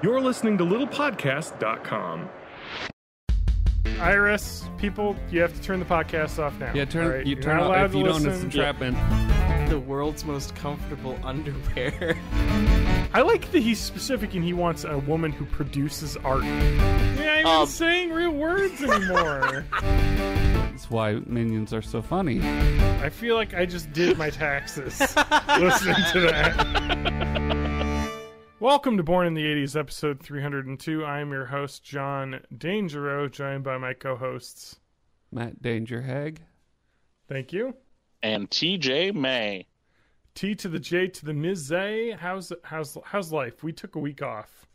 You're listening to littlepodcast.com. IRS people, you have to turn the podcast off now. Yeah, turn right? you You're turn not off allowed if to you don't. listen. It's entrapment. The world's most comfortable underwear. I like that he's specific and he wants a woman who produces art. You're not even saying real words anymore. That's why minions are so funny. I feel like I just did my taxes listening to that. Welcome to Born in the 80s, episode 302. I am your host, John Dangereux, joined by my co-hosts. Matt Dangerhag. Thank you. And TJ May. T to the J to the Ms. A. How's life? We took a week off.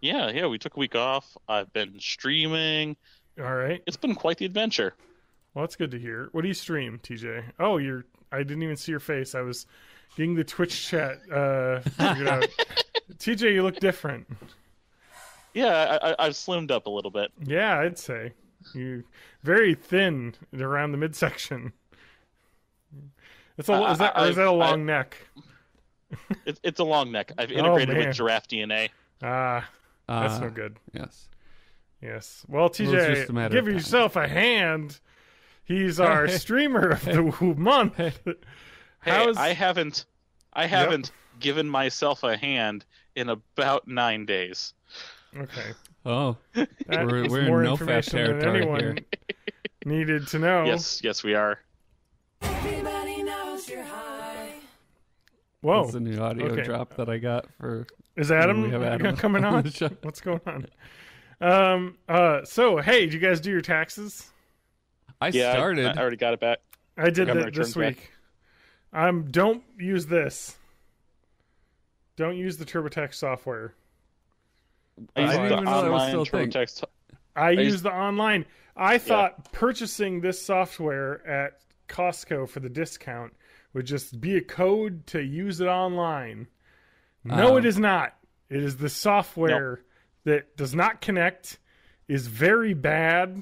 Yeah, we took a week off. I've been streaming. All right. It's been quite the adventure. Well, that's good to hear. What do you stream, TJ? Oh, I didn't even see your face. I was getting the Twitch chat figured out. TJ, you look different. Yeah, I've slimmed up a little bit. Yeah, I'd say. You very thin around the midsection. Is that a long neck? It's a long neck. I've integrated man. with giraffe DNA. That's no good. Yes. Well, It was just a TJ, matter give of time. yourself a hand. He's our streamer of the month. Hey, I haven't given myself a hand in about 9 days. Okay. Oh, That we're is in more no fat information than territory anyone here. needed to know. Yes, we are. Everybody knows you're high. Whoa. That's a new audio Okay. drop that I got for. Is Adam, We have Adam coming on on? the show. What's going on? So, hey, did you guys do your taxes? I Yeah, started. I already got it back. I did got my that this returns week. Don't use this. Don't use the TurboTax software. I used didn't the even know that was online still a thing. TurboTax. I use the online. I thought purchasing this software at Costco for the discount would just be a code to use it online. No, it is not. It is the software that does not connect, is very bad,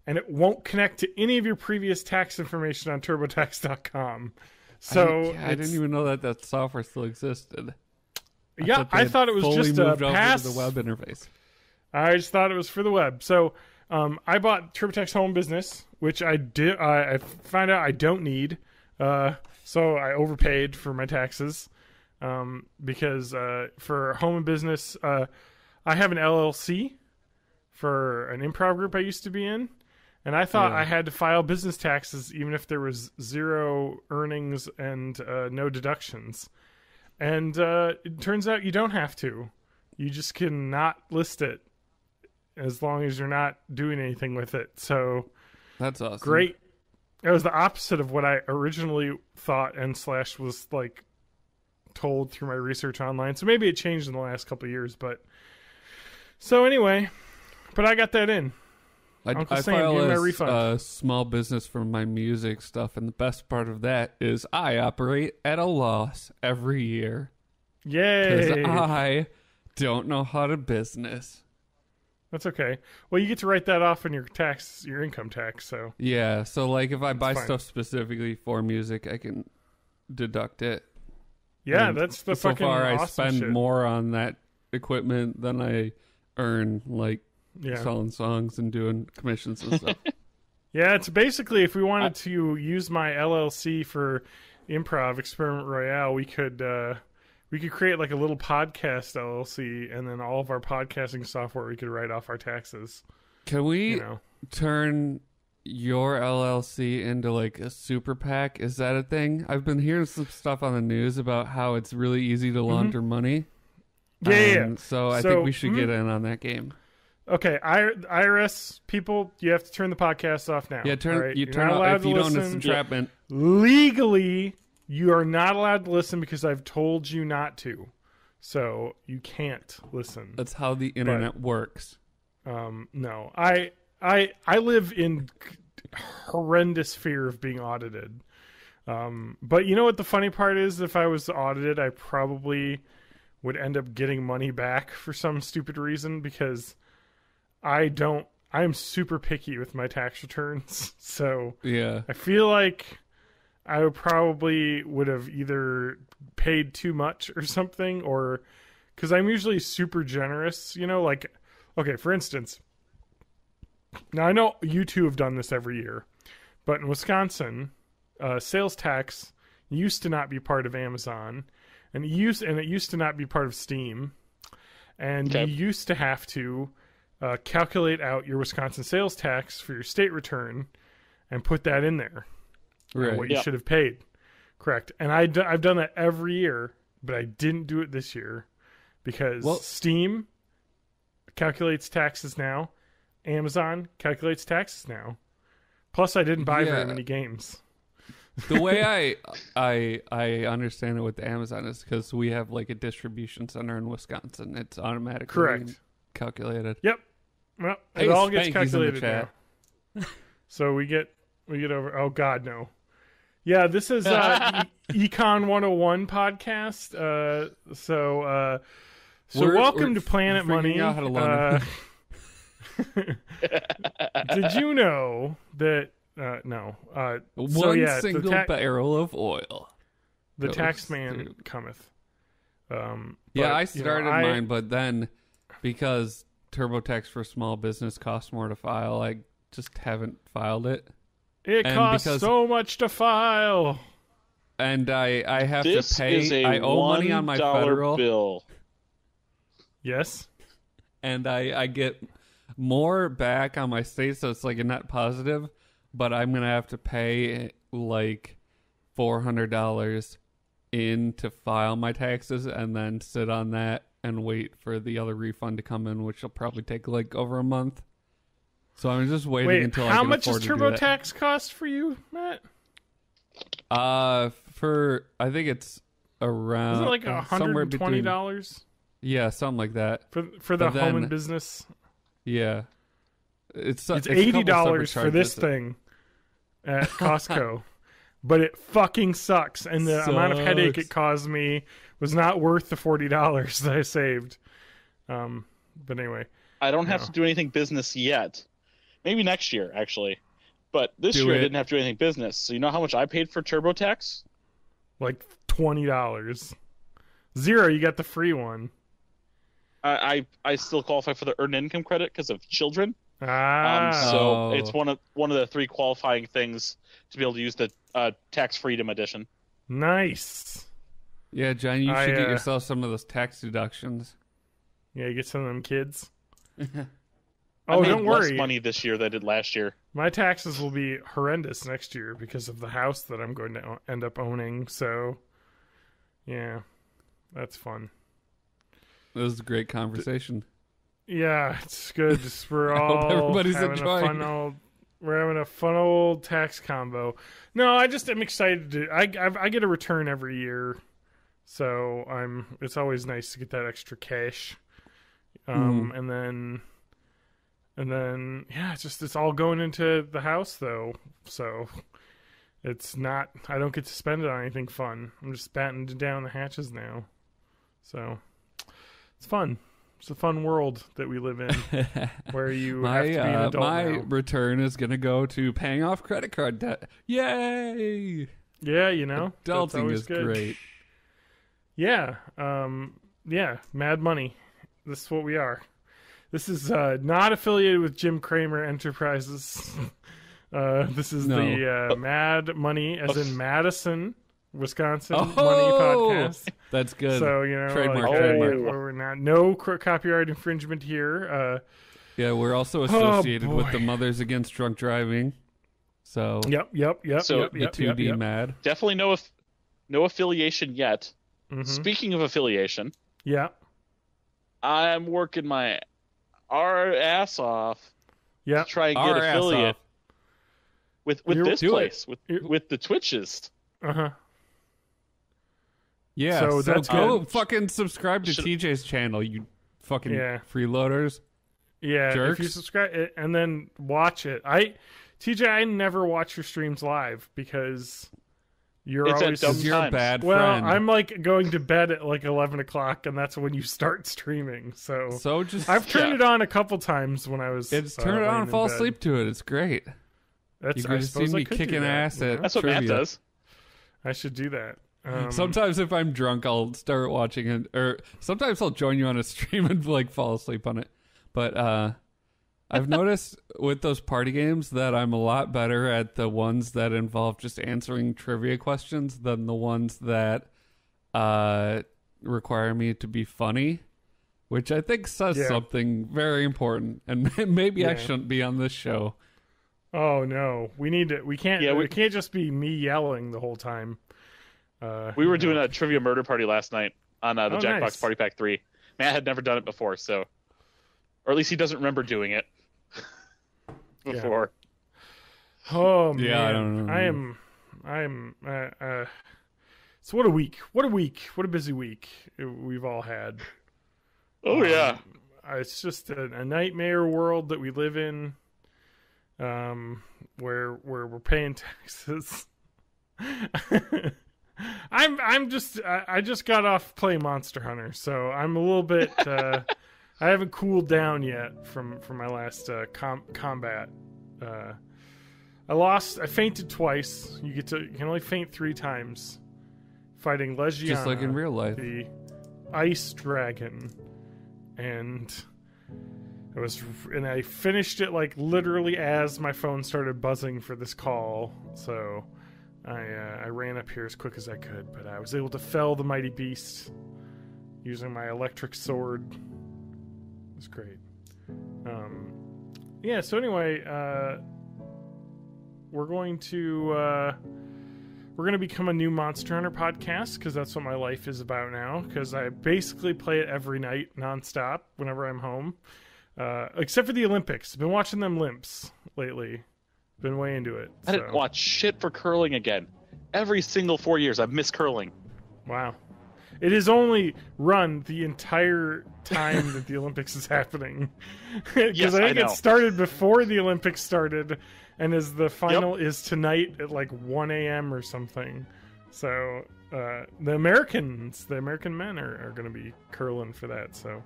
and it won't connect to any of your previous tax information on TurboTax.com. So I didn't even know that software still existed. I thought it was fully just a moved over pass. to the web interface. I just thought it was for the web. So I bought TurboTax Home Business, which I did. I found out I don't need. So I overpaid for my taxes because for home and business, I have an LLC for an improv group I used to be in. And I thought I had to file business taxes even if there was zero earnings and no deductions. And it turns out you don't have to. You just can not list it as long as you're not doing anything with it. So That's awesome. great. It was the opposite of what I originally thought and / was like told through my research online. So maybe it changed in the last couple of years. But so anyway, but I got that in. I Uncle Sam, file give me my as refund. a small business for my music stuff, and the best part of that is I operate at a loss every year because Yay. I don't know how to business. That's okay. Well, you get to write that off in your income tax. So Yeah, so like if I buy fine. stuff specifically for music, I can deduct it. yeah, And that's the so fucking far awesome I spend shit. more on that equipment than I earn, like Yeah. selling songs and doing commissions and stuff. Yeah, it's basically if we wanted to use my LLC for Improv Experiment Royale, we could create like a little podcast LLC, and then all of our podcasting software we could write off our taxes. Can we You know, turn your LLC into like a super PAC? Is that a thing? I've been hearing some stuff on the news about how it's really easy to launder money. Yeah. So I So, think we should get in on that game. Okay, IRS people, you have to turn the podcast off now. Yeah, all right? you You're turn not off allowed if to you don't. It's listen. entrapment. Legally, you are not allowed to listen because I've told you not to. So you can't listen. That's how the internet works. No, I live in horrendous fear of being audited. But you know what the funny part is? If I was audited, I probably would end up getting money back for some stupid reason because I'm super picky with my tax returns. So Yeah. I feel like I probably would have either paid too much or something or because I'm usually super generous. Like, okay, for instance, now I know you two have done this every year, but in Wisconsin, sales tax used to not be part of Amazon, and it used to not be part of Steam, and you used to have to calculate out your Wisconsin sales tax for your state return and put that in there, what you should have paid. Correct. And I've done that every year, but I didn't do it this year because Steam calculates taxes now, Amazon calculates taxes now. Plus, I didn't buy very many games. The way I understand it with Amazon is because we have like a distribution center in Wisconsin. It's automatically calculated. Yep. Well, it all gets calculated now. So we get over. Oh God, no. Yeah, this is Econ 101 podcast. So welcome to Planet Money. Out how to learn. Did you know that? No. One single barrel of oil. The tax man cometh. I started mine, but then because TurboTax for small business costs more to file, I just haven't filed it. It costs so much to file. And I have to pay. I owe money on my federal bill. Yes. And I get more back on my state, so it's like a net positive. But I'm going to have to pay like $400 in to file my taxes and then sit on that and wait for the other refund to come in, which will probably take like over a month. So I'm just waiting until I can afford to do that. How much does TurboTax cost for you, Matt? I think it's around... Is it like $120? Yeah, something like that. For the home and business? Yeah. It's $80 for this thing at Costco. But it fucking sucks. And the amount of headache it caused me was not worth the $40 that I saved. But anyway. I don't have to do anything business yet. Maybe next year, actually. But this year I didn't have to do anything business. So you know how much I paid for TurboTax? Like $20. $0, you got the free one. I still qualify for the earned income credit because of children. So it's one of the 3 qualifying things to be able to use the tax freedom edition. Nice. Yeah, John, you should get yourself some of those tax deductions. Yeah, you get some of them kids. I made don't worry. less money this year than I did last year. My taxes will be horrendous next year because of the house that I'm going to end up owning. So, yeah, that's fun. It was a great conversation. Yeah, it's good. We're all everybody's having enjoying. We're having a fun old tax combo. No, I just am excited to. I get a return every year, so it's always nice to get that extra cash. And then yeah, it's all going into the house though, so it's not. I don't get to spend it on anything fun. I'm just battening down the hatches now, so it's fun. It's a fun world that we live in, where you have to be an adult my now. return is going to go to paying off credit card debt. Yay! Yeah, adulting is good. Great. Yeah, mad money. This is what we are. This is not affiliated with Jim Cramer Enterprises. This is the Mad Money, as in Madison, Wisconsin Money podcast. That's good. So trademark. We're not copyright infringement here. Yeah, we're also associated with the Mothers Against Drunk Driving. So yep. So the 2D Mad. Definitely no affiliation yet. Mm-hmm. Speaking of affiliation, I'm working my ass off to try and get affiliate with this place with the Twitches. Yeah, so that's go good. Fucking subscribe to TJ's channel, you fucking freeloaders. Yeah, jerks. If you subscribe and then watch it. TJ, I never watch your streams live because you're always a bad well, friend. I'm like going to bed at like 11 o'clock, and that's when you start streaming. So just I've turned it on a couple times when I was. Turn it on and fall asleep to it. It's great. That's you could see me kicking ass at That's what trivia. Matt does. I should do that. Sometimes if I'm drunk, I'll start watching it, or sometimes I'll join you on a stream and like fall asleep on it. But I've noticed with those party games that I'm a lot better at the ones that involve just answering trivia questions than the ones that require me to be funny, which I think says something very important. And maybe I shouldn't be on this show. Oh no, we need to. We can't. We can't just be me yelling the whole time. We were doing a trivia murder party last night on the Jackbox nice. Party Pack 3. Matt had never done it before, so, or at least he doesn't remember doing it before. Yeah. Oh man, I don't know. I am. So what a week! What a week! What a busy week we've all had. Oh yeah, it's just a nightmare world that we live in. Where we're paying taxes. I just got off playing Monster Hunter, so I'm a little bit I haven't cooled down yet from my last combat. I fainted twice. You can only faint 3 times. Fighting Legiana, just like in real life, the ice dragon, and I finished it like literally as my phone started buzzing for this call. So I ran up here as quick as I could, but I was able to fell the mighty beast using my electric sword. It was great. So anyway, we're going to become a new Monster Hunter podcast, because that's what my life is about now, because I basically play it every night nonstop whenever I'm home. Except for the Olympics. Been watching them Olymps lately. Been way into it. I didn't watch shit for curling again. Every single 4 years, I've missed curling. Wow. It is only run the entire time that the Olympics is happening. Because I think it started before the Olympics started, and the final is tonight at like 1 a.m. or something. So the American men are going to be curling for that. So,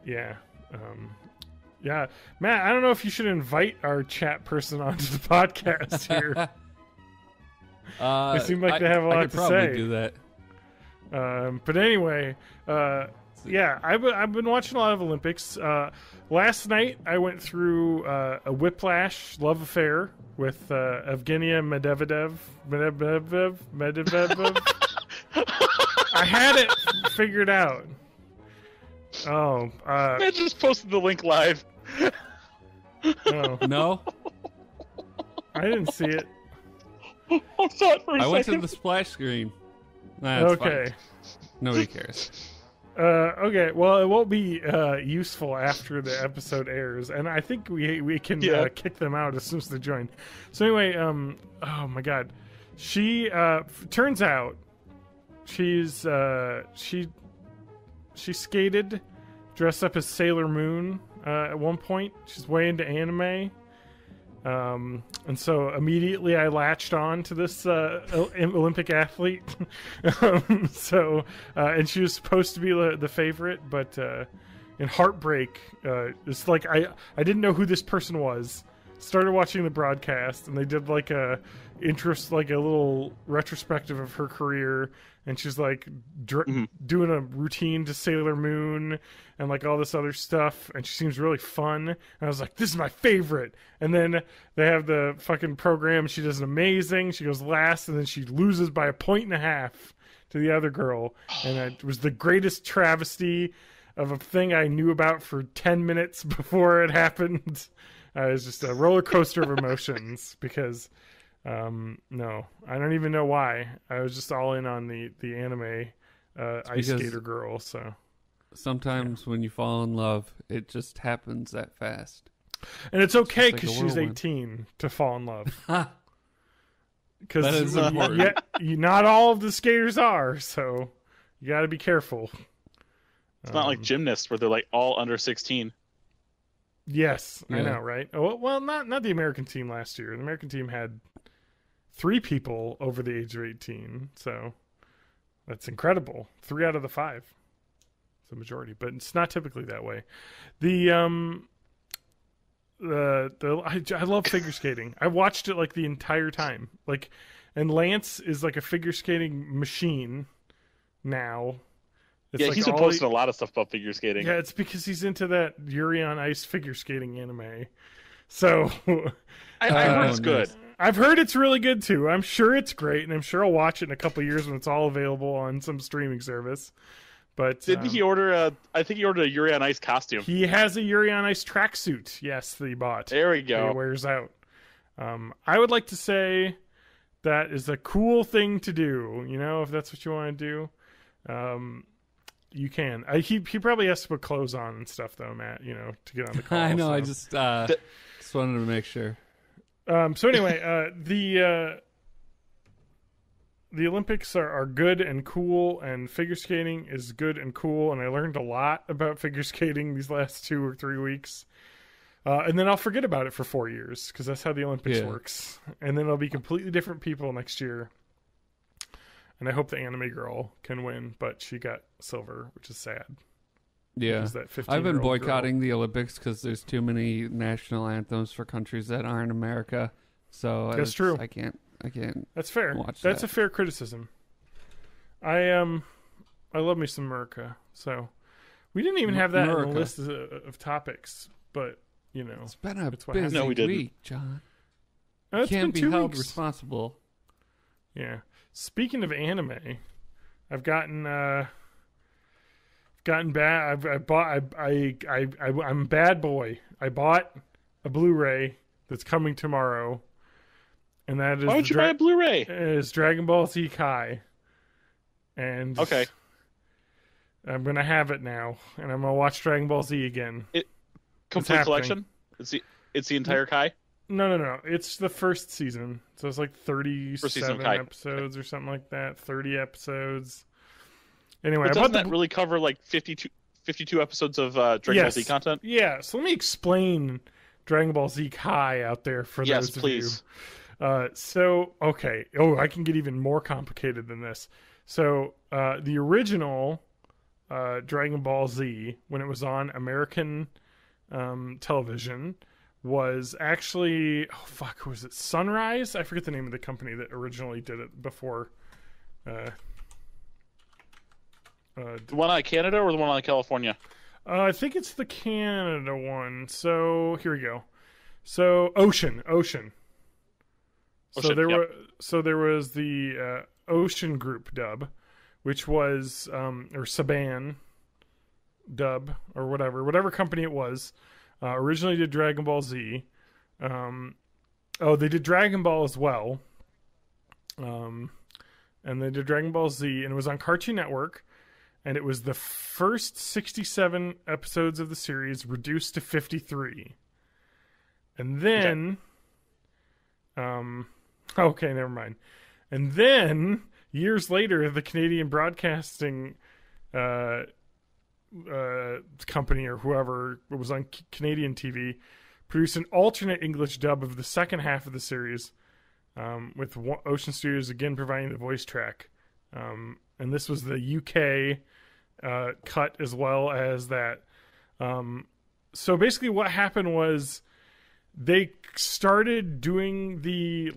yeah, Matt, I don't know if you should invite our chat person onto the podcast here. They seem like they have a lot to say. I could probably do that. But anyway, I've been watching a lot of Olympics. Last night I went through a whiplash love affair with Evgenia Medvedev. I had it figured out. Oh, I just posted the link live. Oh. No, I didn't see it. I saw it for a second. I went to the splash screen. Okay. Fine. Nobody cares. Okay, well, it won't be useful after the episode airs, and I think we can kick them out as soon as they join. So anyway, oh my god, she turns out she skated dressed up as Sailor Moon at one point. She's way into anime. And so immediately I latched on to this Olympic athlete. And she was supposed to be the favorite, but in heartbreak, it's like I didn't know who this person was. Started watching the broadcast, and they did like a little retrospective of her career, and she's like doing a routine to Sailor Moon and like all this other stuff, and she seems really fun. And I was like, this is my favorite. And then they have the fucking program. She does amazing. She goes last, and then she loses by 1.5 points to the other girl, and it was the greatest travesty of a thing I knew about for 10 minutes before it happened. It was just a roller coaster of emotions because, no, I don't even know why. I was just all in on the anime ice skater girl. So sometimes when you fall in love, it just happens that fast. And it's okay because she's 18 to fall in love. Because not all of the skaters are, so you got to be careful. It's not like gymnasts where they're like all under 16. Yes, yeah. I know, right? Oh, well, not the American team last year. The American team had 3 people over the age of 18, so that's incredible. 3 out of the 5. It's a majority, but it's not typically that way. I love figure skating. I watched it like the entire time. Like And Lance is like a figure skating machine now. It's he's been posting a lot of stuff about figure skating. Yeah, it's because he's into that Yuri on Ice figure skating anime. So I heard it's good. I've heard it's really good too. I'm sure it's great, and I'm sure I'll watch it in a couple of years when it's all available on some streaming service. But didn't he order I think he ordered a Yuri on Ice costume. He has a Yuri on Ice tracksuit, yes, that he bought. There we go. That he wears out. I would like to say that is a cool thing to do. You know, if that's what you want to do, you can. He probably has to put clothes on and stuff though, Matt. You know, to get on the call. I know. So. I just wanted to make sure. So anyway, the Olympics are good and cool, and figure skating is good and cool, and I learned a lot about figure skating these last 2 or 3 weeks. And then I'll forget about it for 4 years, because that's how the Olympics works. And then it'll be completely different people next year. And I hope the anime girl can win, but she got silver, which is sad. Yeah, I've been boycotting the Olympics because there's too many national anthems for countries that aren't America. So that's true. I can't. That's fair. That's a fair criticism. I love me some America. So we didn't even have that in the list of topics, but you know, it's been a busy week, John. You can't be held responsible. Yeah. Speaking of anime, I've gotten bad. I'm a bad boy. I bought a Blu-ray that's coming tomorrow, and that is. Why would you buy a Blu-ray? Is Dragon Ball Z Kai, and okay, I'm gonna have it now, and I'm gonna watch Dragon Ball Z again. Complete collection. It's the entire Kai. No. It's the first season, so it's like 37 episodes or something like that. 30 episodes. Anyway, doesn't that really cover like 52 episodes of Dragon Ball Z content? Yeah, so let me explain Dragon Ball Z Kai out there for those of you. Okay. Oh, I can get even more complicated than this. So, the original Dragon Ball Z, when it was on American television, was actually... was it Sunrise? I forget the name of the company that originally did it before... the one out of Canada or the one out of California? I think it's the Canada one. So here we go. So Ocean. So there was the Ocean Group dub, which was or Saban dub or whatever company it was. Originally did Dragon Ball Z. They did Dragon Ball as well. And they did Dragon Ball Z, and it was on Cartoon Network. And it was the first 67 episodes of the series reduced to 53. And then... Okay, never mind. And then, years later, the Canadian Broadcasting company or whoever was on Canadian TV produced an alternate English dub of the second half of the series, with Ocean Studios again providing the voice track. And this was the UK... cut as well as that. So basically what happened was they started doing the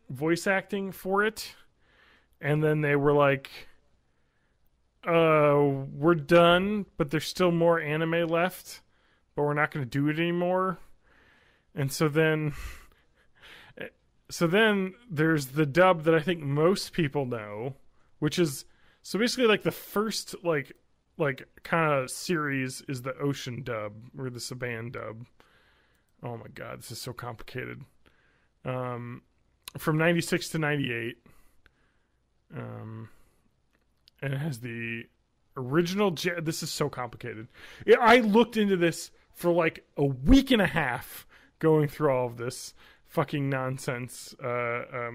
voice acting for it, and then they were like, we're done, but there's still more anime left, but we're not going to do it anymore. And so then there's the dub that I think most people know, which is so basically the first kind of series is the Ocean dub or the Saban dub. Oh my god, this is so complicated. From 96 to 98. And it has the original this is so complicated. I looked into this for a week and a half going through all of this fucking nonsense. I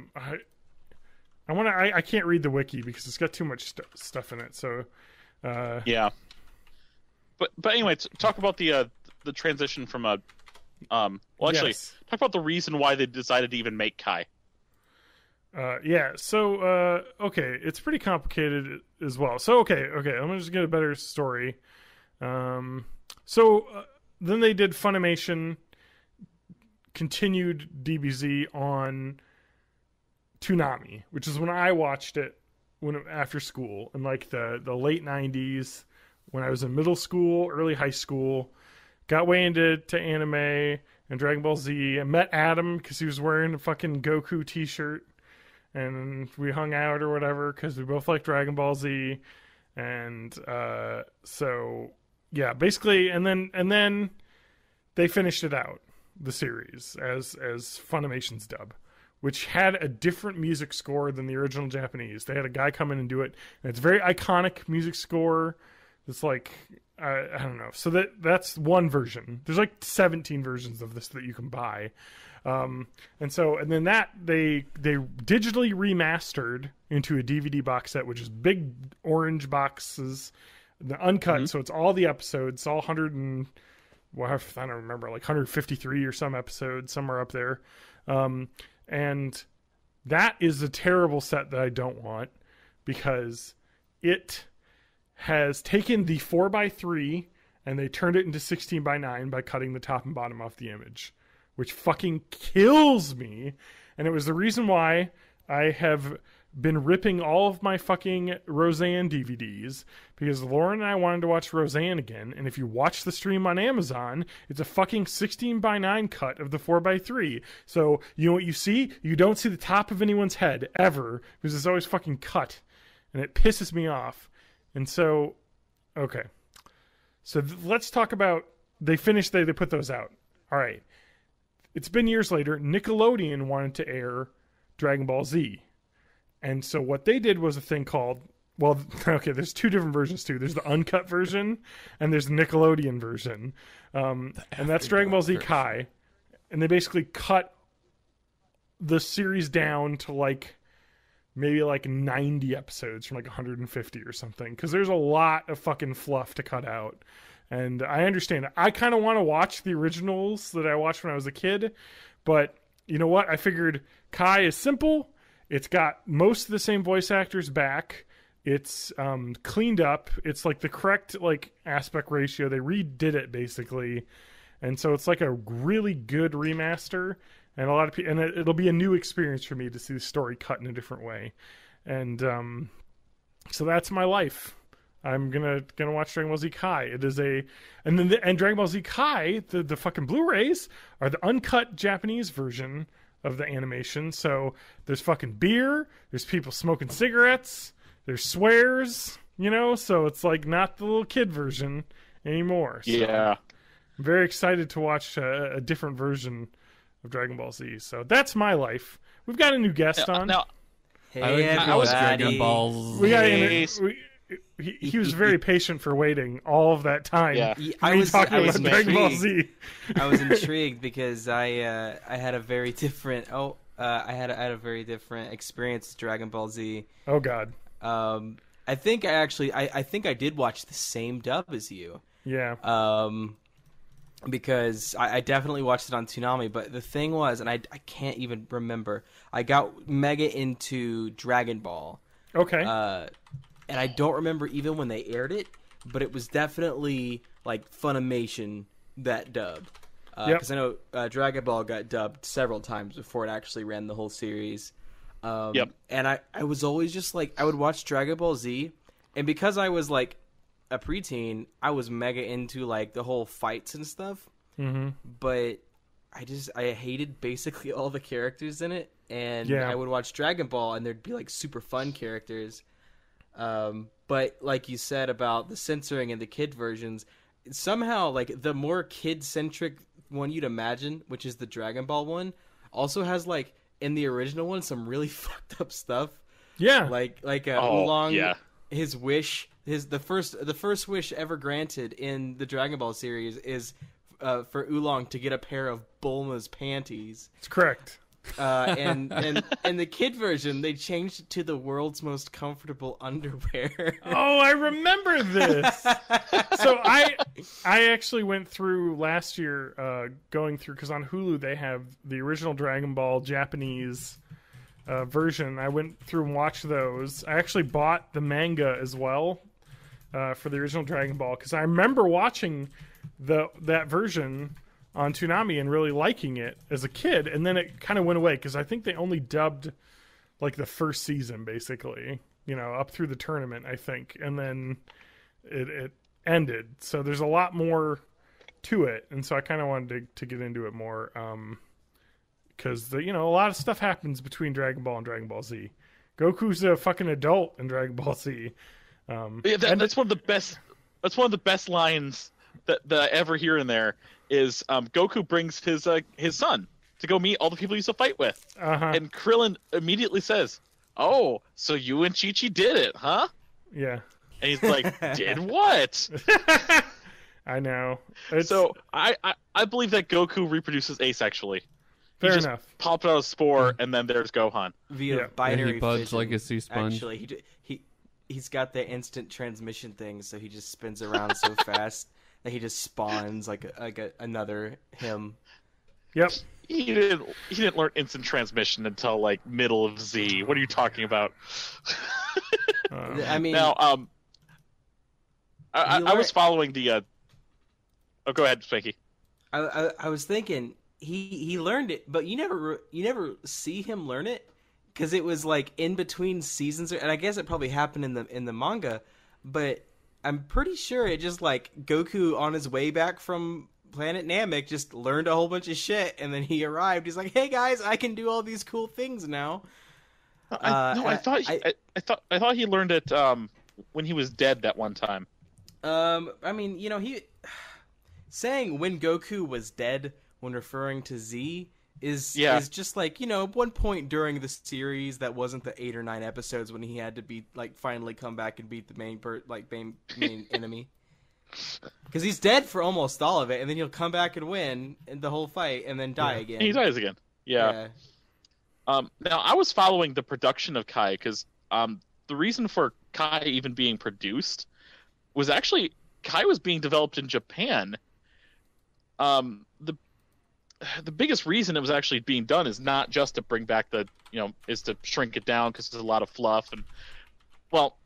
can't read the wiki because it's got too much stuff in it. So, yeah. But anyway, talk about the transition from talk about the reason why they decided to even make Kai. So okay, it's pretty complicated as well. So okay, I'm gonna just get a better story. Then they did Funimation, continued DBZ on Toonami, which is when I watched it after school in like the late 90s when I was in middle school, early high school. Got way into anime and Dragon Ball Z. I met Adam because he was wearing a fucking Goku t-shirt. And we hung out or whatever because we both like Dragon Ball Z. And so, yeah, basically, and then they finished it out, the series, as Funimation's dub, which had a different music score than the original Japanese. They had a guy come in and do it. And it's a very iconic music score. It's like... I don't know. So that's one version. There's like 17 versions of this that you can buy. And then that they digitally remastered into a DVD box set, which is big orange boxes, the uncut. So it's all the episodes, all 100 and, well, I don't remember, like 153 or some episodes, somewhere up there. And that is a terrible set that I don't want because it has taken the 4:3 and they turned it into 16:9 by cutting the top and bottom off the image, which fucking kills me. And it was the reason why I have been ripping all of my fucking Roseanne DVDs, because Lauren and I wanted to watch Roseanne again, and if you watch the stream on Amazon, it's a fucking 16:9 cut of the 4:3. So you know what you see? You don't see the top of anyone's head ever, because it's always fucking cut, and it pisses me off. And so, okay. So let's talk about, they put those out. All right. It's been years later. Nickelodeon wanted to air Dragon Ball Z. And so what they did was a thing called, well, okay, there's two different versions too. There's the uncut version and there's the Nickelodeon version. And that's Dragon Ball Z Kai. And they basically cut the series down to like, maybe like 90 episodes from like 150 or something. Because there's a lot of fucking fluff to cut out. And I understand it. I kind of want to watch the originals that I watched when I was a kid. But you know what? I figured Kai is simple. It's got most of the same voice actors back. It's cleaned up. It's like the correct like aspect ratio. They redid it basically. And so it's like a really good remaster. And a lot of people, and it'll be a new experience for me to see the story cut in a different way, and so that's my life. I'm gonna watch Dragon Ball Z Kai. It is and Dragon Ball Z Kai, the fucking Blu-rays are the uncut Japanese version of the animation. So there's fucking beer, there's people smoking cigarettes, there's swears, you know. So it's like not the little kid version anymore. So yeah, I'm very excited to watch a different version of Dragon Ball Z. So that's my life. We've got a new guest on. Now, Hey, I was Dragon Balls. We got he was very patient for waiting all of that time. Yeah. I was talking about Dragon Ball Z. I was intrigued because I had a very different I had a very different experience with Dragon Ball Z. Oh God. I think I did watch the same dub as you. Yeah. Because I definitely watched it on Toonami, but the thing was, and I can't even remember, I got mega into Dragon Ball. Okay. And I don't remember even when they aired it, but it was definitely like Funimation, that dub. Because I know Dragon Ball got dubbed several times before it actually ran the whole series. Yep. And I was always just like, I would watch Dragon Ball Z, and because I was like a preteen, I was mega into like the whole fights and stuff. Mm-hmm. But I hated basically all the characters in it, and I would watch Dragon Ball, and there'd be like super fun characters. But like you said about the censoring and the kid versions, somehow like the more kid-centric one you'd imagine, which is the Dragon Ball one, also has like in the original one some really fucked up stuff. Yeah. Like Oolong, yeah. his wish, the first wish ever granted in the Dragon Ball series is for Oolong to get a pair of Bulma's panties. It's correct. And the kid version, they changed it to the world's most comfortable underwear. Oh, I remember this. So I actually went through last year, going through, because on Hulu they have the original Dragon Ball Japanese version. I went through and watched those. I actually bought the manga as well for the original Dragon Ball, because I remember watching that version on Toonami and really liking it as a kid, and then it kind of went away because I think they only dubbed like the first season, basically, up through the tournament, I think, and then it ended. So there's a lot more to it, and so I kind of wanted to get into it more, because a lot of stuff happens between Dragon Ball and Dragon Ball Z. Goku's a fucking adult in Dragon Ball Z. That's one of the best. That's one of the best lines that I ever hear in there. Is Goku brings his son to go meet all the people he used to fight with, and Krillin immediately says, "Oh, so you and Chi-Chi did it, huh?" Yeah. And he's like, "Did what?" I know. So I believe that Goku reproduces asexually. Fair enough. Popped out a spore, and then there's Gohan via binary he buds fission. like a sea sponge. Actually, he's got the instant transmission thing, so he just spins around so fast that he just spawns like another him. Yep. He didn't learn instant transmission until like middle of Z. What are you talking about? I mean, now I was following the. Oh, go ahead, Spanky. I was thinking he learned it, but you never see him learn it because it was like in between seasons, and I guess it probably happened in the manga, but I'm pretty sure it just like Goku on his way back from Planet Namek just learned a whole bunch of shit, and then he arrived. He's like, "Hey guys, I can do all these cool things now." I thought he learned it when he was dead that one time. I mean, he saying when Goku was dead when referring to Z is just like, one point during the series that wasn't the 8 or 9 episodes when he had to be like finally come back and beat the main enemy. Because he's dead for almost all of it, and then he'll come back and win in the whole fight, and then die again. He dies again. Yeah. Now I was following the production of Kai because the reason for Kai even being produced was actually Kai was being developed in Japan. The biggest reason it was actually being done is not just to bring back is to shrink it down because there's a lot of fluff, and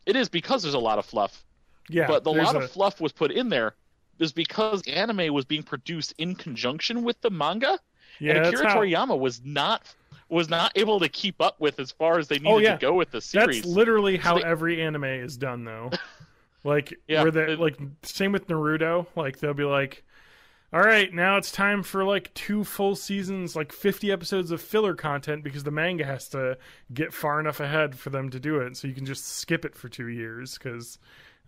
it is because there's a lot of fluff. Yeah, but a lot of fluff was put in there is because anime was being produced in conjunction with the manga. Yeah, and Akira Toriyama was not able to keep up with as far as they needed to go with the series. That's literally how every anime is done, though. Like, same with Naruto. Like, they'll be like, all right, now it's time for like 2 full seasons, like 50 episodes of filler content because the manga has to get far enough ahead for them to do it. So you can just skip it for 2 years because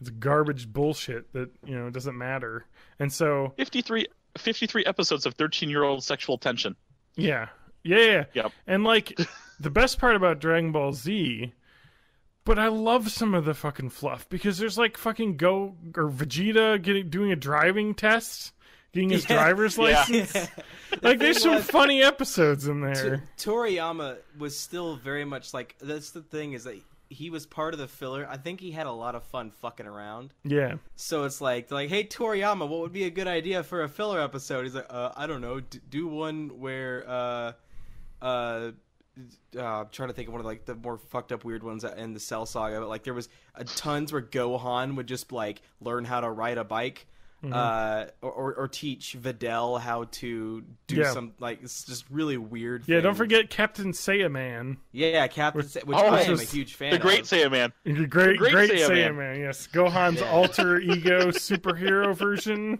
it's garbage bullshit that, doesn't matter. And so 53 episodes of 13-year-old sexual tension. Yeah. Yep. And like the best part about Dragon Ball Z, but I love some of the fucking fluff because there's like fucking Vegeta doing a driving test, getting his driver's license. Yeah. Like there's some funny episodes in there. Toriyama was still very much like, that's the thing, is that he was part of the filler. I think he had a lot of fun fucking around. Yeah. So it's like, hey, Toriyama, what would be a good idea for a filler episode? He's like, I don't know, do one where, I'm trying to think of one of like the more fucked up weird ones in the Cell Saga, but like there was tons where Gohan would just like learn how to ride a bike. Or teach Videl how to do some like it's just really weird. Yeah, things. don't forget Captain Saiyaman. Yeah, Captain Saiyaman, which I am a huge fan. The Great Saiyaman. The great Saiyaman. Yes, Gohan's alter ego superhero version.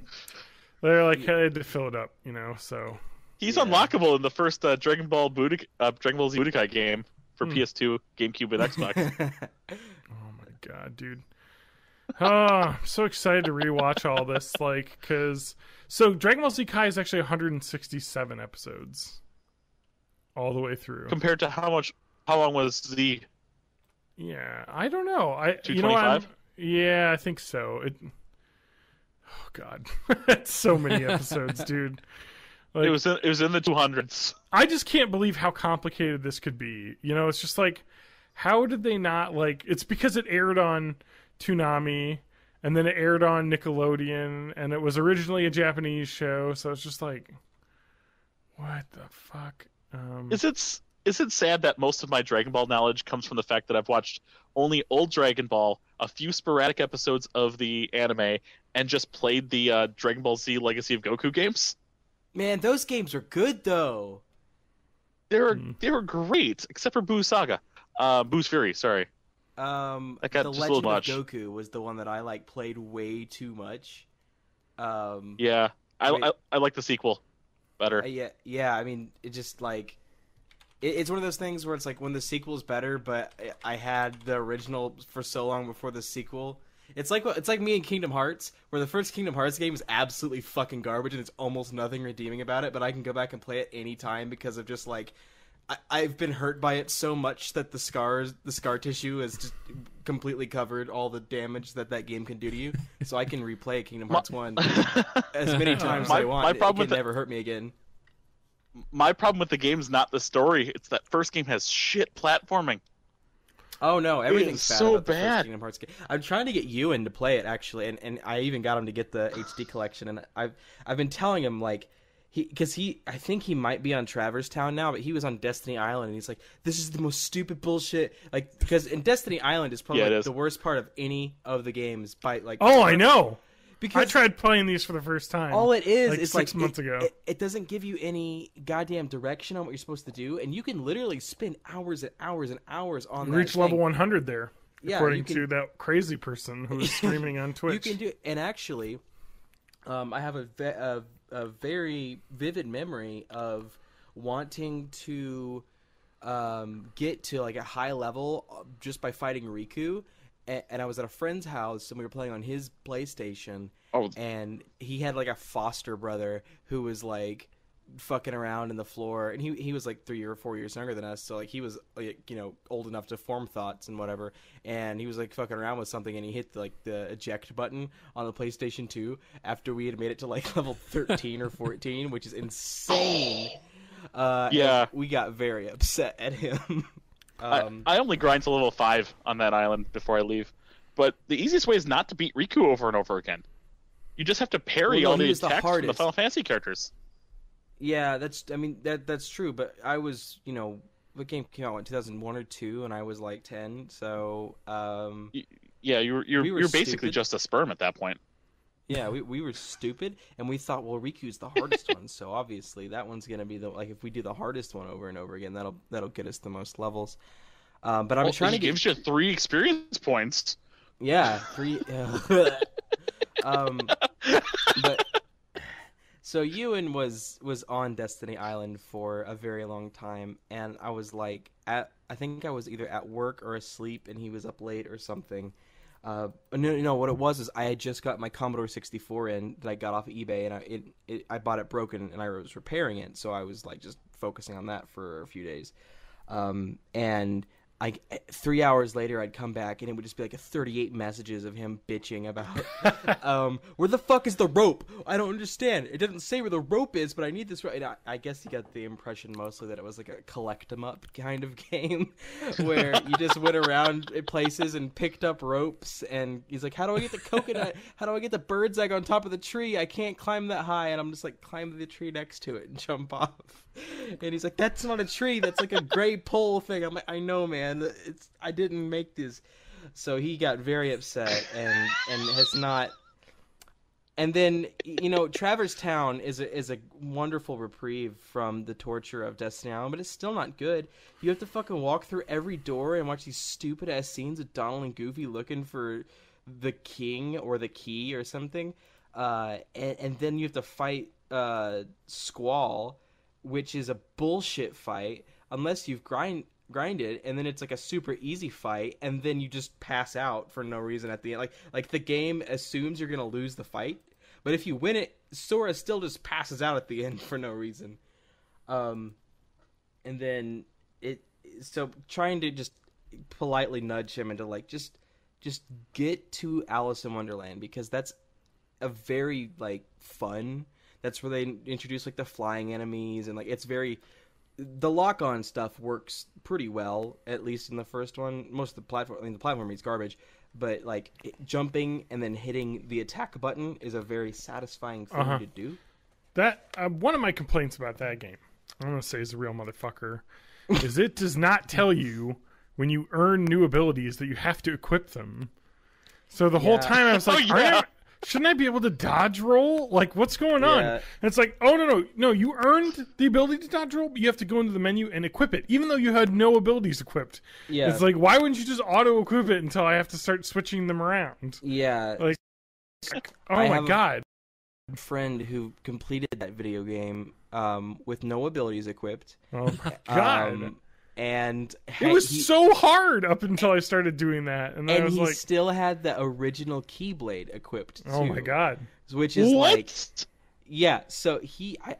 They're like had to fill it up, So he's unlockable in the first Dragon Ball Z Budokai game for PS2, GameCube, and Xbox. Oh my god, dude. Oh, I'm so excited to rewatch all this, so Dragon Ball Z Kai is actually 167 episodes all the way through. Compared to how long was Z? Yeah, I don't know. 225? Yeah, I think so. Oh god, that's so many episodes, dude. Like, it was in the 200s. I just can't believe how complicated this could be. It's just like, how did they not it's because it aired on Toonami, and then it aired on Nickelodeon, and it was originally a Japanese show, so it's just like, what the fuck? Is it sad that most of my Dragon Ball knowledge comes from the fact that I've watched only old Dragon Ball, a few sporadic episodes of the anime, and just played the Dragon Ball Z Legacy of Goku games? Man, those games are good though. They were great, except for Buu Saga. Boo's Fury. Sorry. The got just a Legend little of much. Goku was the one that I like played way too much. Yeah, I like the sequel better. Yeah. I mean, it just like it's one of those things where it's like when the sequel is better, but I had the original for so long before the sequel. It's like me and Kingdom Hearts, where the first Kingdom Hearts game is absolutely fucking garbage and there's almost nothing redeeming about it, but I can go back and play it anytime because of just like I've been hurt by it so much that the scar tissue has just completely covered all the damage that game can do to you. So I can replay Kingdom Hearts 1 as many times as I want. It can never hurt me again. My problem with the game is not the story. It's that first game has shit platforming. Oh no, everything's so about the first bad. Kingdom Hearts game. I'm trying to get Ewan to play it actually, and I even got him to get the HD collection. And I've been telling him like I think he might be on Traverse Town now, but he was on Destiny Island, and he's like, this is the most stupid bullshit. Like because in Destiny Island is probably the worst part of any of the games by like. Oh, I know. Because I tried playing these for the first time. all it is like 6 months ago. It doesn't give you any goddamn direction on what you're supposed to do, and you can literally spend hours and hours and hours on that. Reach level 100 there, Yeah, according to that crazy person who was streaming on Twitch. You can do it, and actually, I have a very vivid memory of wanting to get to like a high level just by fighting Riku. And I was at a friend's house, and we were playing on his PlayStation. Oh. And he had like a foster brother who was like fucking around in the floor, and he was like 3 or 4 years younger than us, so like he was like old enough to form thoughts and whatever. And he was like fucking around with something, and he hit the eject button on the PlayStation 2 after we had made it to like level 13 or 14, which is insane. Yeah, we got very upset at him. I only grind to level 5 on that island before I leave. But the easiest way is not to beat Riku over and over again. You just have to parry all the attacks from the Final Fantasy characters. Yeah, that's true. But I was, the game came out in 2001 or 2, and I was like 10. So yeah, you're basically just a sperm at that point. Yeah, we were stupid, and we thought, well, Riku's the hardest one, so obviously that one's gonna be if we do the hardest one over and over again, that'll get us the most levels. But I'm trying to get. Gives you 3 experience points. Yeah, 3. But so Ewan was on Destiny Island for a very long time, and I was like I think I was either at work or asleep, and he was up late or something. No, what it was is I had just got my Commodore 64 in that I got off of eBay, and I bought it broken, and I was repairing it, so I was like just focusing on that for a few days. And 3 hours later, I'd come back, and it would just be like 38 messages of him bitching about, where the fuck is the rope? I don't understand. It doesn't say where the rope is, but I need this rope. And I guess he got the impression mostly that it was like a collect-em-up kind of game, where you just went around places and picked up ropes, and he's like, how do I get the coconut? How do I get the bird's egg on top of the tree? I can't climb that high. And I'm just like, climb the tree next to it and jump off. And he's like, that's not a tree. That's like a gray pole thing. I'm like, I know, man. I didn't make this. So he got very upset and has not. And then Traverse Town is a wonderful reprieve from the torture of Destiny Island, but it's still not good. You have to fucking walk through every door and watch these stupid ass scenes of Donald and Goofy looking for the king or the key or something, and then you have to fight Squall, which is a bullshit fight unless you've grinded, and then it's like a super easy fight, and then you just pass out for no reason at the end. Like the game assumes you're gonna lose the fight, but if you win it, Sora still just passes out at the end for no reason. And then so trying to just politely nudge him into like just get to Alice in Wonderland, because that's a very like fun. That's where they introduce like the flying enemies, and like it's very. The lock-on stuff works pretty well, at least in the first one. Most of the platform, the platform is garbage, but like jumping and then hitting the attack button is a very satisfying thing to do. That one of my complaints about that game, I'm gonna say, is a real motherfucker, is it does not tell you when you earn new abilities that you have to equip them. So the whole time I was like, shouldn't I be able to dodge roll? Like, what's going on? Yeah. And it's like, oh, no, you earned the ability to dodge roll, but you have to go into the menu and equip it, even though you had no abilities equipped. Yeah. It's like, why wouldn't you just auto-equip it until I have to start switching them around? Yeah. Like, oh my god. A friend who completed that video game with no abilities equipped. Oh my god. And it was so hard up until I started doing that, and then I was like, still had the original Keyblade equipped too. oh my god. Which is What? like, yeah. So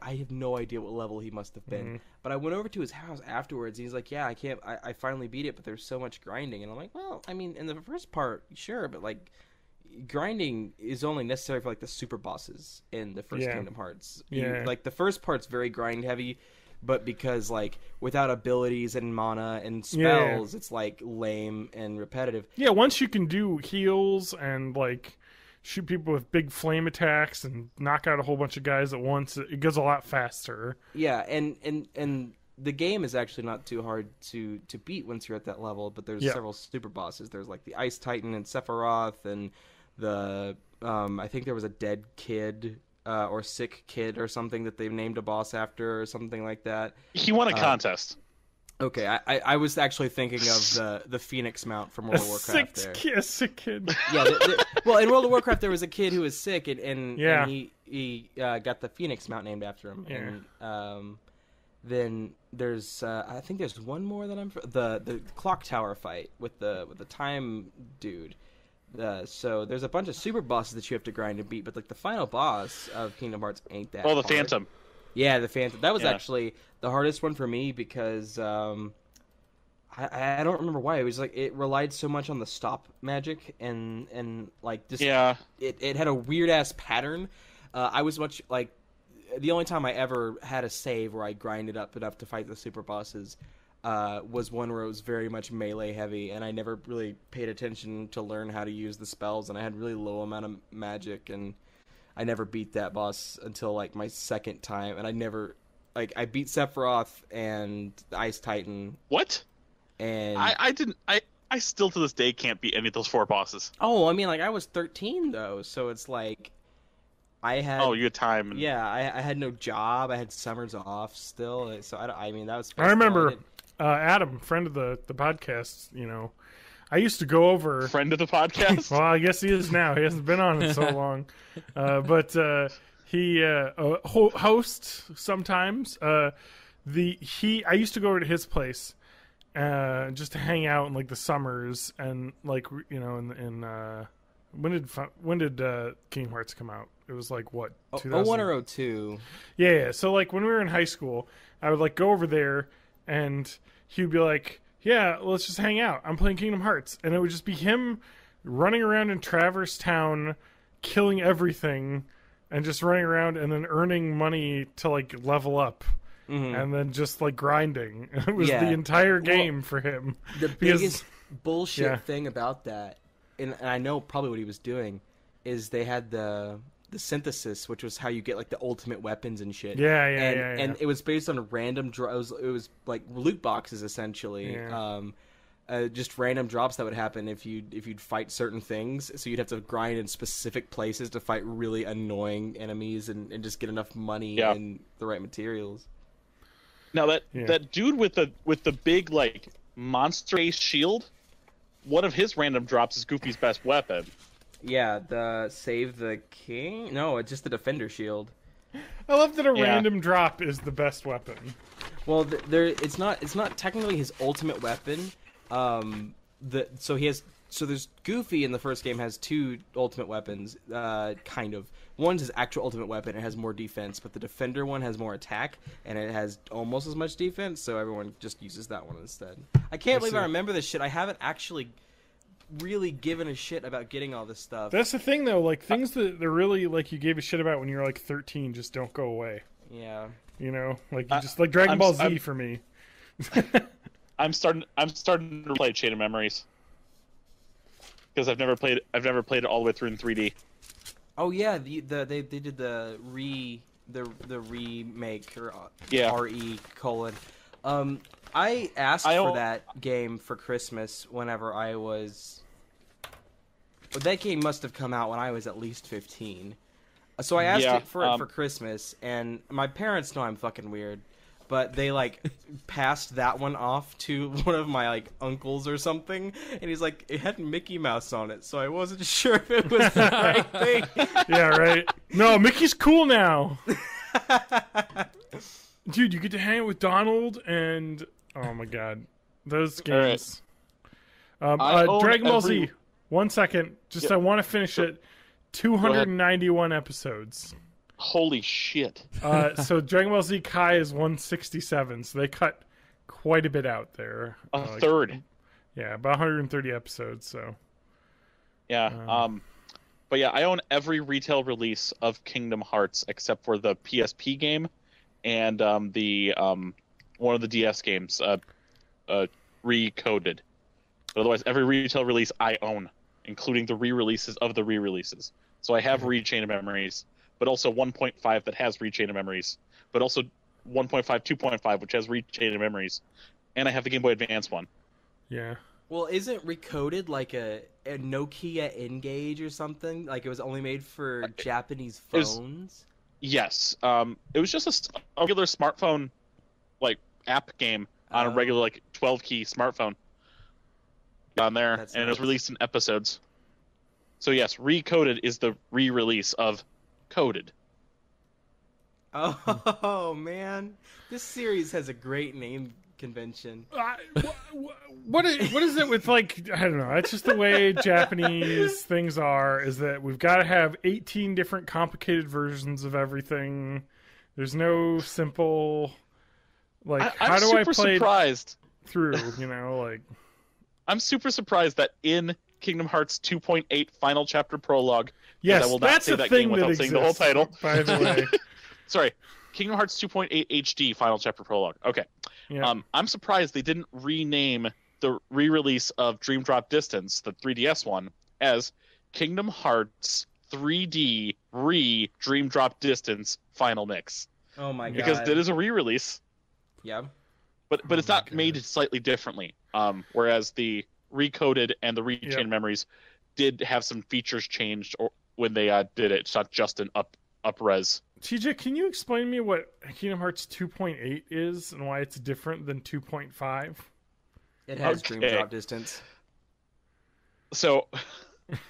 I have no idea what level he must have been, but I went over to his house afterwards. And he's like, yeah, I finally beat it, but there's so much grinding, and I'm like, well, I mean, in the first part, sure, but like, grinding is only necessary for like the super bosses in the first Kingdom Hearts. Like the first part's very grind heavy. But because, like, without abilities and mana and spells, it's, like, lame and repetitive. Yeah, once you can do heals and, like, shoot people with big flame attacks and knock out a whole bunch of guys at once, it goes a lot faster. Yeah, and the game is actually not too hard to beat once you're at that level, but there's several super bosses. There's, like, the Ice Titan and Sephiroth and the, I think there was a dead kid or sick kid or something that they've named a boss after or something like that. He won a contest. Okay, I was actually thinking of the Phoenix mount from World of Warcraft there. A sick kid. Yeah, well, in World of Warcraft there was a kid who was sick, and he got the Phoenix mount named after him. Yeah. And then there's I think there's one more that the clock tower fight with the time dude. So there's a bunch of super bosses that you have to grind and beat, but like the final boss of Kingdom Hearts ain't that hard. Phantom. Yeah, the Phantom. That was actually the hardest one for me because I don't remember why. It was like it relied so much on the stop magic and like just it had a weird ass pattern. I was much like the only time I ever had a save where I grinded up enough to fight the super bosses was one where it was very much melee heavy, and I never really paid attention to learn how to use the spells, and I had really low amount of magic, and I never beat that boss until like my second time, and I never I beat Sephiroth and the Ice Titan. What? And I didn't. I still to this day can't beat any of those 4 bosses. Oh, I mean, like I was 13 though, so it's like I had. Oh, you had time. Yeah, I had no job. I had summers off still, so I mean that was. I remember. Adam, friend of the podcast, you know, I used to go over... Friend of the podcast? Well, I guess he is now. He hasn't been on it so long. But he hosts sometimes. I used to go over to his place just to hang out in, like, the summers and, like, you know, when did Kingdom Hearts come out? It was, like, what, 2000? 01 or 02. Yeah, so, like, when we were in high school, I would, like, go over there and he'd be like, yeah, let's just hang out. I'm playing Kingdom Hearts. And it would just be him running around in Traverse Town, killing everything, and just running around and then earning money to, like, level up. Mm-hmm. And then just, like, grinding. It was the entire game for him. The biggest bullshit thing about that, and I know probably what he was doing, is they had the synthesis, which was how you get like the ultimate weapons and shit. And it was based on random drops. It was like loot boxes essentially. Just random drops that would happen if you'd fight certain things. So you'd have to grind in specific places to fight really annoying enemies and just get enough money and the right materials. Now that dude with the big like monster-based shield, one of his random drops is Goofy's best weapon. Yeah, the Save the King? No, it's just the Defender Shield. I love that a random drop is the best weapon. Well, it's not technically his ultimate weapon. So there's Goofy in the first game has 2 ultimate weapons, kind of. One's his actual ultimate weapon. It has more defense, but the Defender one has more attack, and it has almost as much defense, so everyone just uses that one instead. I can't believe I remember this shit. I haven't actually really given a shit about getting all this stuff. That's the thing, though. Like, things that they're really, like, you gave a shit about when you were, like, 13 just don't go away. Yeah. You know? Like, you just, like, Dragon Ball Z for me. I'm starting to play Chain of Memories. Because I've never played it all the way through in 3D. Oh, yeah. They did the remake, or RE:. I asked for that game for Christmas whenever I was that game must have come out when I was at least 15. So I asked it for Christmas, and my parents know I'm fucking weird, but they like passed that one off to one of my like uncles or something, and he's like, it had Mickey Mouse on it, so I wasn't sure if it was the right thing. Yeah, right. No, Mickey's cool now. Dude, you get to hang out with Donald, and oh my god, those games. Dragon Ball Z. 1 second, just I want to finish it. 291 episodes. Holy shit. So Dragon Ball Z Kai is 167, so they cut quite a bit out there. A third. Yeah, about 130 episodes, so. Yeah, but yeah, I own every retail release of Kingdom Hearts except for the PSP game and the one of the DS games, Recoded. But otherwise, every retail release I own, including the re-releases of the re-releases. So I have Rechain of Memories, but also 1.5 that has Rechain of Memories, but also 1.5, 2.5, which has Rechain of Memories, and I have the Game Boy Advance one. Yeah. Well, isn't Recoded like a Nokia N-Gage or something? Like it was only made for Japanese phones? Yes. It was just a regular smartphone, like, app game on a regular, like, 12-key smartphone on there, and it was released in episodes. So yes, Recoded is the re-release of Coded. Oh man, this series has a great name convention. What is it with, like, I don't know, it's just the way Japanese things are, is that we've got to have 18 different complicated versions of everything. There's no simple, like, how do I play surprised through, you know, like. I'm super surprised that in Kingdom Hearts 2.8 Final Chapter Prologue, yes, I will not that's say a that thing game without that saying the whole title. By the way. Sorry, Kingdom Hearts 2.8 HD Final Chapter Prologue. Okay. Yeah. I'm surprised they didn't rename the re-release of Dream Drop Distance, the 3DS one, as Kingdom Hearts 3D Dream Drop Distance Final Mix. Oh my god. Because it is a re-release. Yeah. But it's not made slightly differently. Whereas the Recoded and the Rechain Memories did have some features changed when they did it. It's not just an up-res. TJ, can you explain to me what Kingdom Hearts 2.8 is and why it's different than 2.5? It has Dream Drop Distance. So,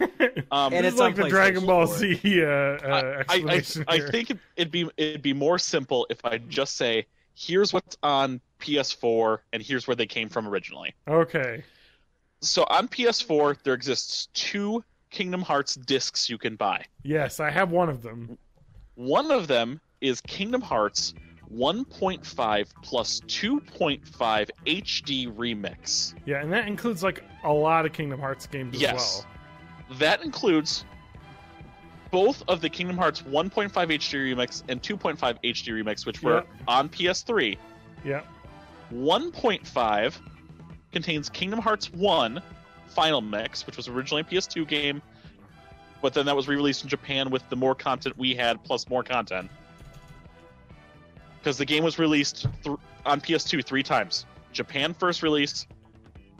and it's like the Dragon Ball Z explanation. I think it'd be more simple if I just say, here's what's on PS4 and here's where they came from originally. Okay. So on PS4, there exists 2 Kingdom Hearts discs you can buy. Yes, I have one of them. One of them is Kingdom Hearts 1.5 plus 2.5 HD Remix. Yeah, and that includes like a lot of Kingdom Hearts games as well. That includes both of the Kingdom Hearts 1.5 HD Remix and 2.5 HD Remix, which were on PS3. Yeah. 1.5 contains Kingdom Hearts 1 Final Mix, which was originally a PS2 game, but then that was re-released in Japan with the more content we had plus more content. Because the game was released on PS2 3 times. Japan first release,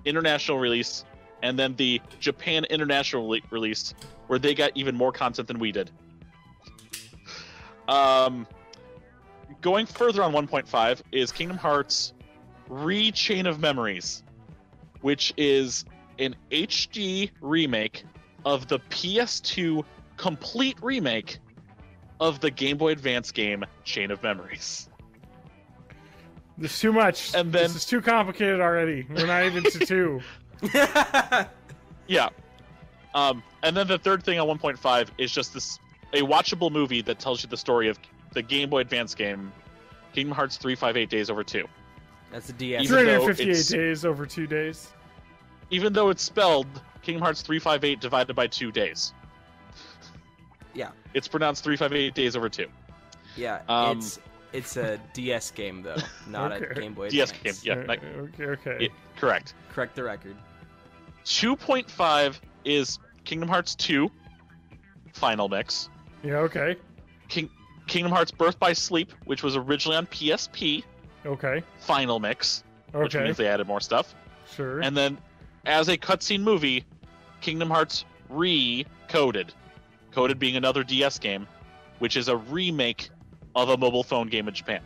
international release, and then the Japan international release, where they got even more content than we did. Going further on 1.5 is Kingdom Hearts Rechain of Memories, which is an HD remake of the PS2 complete remake of the Game Boy Advance game Chain of Memories. There's too much. And then, this is too complicated already. We're not even to 2. Yeah. And then the third thing on 1.5 is just a watchable movie that tells you the story of the Game Boy Advance game, Kingdom Hearts 358 Days Over 2. That's the DS. 358 days over 2 days. Even though it's spelled Kingdom Hearts 358 divided by 2 days. Yeah. It's pronounced 358 Days Over 2. Yeah, it's a DS game, though, not a Game Boy DS Advance. game, yeah. Okay. Correct. Correct the record. 2.5 is Kingdom Hearts 2 Final Mix. Yeah, okay. Kingdom Hearts Birth by Sleep, which was originally on PSP. Okay. Final Mix. Okay. Which means they added more stuff. Sure. And then, as a cutscene movie, Kingdom Hearts Recoded. Coded being another DS game, which is a remake of a mobile phone game in Japan.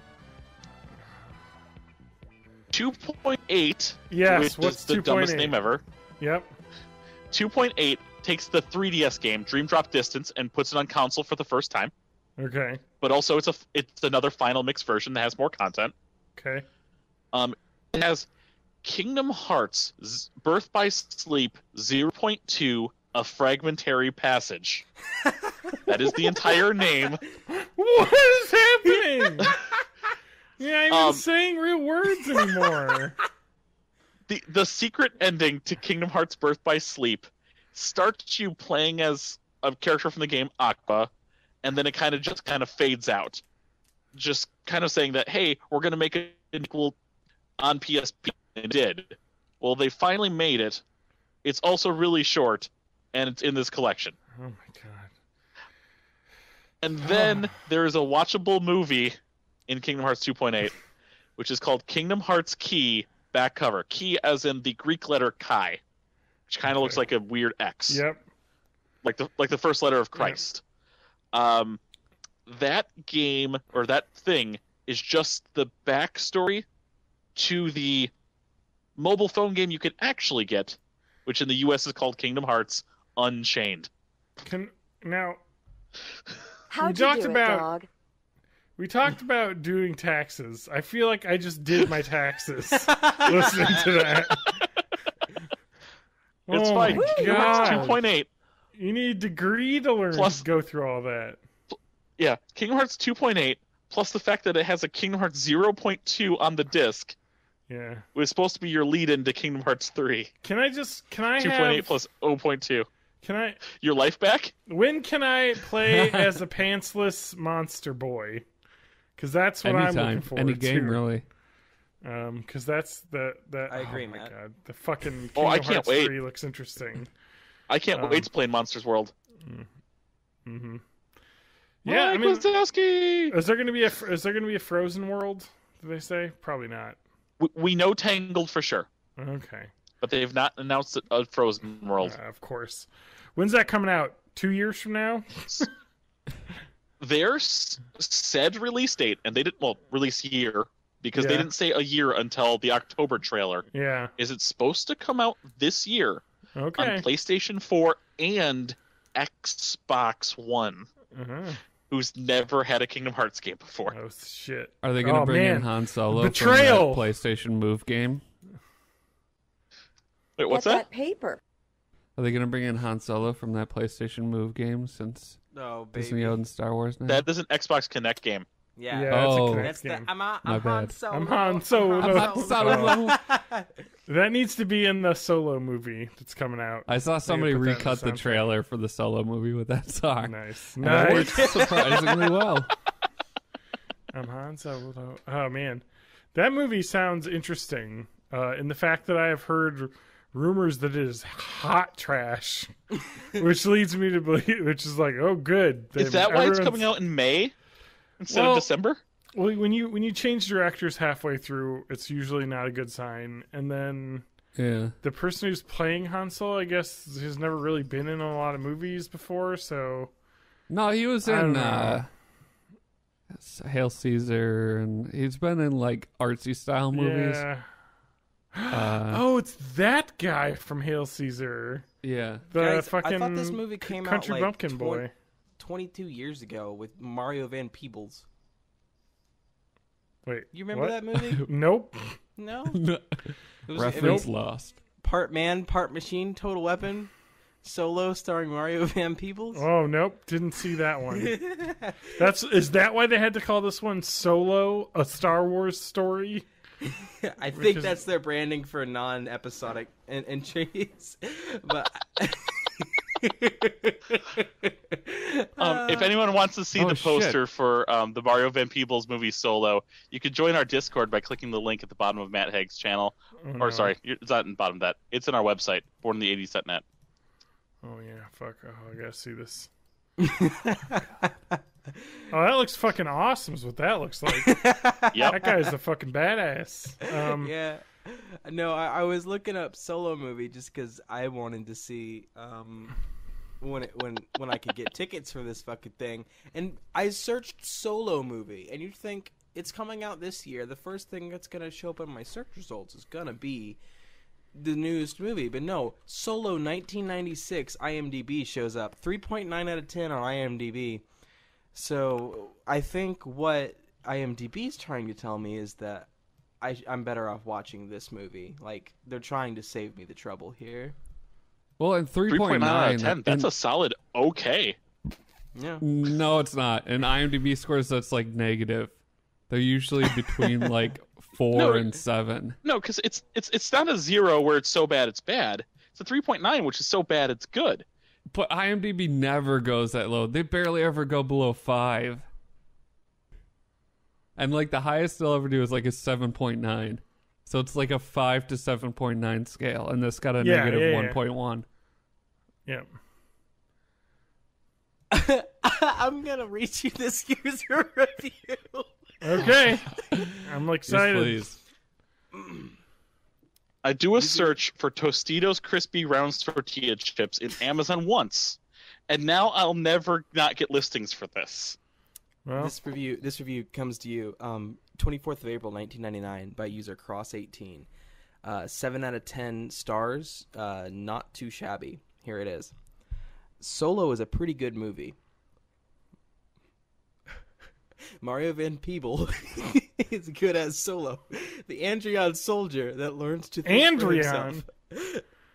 2.8, Yes, which what's is the 2.8? dumbest name ever. Yep. 2.8 takes the 3DS game Dream Drop Distance and puts it on console for the first time. Okay. But also it's another final mixed version that has more content. Okay. It has Kingdom Hearts Birth by Sleep 0.2 A Fragmentary Passage. That is the entire name. What is happening? You're not even saying real words anymore. The secret ending to Kingdom Hearts Birth by Sleep starts you playing as a character from the game Aqua, and then it kind of fades out. Just kind of saying that, hey, we're going to make it equal on PSP. And it did. Well, they finally made it. It's also really short, and it's in this collection. Oh my god. And then there is a watchable movie in Kingdom Hearts 2.8, which is called Kingdom Hearts Key back cover. Key as in the Greek letter Chi, which kind of looks like a weird X. Yep. Like the first letter of Christ. Yep. That game or that thing is just the backstory to the mobile phone game you can actually get, which in the US is called Kingdom Hearts Unchained. How'd you do it, dog? We talked about doing taxes. I feel like I just did my taxes listening to that. It's fine. Kingdom Hearts 2.8. You need a degree to learn to go through all that. Yeah, Kingdom Hearts 2.8, plus the fact that it has a Kingdom Hearts 0.2 on the disc. Yeah. It was supposed to be your lead into Kingdom Hearts 3. Can I 2.8 plus 0.2. Can I... Your life back? When can I play as a pantsless monster boy? Because that's what I'm looking for. Any game, really. Because that's the I agree, oh my Matt. God, the fucking I Kingdom can't Hearts wait. 3 looks interesting. I can't wait to play in Monsters World. Mm-hmm. Yeah, I mean, Wazowski! is there going to be a Frozen World? Did they say? Probably not. We know Tangled for sure. Okay. But they've not announced a Frozen World. Of course. When's that coming out? 2 years from now? Their said release date, and they didn't release year because they didn't say a year until the October trailer. Yeah. Is it supposed to come out this year? Okay. On PlayStation 4 and Xbox One. Who's never had a Kingdom Hearts game before. Oh shit! Are they going to bring in Han Solo Betrayal! from that PlayStation Move game? Wait, what's Get that? Paper. Are they going to bring in Han Solo from that PlayStation Move game since Disney owns Star Wars now? That is an Xbox Connect game. Yeah, that's the game. I'm My Han bad. Solo. I'm Han Solo. I'm Han Solo. That needs to be in the Solo movie that's coming out. I saw somebody put that in the recut the soundtrack. trailer for the Solo movie with that song. Nice. And it worked surprisingly well. I'm Han Solo. Oh man, that movie sounds interesting. In the fact that I have heard rumors that it is hot trash, which leads me to believe, which is like, oh, good. Is that why it's coming out in May instead of December? Well, when you change directors halfway through, it's usually not a good sign. And then the person who's playing Han Solo, I guess, has never really been in a lot of movies before. So no, he was in Hail Caesar, and he's been in like artsy style movies. Yeah. Oh, it's that guy from Hail Caesar. Yeah. The Guys, fucking I thought this movie came country out like bumpkin boy. 22 years ago with Mario Van Peebles. Wait, You remember what? that movie? Nope. No. Reference lost. Part man, part machine, Total Weapon, Solo starring Mario Van Peebles. Oh nope, didn't see that one. Is that why they had to call this one Solo, a Star Wars story? I think that's their branding for non-episodic entries. But if anyone wants to see the poster for the Mario Van Peebles movie Solo, you can join our Discord by clicking the link at the bottom of Matt Haig's channel. Or sorry, it's not in the bottom of that. It's in our website, borninthE80s.net. Oh yeah, fuck. Oh, I gotta see this. Oh, that looks fucking awesome is what that looks like. Yep. That guy's a fucking badass. yeah. No, I was looking up Solo movie just because I wanted to see when I could get tickets for this fucking thing, and I searched Solo movie, and you'd think it's coming out this year. The first thing that's gonna show up in my search results is gonna be the newest movie, but no, Solo 1996 IMDb shows up, 3.9 out of 10 on IMDb. So I think what IMDb is trying to tell me is that I'm better off watching this movie. Like, they're trying to save me the trouble here. Well, and 3.9 out of 10. and That's a solid okay. Yeah. No, it's not. And IMDb scores that's like negative. They're usually between like 4 and 7. No, because it's not a 0 where it's so bad it's bad. It's a 3.9, which is so bad it's good. But IMDb never goes that low. They barely ever go below 5. And like the highest they'll ever do is like a 7.9. So it's like a 5 to 7.9 scale, and this got a negative 1.1. Yeah. I'm gonna read you this user review. Okay. I'm excited. Yes, please. I do a search for Tostitos crispy round tortilla chips in Amazon once, and now I'll never not get listings for this. Well, This review comes to you 24th of April 1999 by user Cross18. 7 out of 10 stars, not too shabby. Here it is. Solo is a pretty good movie. Mario Van Peebles is good as Solo, the Andreon soldier that learns to think for himself.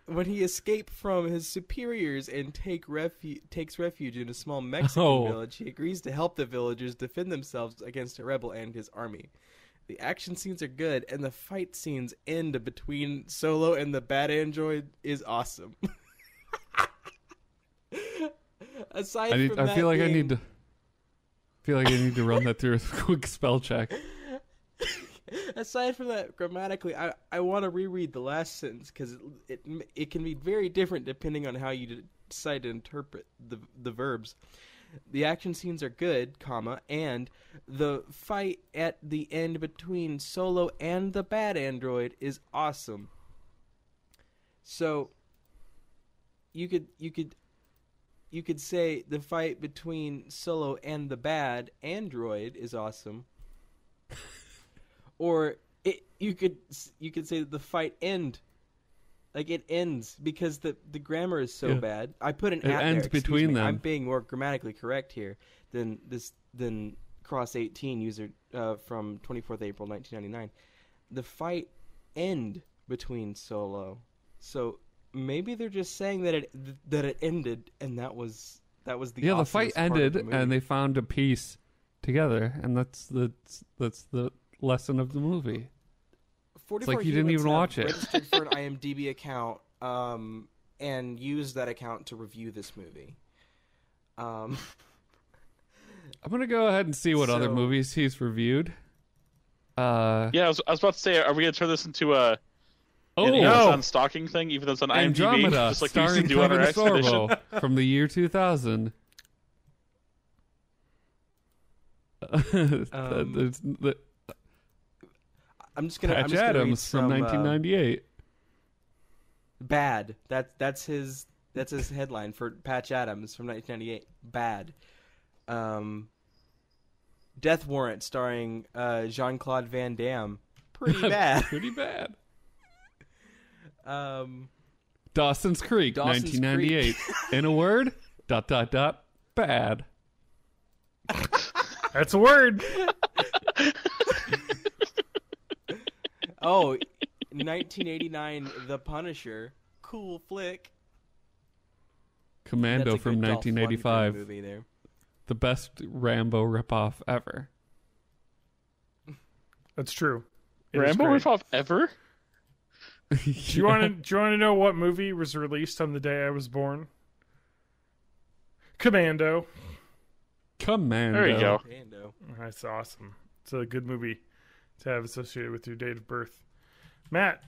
When he escaped from his superiors and takes refuge in a small Mexican village, he agrees to help the villagers defend themselves against a rebel and his army. The action scenes are good, and the fight scenes end between Solo and the bad android is awesome. I feel like I need to run that through a quick spell check. Aside from that, grammatically, I want to reread the last sentence because it can be very different depending on how you decide to interpret the verbs. The action scenes are good, comma, and the fight at the end between Solo and the bad android is awesome. So you could say the fight between Solo and the bad android is awesome. Or you could say that the fight ends because the grammar is so bad. I put an it at ends there. between them. I'm being more grammatically correct here than Cross 18 user from 24th April 1999. The fight end between Solo. So maybe they're just saying that it ended, and that was the fight ended and they found a peace together, and that's the lesson of the movie. It's like you didn't even watch it. Registered for an IMDb account and used that account to review this movie. I'm gonna go ahead and see what other movies he's reviewed. Yeah, I was about to say, are we gonna turn this into an no. Amazon stalking thing, even though it's on IMDb, Andromeda, just like we used to starring do on our Kevin expedition? Sorbo from the year 2000. I'm just gonna. Patch Adams from 1998. Bad. That's his headline for Patch Adams from 1998. Bad. Death Warrant starring Jean-Claude Van Damme. Pretty bad. Pretty bad. Dawson's Creek, 1998. In a word, ... bad. That's a word. Oh, 1989, The Punisher. Cool flick. Commando That's a from good Dolph 1985. Lundgren movie there. The best Rambo ripoff ever. That's true. It Rambo was great. ripoff ever? Do you want to know what movie was released on the day I was born? Commando. Commando. There you go. Commando. That's awesome. It's a good movie to have associated with your date of birth. Matt.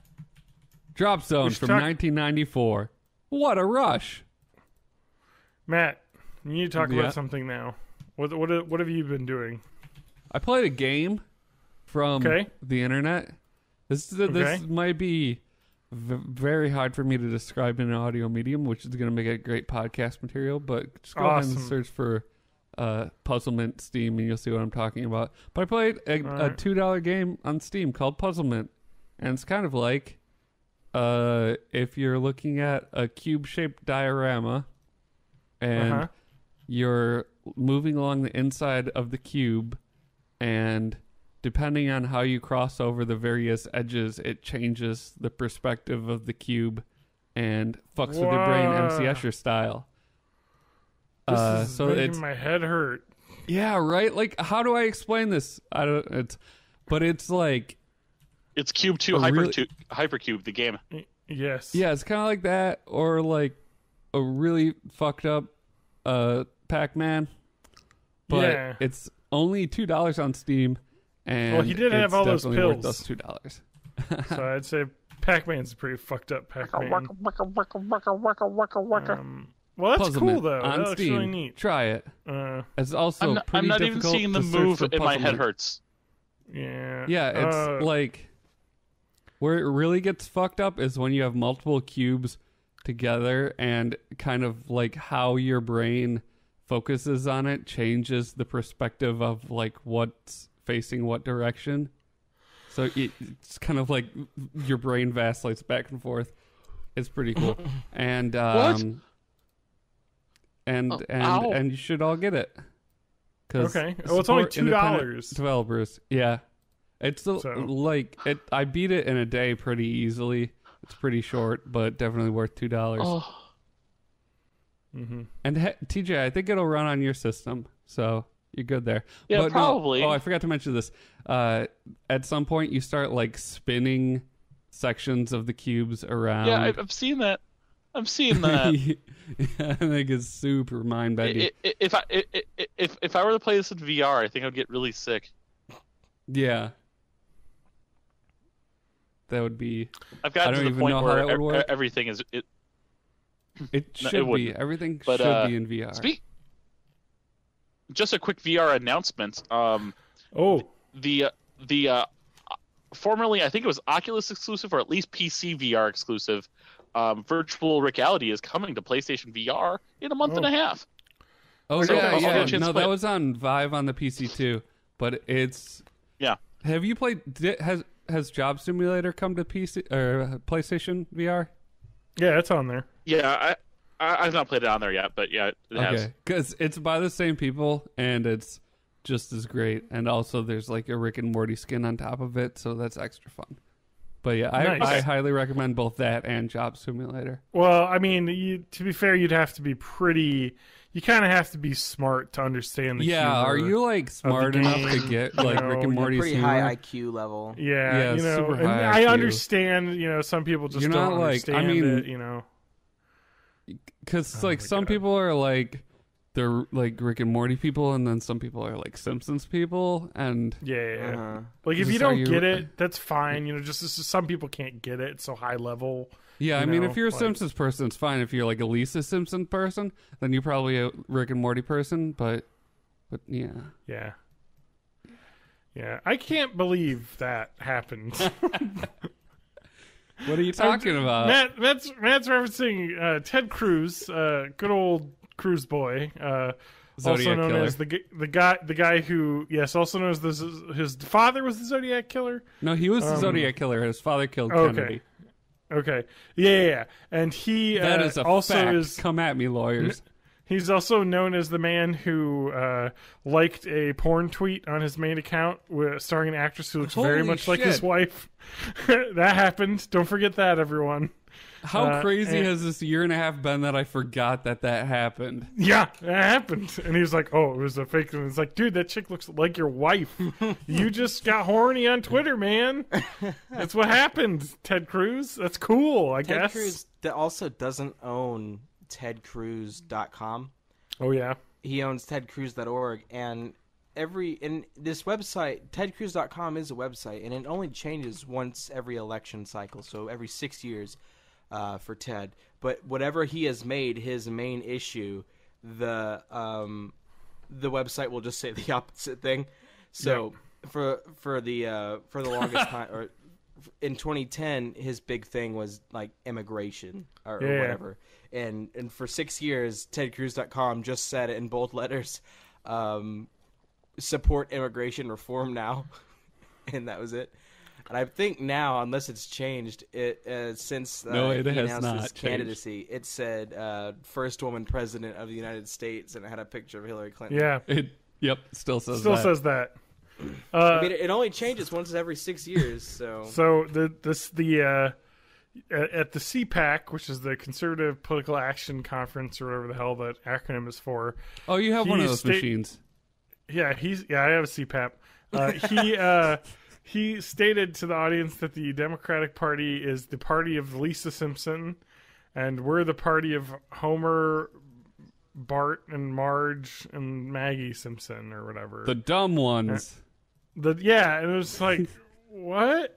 Drop Zone from 1994. What a rush. Matt, you need to talk about something now. What have you been doing? I played a game from the internet. This might be very hard for me to describe in an audio medium, which is going to make it great podcast material. But just go ahead and search for Puzzlement Steam, and you'll see what I'm talking about. But I played a $2 game on Steam called Puzzlement, and it's kind of like if you're looking at a cube-shaped diorama, and you're moving along the inside of the cube, and depending on how you cross over the various edges, it changes the perspective of the cube and fucks with your brain MC Escher style. This is making my head hurt. Yeah, right? Like, how do I explain this? It's like... It's Cube 2 Hypercube, the game. Yes. Yeah, it's kind of like that, or like a really fucked up Pac-Man. But it's only $2 on Steam. And he did have all those pills. Those $2. So I'd say Pac-Man's a pretty fucked up Pac-Man. Well, that's Puzzlement cool though. On that looks Steam. really neat. Try it. It's also I'm not pretty even difficult seeing the to search move, for and my head Puzzlement. hurts. Yeah. Yeah, it's like where it really gets fucked up is when you have multiple cubes together, and kind of like how your brain focuses on it changes the perspective of like what's facing what direction. So it's kind of like your brain vacillates back and forth. It's pretty cool. And and you should all get it. Okay. Well, it's only $2. Developers. Yeah. It's I beat it in a day pretty easily. It's pretty short, but definitely worth $2. Oh. Mm-hmm. And TJ, I think it'll run on your system, so you're good there. Yeah, but probably. I forgot to mention this. At some point, you start like spinning sections of the cubes around. Yeah, I've seen that. I'm seeing that. I think it's super mind bending. If I were to play this in VR, I think I'd get really sick. Yeah. That would be. I've gotten to the point where everything is. It should be. Everything should be in VR. Just a quick VR announcement. The formerly, I think it was Oculus exclusive, or at least PC VR exclusive. Virtual reality is coming to PlayStation VR in a month and a half. Oh, so yeah. No, that was on Vive on the PC too. But it's. Yeah. Have you played? Has Job Simulator come to PC or PlayStation VR? Yeah, it's on there. Yeah, I've not played it on there yet, but yeah, it has. Because it's by the same people, and it's just as great. And also, there's like a Rick and Morty skin on top of it, so that's extra fun. But yeah, I highly recommend both that and Job Simulator. Well, I mean, to be fair, you'd have to be pretty. You kind of have to be smart to understand the humor. Yeah, are you like smart enough to get like Rick and Morty's pretty humor? high IQ level? Yeah, super and high I IQ. understand. Some people just don't understand it. Because like some people are like they're like Rick and Morty people, and then some people are like Simpsons people, and like if you don't get it, that's fine. Just some people can't get it. It's so high level. Yeah, I mean, if you're a Simpsons person, it's fine. If you're like a Lisa Simpson person, then you're probably a Rick and Morty person. But yeah. I can't believe that happened. What are you talking about? Matt's referencing Ted Cruz, good old Cruz boy, Zodiac also known killer. as the guy who, also known as his father was the Zodiac killer. No, he was the Zodiac killer. His father killed Kennedy. Okay. Yeah. And he that is a also fact. Come at me, lawyers. He's also known as the man who liked a porn tweet on his main account starring an actress who looks very much like his wife. That happened. Don't forget that, everyone. How crazy has this year and a half been that I forgot that happened? Yeah, that happened. And he was like, oh, it was a fake. And it's like, dude, that chick looks like your wife. You just got horny on Twitter, man. That's what happened, Ted Cruz. That's cool, I guess. Ted Cruz also doesn't own tedcruz.com. Oh, yeah? He owns tedcruz.org. And this website, tedcruz.com is a website, and it only changes once every election cycle, so every 6 years. For Ted, but whatever he has made his main issue, the website will just say the opposite thing. So for the longest time, or in 2010, his big thing was like immigration or whatever. And for 6 years, TedCruz.com just said it in bold letters, support immigration reform now. And that was it. And I think now, unless it's changed, since he announced his candidacy, it said first woman president of the United States, and it had a picture of Hillary Clinton. Yeah. Yep, still says that. I mean, it only changes once every 6 years. So at the CPAC, which is the Conservative Political Action Conference, or whatever the hell that acronym is for. Oh, you have one of those machines. Yeah, I have a CPAP. He stated to the audience that the Democratic Party is the party of Lisa Simpson, and we're the party of Homer, Bart, and Marge, and Maggie Simpson, or whatever. The dumb ones. And it was like, what?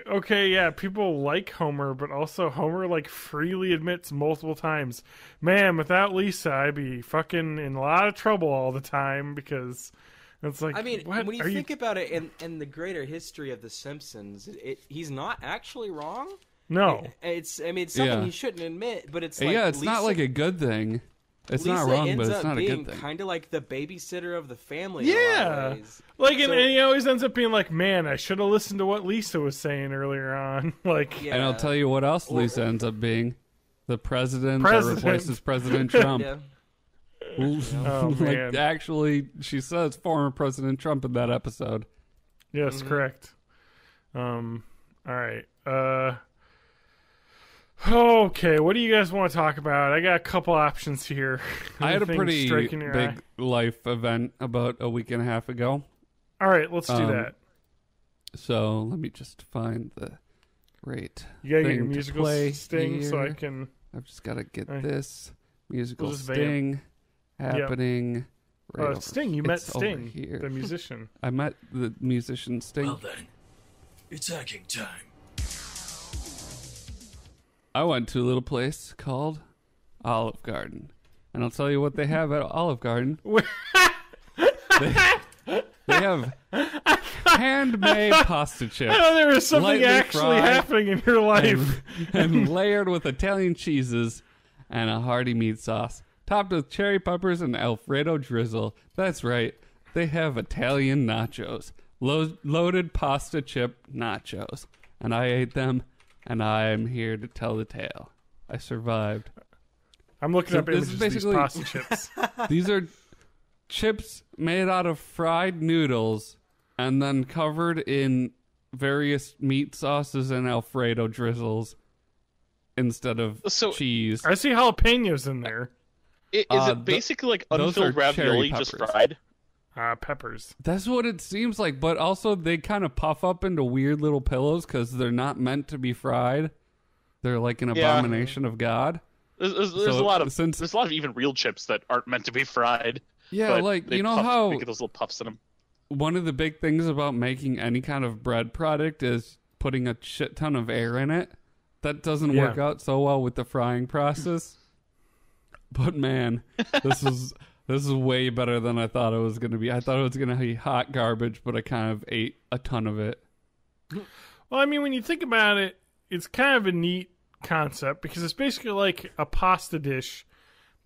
Okay, yeah, people like Homer, but also Homer like freely admits multiple times, man, without Lisa, I'd be fucking in a lot of trouble all the time, because it's like, I mean, what? when you think about it in the greater history of The Simpsons, he's not actually wrong. No, it's something he shouldn't admit, but it's like, it's not like a good thing. It's Lisa not wrong, ends but it's not a good thing. Kind of like the babysitter of the family. Yeah, and he always ends up being like, man, I should have listened to what Lisa was saying earlier on. And I'll tell you what else Lisa ends up being: the president that replaces President Trump. Yeah. Oh, man. Actually, she says former President Trump in that episode. Yes, correct. All right. Okay, what do you guys want to talk about? I got a couple options here. I had a pretty big life event about a week and a half ago. All right, let's do that. So let me just find the right You gotta get your thing to musical play sting here. so I can... I've just got to get this musical We'll just sting happening. Right over. Sting, you met It's Sting, over here. the musician. I met the musician Sting. Well then, it's hacking time. I went to a little place called Olive Garden. And I'll tell you what they have at Olive Garden. They have handmade pasta chips. I know there was something actually fried happening in your life. and layered with Italian cheeses and a hearty meat sauce. Topped with cherry peppers and Alfredo drizzle. That's right. They have Italian nachos. Loaded pasta chip nachos. And I ate them. And I'm here to tell the tale. I survived. I'm looking up images of these pasta chips. These are chips made out of fried noodles and then covered in various meat sauces and Alfredo drizzles instead of cheese. I see jalapenos in there. Is it basically like unfilled ravioli just fried? Peppers. That's what it seems like, but also they kind of puff up into weird little pillows because they're not meant to be fried. They're like an abomination of God. There's a lot of even real chips that aren't meant to be fried. Yeah, like you know how they get those little puffs in them. One of the big things about making any kind of bread product is putting a shit ton of air in it. That doesn't work out so well with the frying process. But man, this is way better than I thought it was going to be. I thought it was going to be hot garbage, but I kind of ate a ton of it. Well, I mean, when you think about it, it's kind of a neat concept because it's basically like a pasta dish,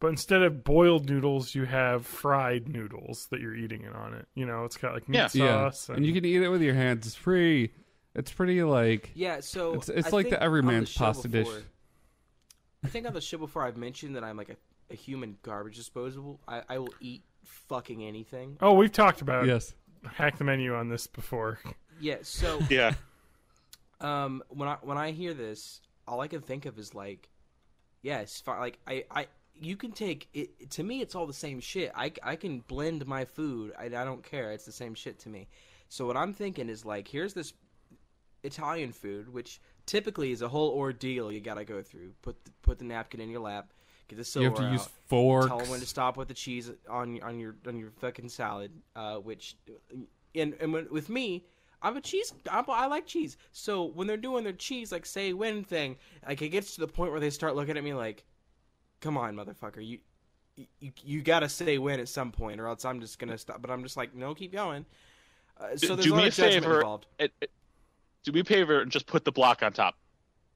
but instead of boiled noodles, you have fried noodles that you're eating it on it. You know, it's got like meat sauce. And you can eat it with your hands. It's free. It's pretty like... Yeah, so... It's like the everyman's pasta dish. I think on the show before I've mentioned that I'm like a human garbage disposable. I will eat fucking anything. Oh, we've talked about Hack the Menu on this before. Yeah, so yeah. When I hear this, all I can think of is like, yes, like you can take it. To me, it's all the same shit. I can blend my food. I don't care. It's the same shit to me. So what I'm thinking is like, here's this Italian food, which typically is a whole ordeal you gotta go through. Put the napkin in your lap. Get the silverware. You have to use forks. Tell them when to stop with the cheese on your fucking salad. With me, I'm a cheese. I like cheese. So when they're doing their cheese, like say when thing, like it gets to the point where they start looking at me like, "Come on, motherfucker, you gotta say when at some point, or else I'm just gonna stop." But I'm just like, "No, keep going." So there's a lot of judgment involved. do me a favor and just put the block on top.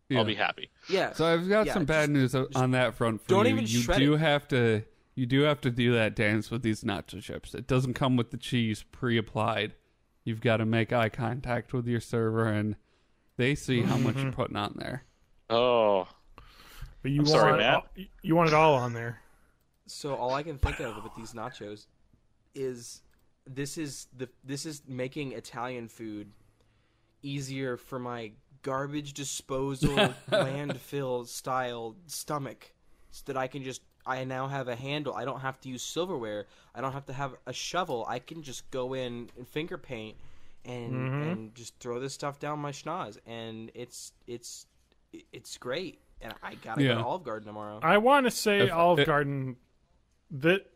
Yeah. I'll be happy. Yeah. So I've got some bad news on that front for don't you. even You shred do it. have to. You do have to do that dance with these nacho chips. It doesn't come with the cheese pre-applied. You've got to make eye contact with your server, and they see how much you're putting on there. Oh. But you I'm sorry, Matt. You want it all on there. So all I can think of with these nachos is this is making Italian food easier for my garbage disposal landfill style stomach, so that I now have a handle. I don't have to use silverware. I don't have to have a shovel. I can just go in and finger paint and just throw this stuff down my schnoz, and it's great. And I gotta go to Olive Garden tomorrow. I want to say Olive Garden, that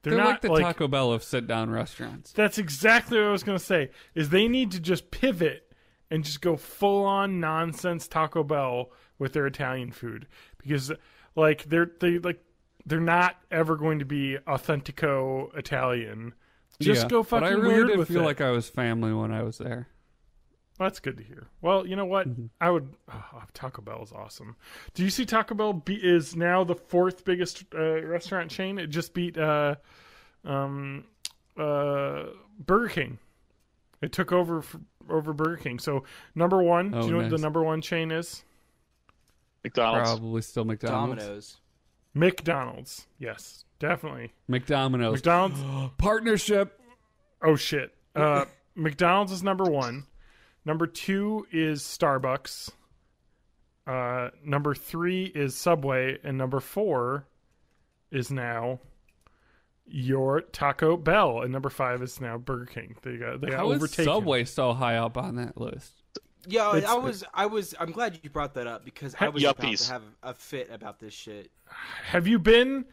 they're not like the Taco Bell of sit-down restaurants. That's exactly what I was going to say. Is they need to just pivot and just go full-on nonsense Taco Bell with their Italian food, because they're not ever going to be authentico Italian. Just go fucking but I really weird did with feel it. like I was family when I was there. Well, that's good to hear. Well, you know what? I would. Taco Bell is awesome. Do you see Taco Bell is now the fourth biggest restaurant chain? It just beat Burger King. It took over Burger King. So number one. Do you know what the number one chain is? McDonald's. Probably still McDonald's. Domino's. McDonald's. Yes, definitely. McDonald's. Partnership. Oh shit. McDonald's is number one. Number two is Starbucks. Number three is Subway, and number four is now your Taco Bell, and number five is now Burger King. They got How is overtaken. Subway so high up on that list? Yeah, I'm glad you brought that up, because I was about to have a fit about this shit. Have you been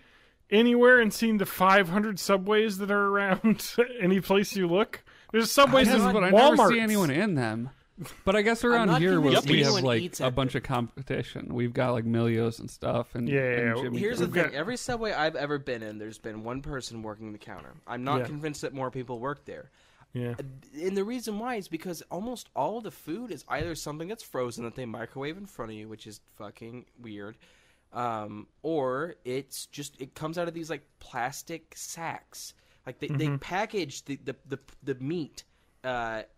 anywhere and seen the 500 Subways that are around any place you look? There's Subways in but I Walmart. never see anyone in them. But I guess around here we have like a bunch of competition. We've got like Milios and stuff. And and here's the thing: every Subway I've ever been in, there's been one person working the counter. I'm not convinced that more people work there. Yeah. And the reason why is because almost all of the food is either something that's frozen that they microwave in front of you, which is fucking weird, or it comes out of these like plastic sacks. Like they package the meat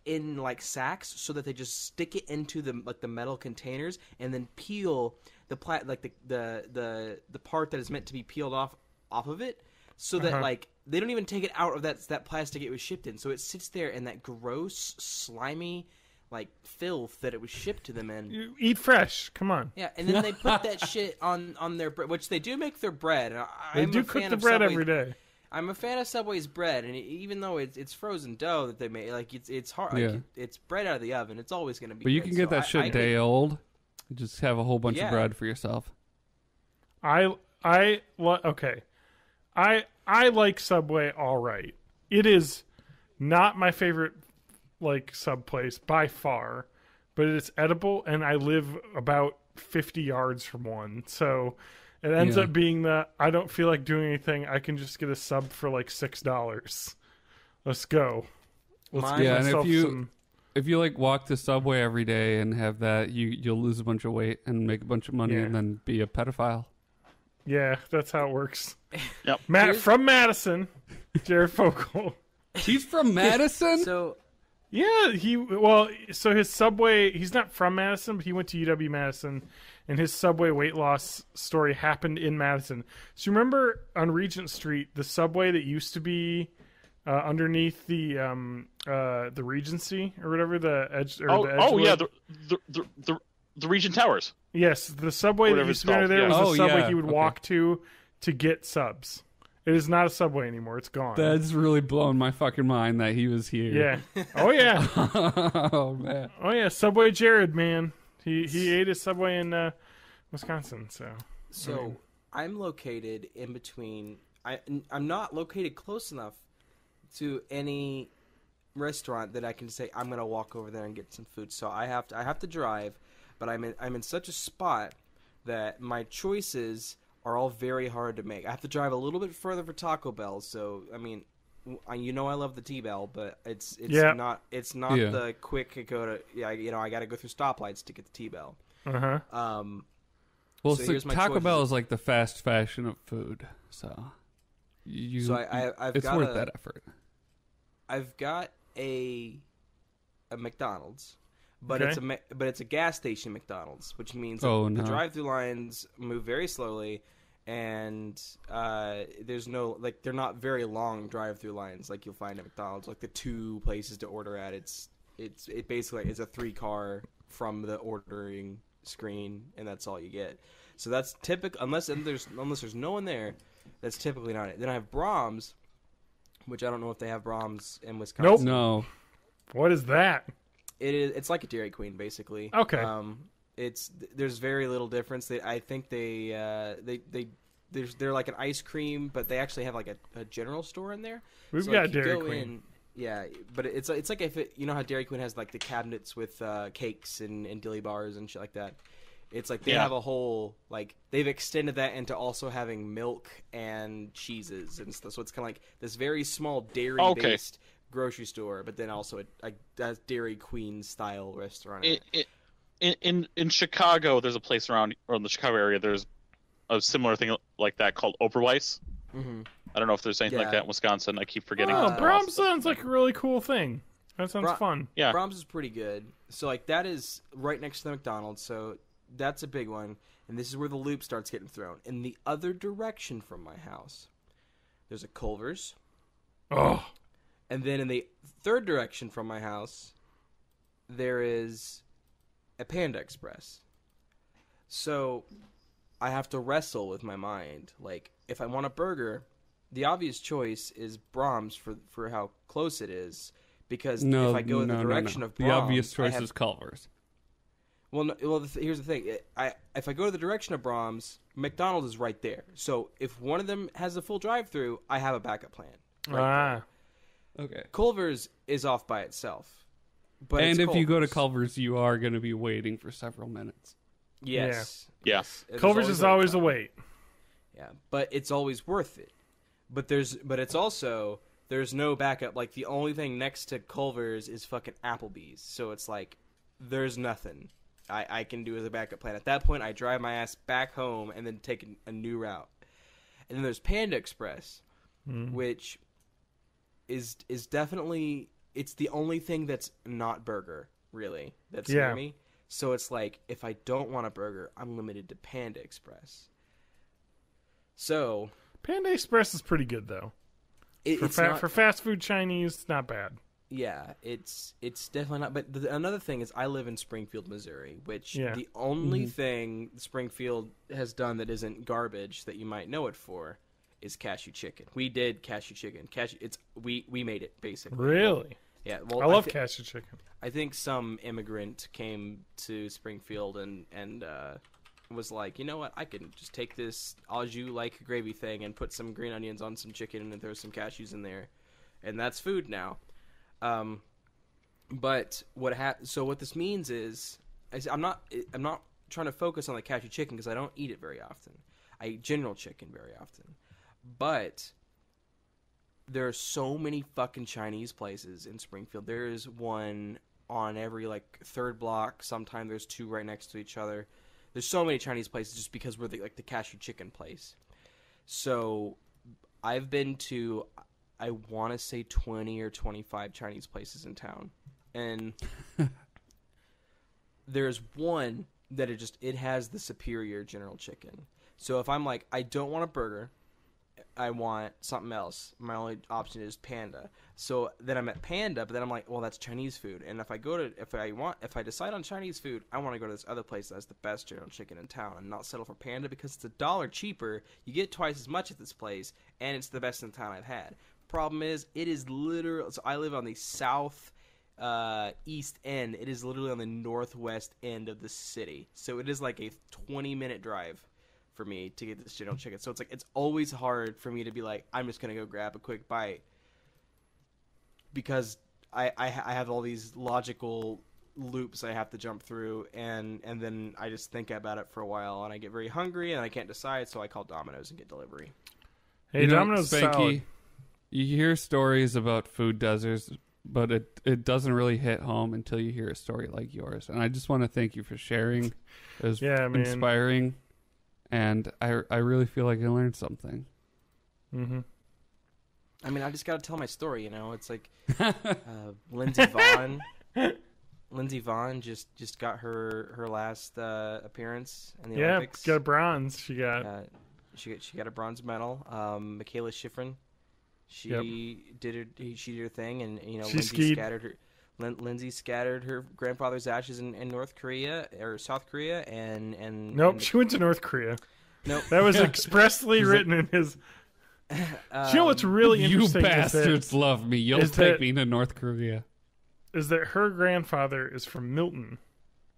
in like sacks so that they just stick it into the metal containers and then peel the part that is meant to be peeled off of it, so that like they don't even take it out of that plastic it was shipped in. So it sits there in that gross, slimy like filth that it was shipped to them in. You eat fresh. Come on. Yeah, and then they put that shit on their bread, which they do make their bread. They do cook the bread every day. I'm a fan of Subway's bread, and even though it's frozen dough that they make, like it's hard, like it's bread out of the oven. It's always going to be. But you can get that shit day old. You just have a whole bunch of bread for yourself. I like Subway all right. It is not my favorite like sub place by far, but it's edible, and I live about 50 yards from one, so. It ends up being that I don't feel like doing anything. I can just get a sub for like $6. Let's go. And if you like walk to Subway every day and have that, you'll lose a bunch of weight and make a bunch of money and then be a pedophile. Yeah, that's how it works. Yep. Matt from Madison, Jared Fogle. He's from Madison? So so his Subway, he's not from Madison, but he went to UW-Madison, and his Subway weight loss story happened in Madison. So you remember on Regent Street, the Subway that used to be underneath the Regency or whatever, the Edge. The Regent Towers. Yes, the Subway that used to be under there was the Subway he would walk to get subs. It is not a Subway anymore. It's gone. That's really blown my fucking mind that he was here. Yeah. Oh, yeah. Oh, man. Oh, yeah. Subway Jared, man. He ate his Subway in Wisconsin, so. I'm located in between. I'm not located close enough to any restaurant that I can say I'm going to walk over there and get some food. So I have to drive, but I'm in such a spot that my choices are all very hard to make. I have to drive a little bit further for Taco Bell, so I mean, you know I love the T-Bell, but it's not Yeah. the quick go to I got to go through stoplights to get the T-Bell. Well, so here's my Taco choices. Bell is like the fast fashion of food, so I've it's got worth that effort. I've got a McDonald's, but Okay. it's a gas station McDonald's, which means Oh, the no. drive-through lines move very slowly, and there's no they're not very long drive-through lines like you'll find at McDonald's. Like the 2 places to order at, it basically is a 3-car from the ordering screen, and that's all you get. So that's typical unless there's no one there. That's typically not it. Then I have Brahms, which I don't know if they have Brahms in Wisconsin. Nope. No. What is that? It's like a Dairy Queen basically. Okay. There's very little difference. I think they're like an ice cream, but they actually have like a general store in there. We've So, got like, you Dairy go Queen. in- yeah, but it's like if you know how Dairy Queen has like the cabinets with cakes and dilly bars and shit like that. It's like they have a whole they've extended that into also having milk and cheeses and stuff. So it's kind of like this very small dairy based grocery store, but then also a Dairy Queen style restaurant. In Chicago, there's a place around or in the Chicago area. There's a similar thing like that called Oberweis. Mm-hmm. I don't know if there's anything like Yeah. that in Wisconsin. I keep forgetting. Oh, to Brahms pronounce it. sounds like a really cool thing. That sounds fun. Yeah. Brahms is pretty good. So like that is right next to the McDonald's, so that's a big one. And this is where the loop starts getting thrown. In the other direction from my house, there's a Culver's. Oh, And then in the third direction from my house, there is a Panda Express. So I have to wrestle with my mind. Like, if I want a burger, the obvious choice is Brahms for how close it is. Because if I go in the direction of Brahms, the obvious choice I have, is Culver's. here's the thing. If I go to the direction of Brahms, McDonald's is right there. So if one of them has a full drive-through, I have a backup plan. Right there. Okay. Culver's is off by itself. But And it's if you go to Culver's. Culver's, you are going to be waiting for several minutes. Yes. Yeah. Yes. There's Culver's is always a overtime. wait. Yeah, but it's always worth it. But it's also there's no backup. Like the only thing next to Culver's is fucking Applebee's. So it's like there's nothing I can do as a backup plan. At that point, I drive my ass back home and then take a new route. And then there's Panda Express, which is definitely it's the only thing that's not burger really that's near me. So it's like if I don't want a burger, I'm limited to Panda Express. So Panda Express is pretty good though. For fast food Chinese, it's not bad. Yeah, it's definitely not. But another thing is, I live in Springfield, Missouri, which the Mm-hmm. only thing Springfield has done that isn't garbage that you might know it for is cashew chicken. We did cashew chicken. We made it basically. Really? Yeah. Well, I love cashew chicken. I think some immigrant came to Springfield and was like, you know what, I can just take this au jus like gravy thing and put some green onions on some chicken and throw some cashews in there, and that's food now. But what this means is, I'm not trying to focus on the cashew chicken because I don't eat it very often. I eat general chicken very often, but there are so many fucking Chinese places in Springfield. There is one on every third block. Sometimes there's 2 right next to each other. There's so many Chinese places just because we're the cashew chicken place. So I've been to, I want to say 20 or 25 Chinese places in town. And there's one that it has the superior general chicken. So if I'm like, I don't want a burger, I want something else, my only option is Panda. So then I'm at Panda, but then I'm like, well, that's Chinese food. And if I decide on Chinese food, I want to go to this other place that has the best general chicken in town and not settle for Panda because it's $1 cheaper. You get twice as much at this place, and it's the best in town I've had. Problem is, it is literally, so I live on the south east end. It is literally on the northwest end of the city. So it is like a 20-minute drive for me to get this general chicken. So it's always hard for me to be like, I'm just going to go grab a quick bite because I have all these logical loops I have to jump through, and then I just think about it for a while, and I get very hungry, and I can't decide, so I call Domino's and get delivery. Hey, Domino's Spanky, salad. you hear stories about food deserts, but it doesn't really hit home until you hear a story like yours. And I just want to thank you for sharing. It was inspiring, and I really feel like I learned something. Mm-hmm. I mean, I just got to tell my story, you know? It's like Lindsey Vonn. Lindsey Vonn just got her last appearance in the Olympics. Yeah, got a bronze. She got a bronze medal. Michaela Schifrin, she did her thing, and you know, Lindsay scattered her grandfather's ashes in North Korea or South Korea, and nope, she went to North Korea. Nope, that was expressly written in his. You know what's really interesting? You bastards love me. You'll take me to North Korea. Is that her grandfather is from Milton,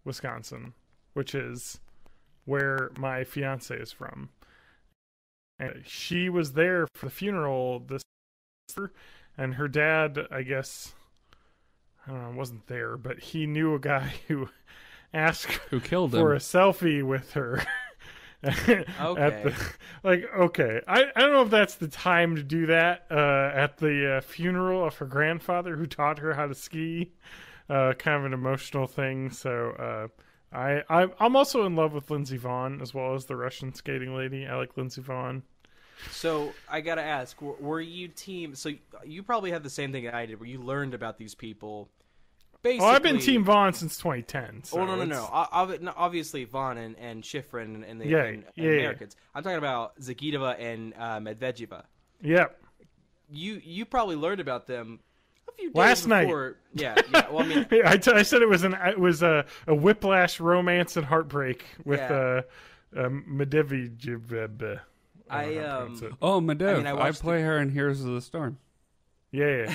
Wisconsin, which is where my fiance is from. And she was there for the funeral this year, and her dad, I guess, I don't know, wasn't there, but he knew a guy who asked who killed him for a selfie with her. Okay. Okay. I don't know if that's the time to do that at the funeral of her grandfather who taught her how to ski. Kind of an emotional thing. So I'm also in love with Lindsey Vonn as well as the Russian skating lady. I like Lindsey Vonn. So I gotta ask, were you team? So you probably had the same thing that I did, where you learned about these people. Basically, I've been Team Vonn since 2010. So no. Obviously, Vonn and Schifrin and the Americans. I'm talking about Zagitova and Medvedeva. Yep. You probably learned about them a few days last before. night. Yeah. Well, I mean, I said it was a whiplash romance and heartbreak with Medvedeva. Medev. I play her in Heroes of the Storm. Yeah.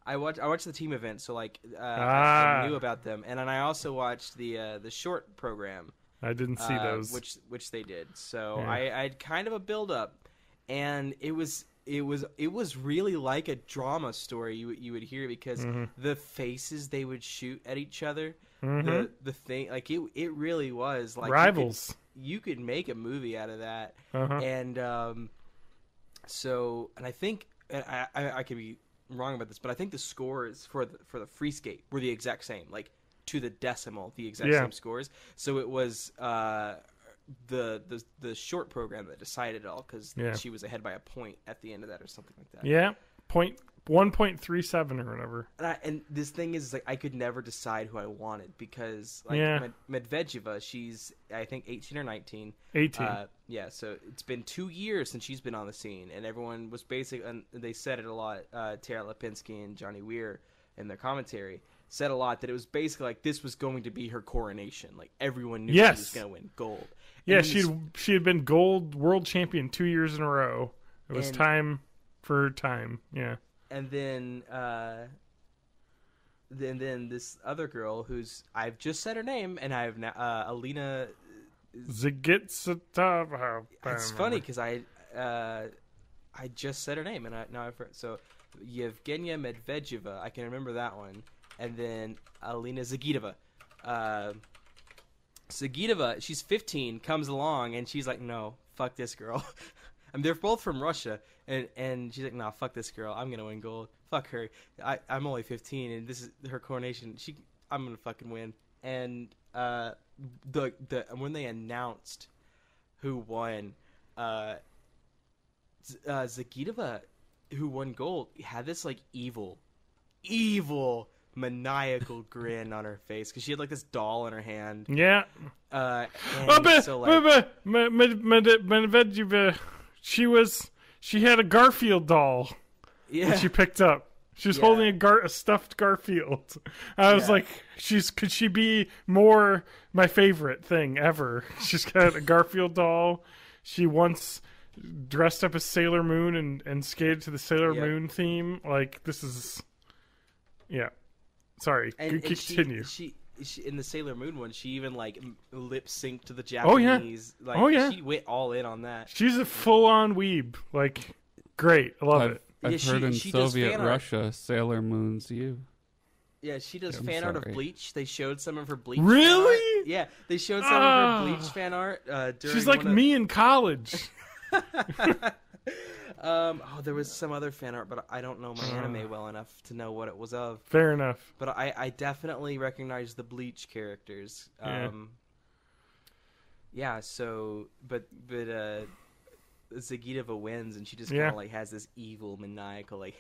I watched the team event, so I knew about them, and then I also watched the short program. I didn't see those, which they did. So I had kind of a build up, and it was really like a drama story you would hear, because the faces they would shoot at each other, the thing, like it really was like rivals. You could make a movie out of that, and I think I could be wrong about this, but I think the scores for the free skate were the exact same, like to the decimal, the exact same scores. So it was the short program that decided it all, because she was ahead by a point at the end of that or something like that. Yeah, 1.37 or whatever. And this thing is like I could never decide who I wanted, because Medvedeva, she's I think 18 or 19. 18. So it's been 2 years since she's been on the scene, and everyone was and they said it a lot. Tara Lipinski and Johnny Weir in their commentary said a lot that it was basically like this was going to be her coronation. Like everyone knew she was going to win gold. Yeah, she had been gold world champion 2 years in a row. It was time for time. Yeah. And then this other girl who's I've just said her name, and I've now Alina Zagitsatova. It's funny because I just said her name, and now I've heard. So Yevgenia Medvedeva, I can remember that one, and then Alina Zagitova. Zagitova, she's 15, comes along, and she's like, "No, fuck this girl." I mean, they're both from Russia, and she's like, "Nah, fuck this girl. I'm gonna win gold. Fuck her. I'm only 15, and this is her coronation. I'm gonna fucking win." And when they announced who won, Zagitova, who won gold, had this like evil, maniacal grin on her face, because she had like this doll in her hand. Yeah. Medvedeva, she had a Garfield doll. Yeah. That she picked up. She was holding a stuffed Garfield. I was like, could she be more my favorite thing ever? She's got a Garfield doll. She once dressed up as Sailor Moon and skated to the Sailor Moon theme. Like, this is... Yeah. Sorry. Continue. She in the Sailor Moon one, she even like lip synced to the Japanese. She went all in on that. She's a full on weeb. Like, great. I love it. I've heard in Soviet Russia, Sailor Moon's you. Yeah, she does fan art of Bleach. They showed some of her Bleach. Really? Fan art. Yeah, they showed some of her Bleach fan art. During she's like me in college. There was some other fan art, but I don't know my anime well enough to know what it was of. Fair enough. But I definitely recognize the Bleach characters. So, but Zagitova wins, and she just kind of like has this evil, maniacal, like,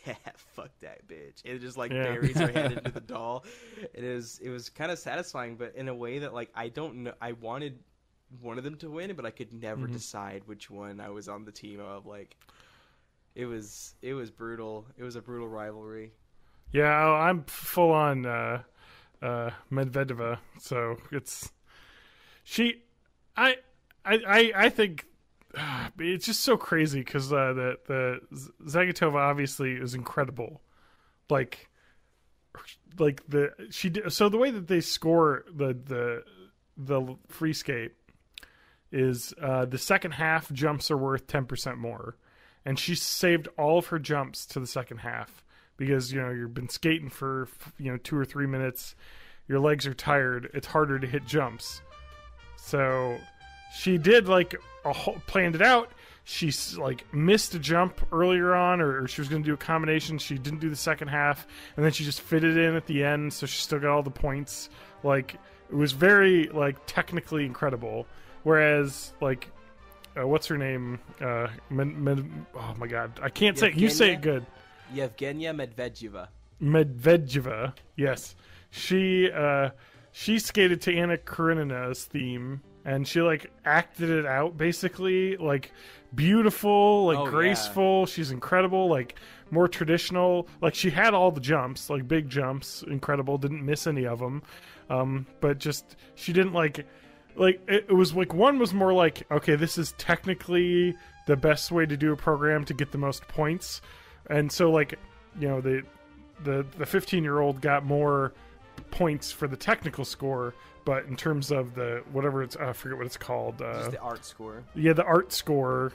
fuck that bitch. It just like buries her head into the doll. It was kind of satisfying, but in a way that like I don't know. I wanted one of them to win, but I could never decide which one I was on the team of. Like, it was brutal. It was a brutal rivalry. Yeah, I'm full on Medvedeva, so it's I think it's just so crazy because the Zagitova obviously is incredible, so the way that they score the free skate is the second half jumps are worth 10% more, and she saved all of her jumps to the second half because you've been skating for 2 or 3 minutes, your legs are tired, it's harder to hit jumps, so she did planned it out. She missed a jump earlier on, or she was going to do a combination. She didn't do the second half, and then she just fitted in at the end, so she still got all the points. It was very technically incredible. Whereas what's her name? Oh my god, I can't say it. You say it good. Yevgenia Medvedeva. Yes, she skated to Anna Karenina's theme. And she acted it out basically, beautiful, graceful. Yeah. She's incredible, more traditional. She had all the jumps, big jumps, incredible. Didn't miss any of them. But just she didn't it was one was more okay, this is technically the best way to do a program to get the most points, and so the 15-year-old got more points for the technical score. But in terms of the whatever it's, I forget what it's called. Just the art score. Yeah, the art score.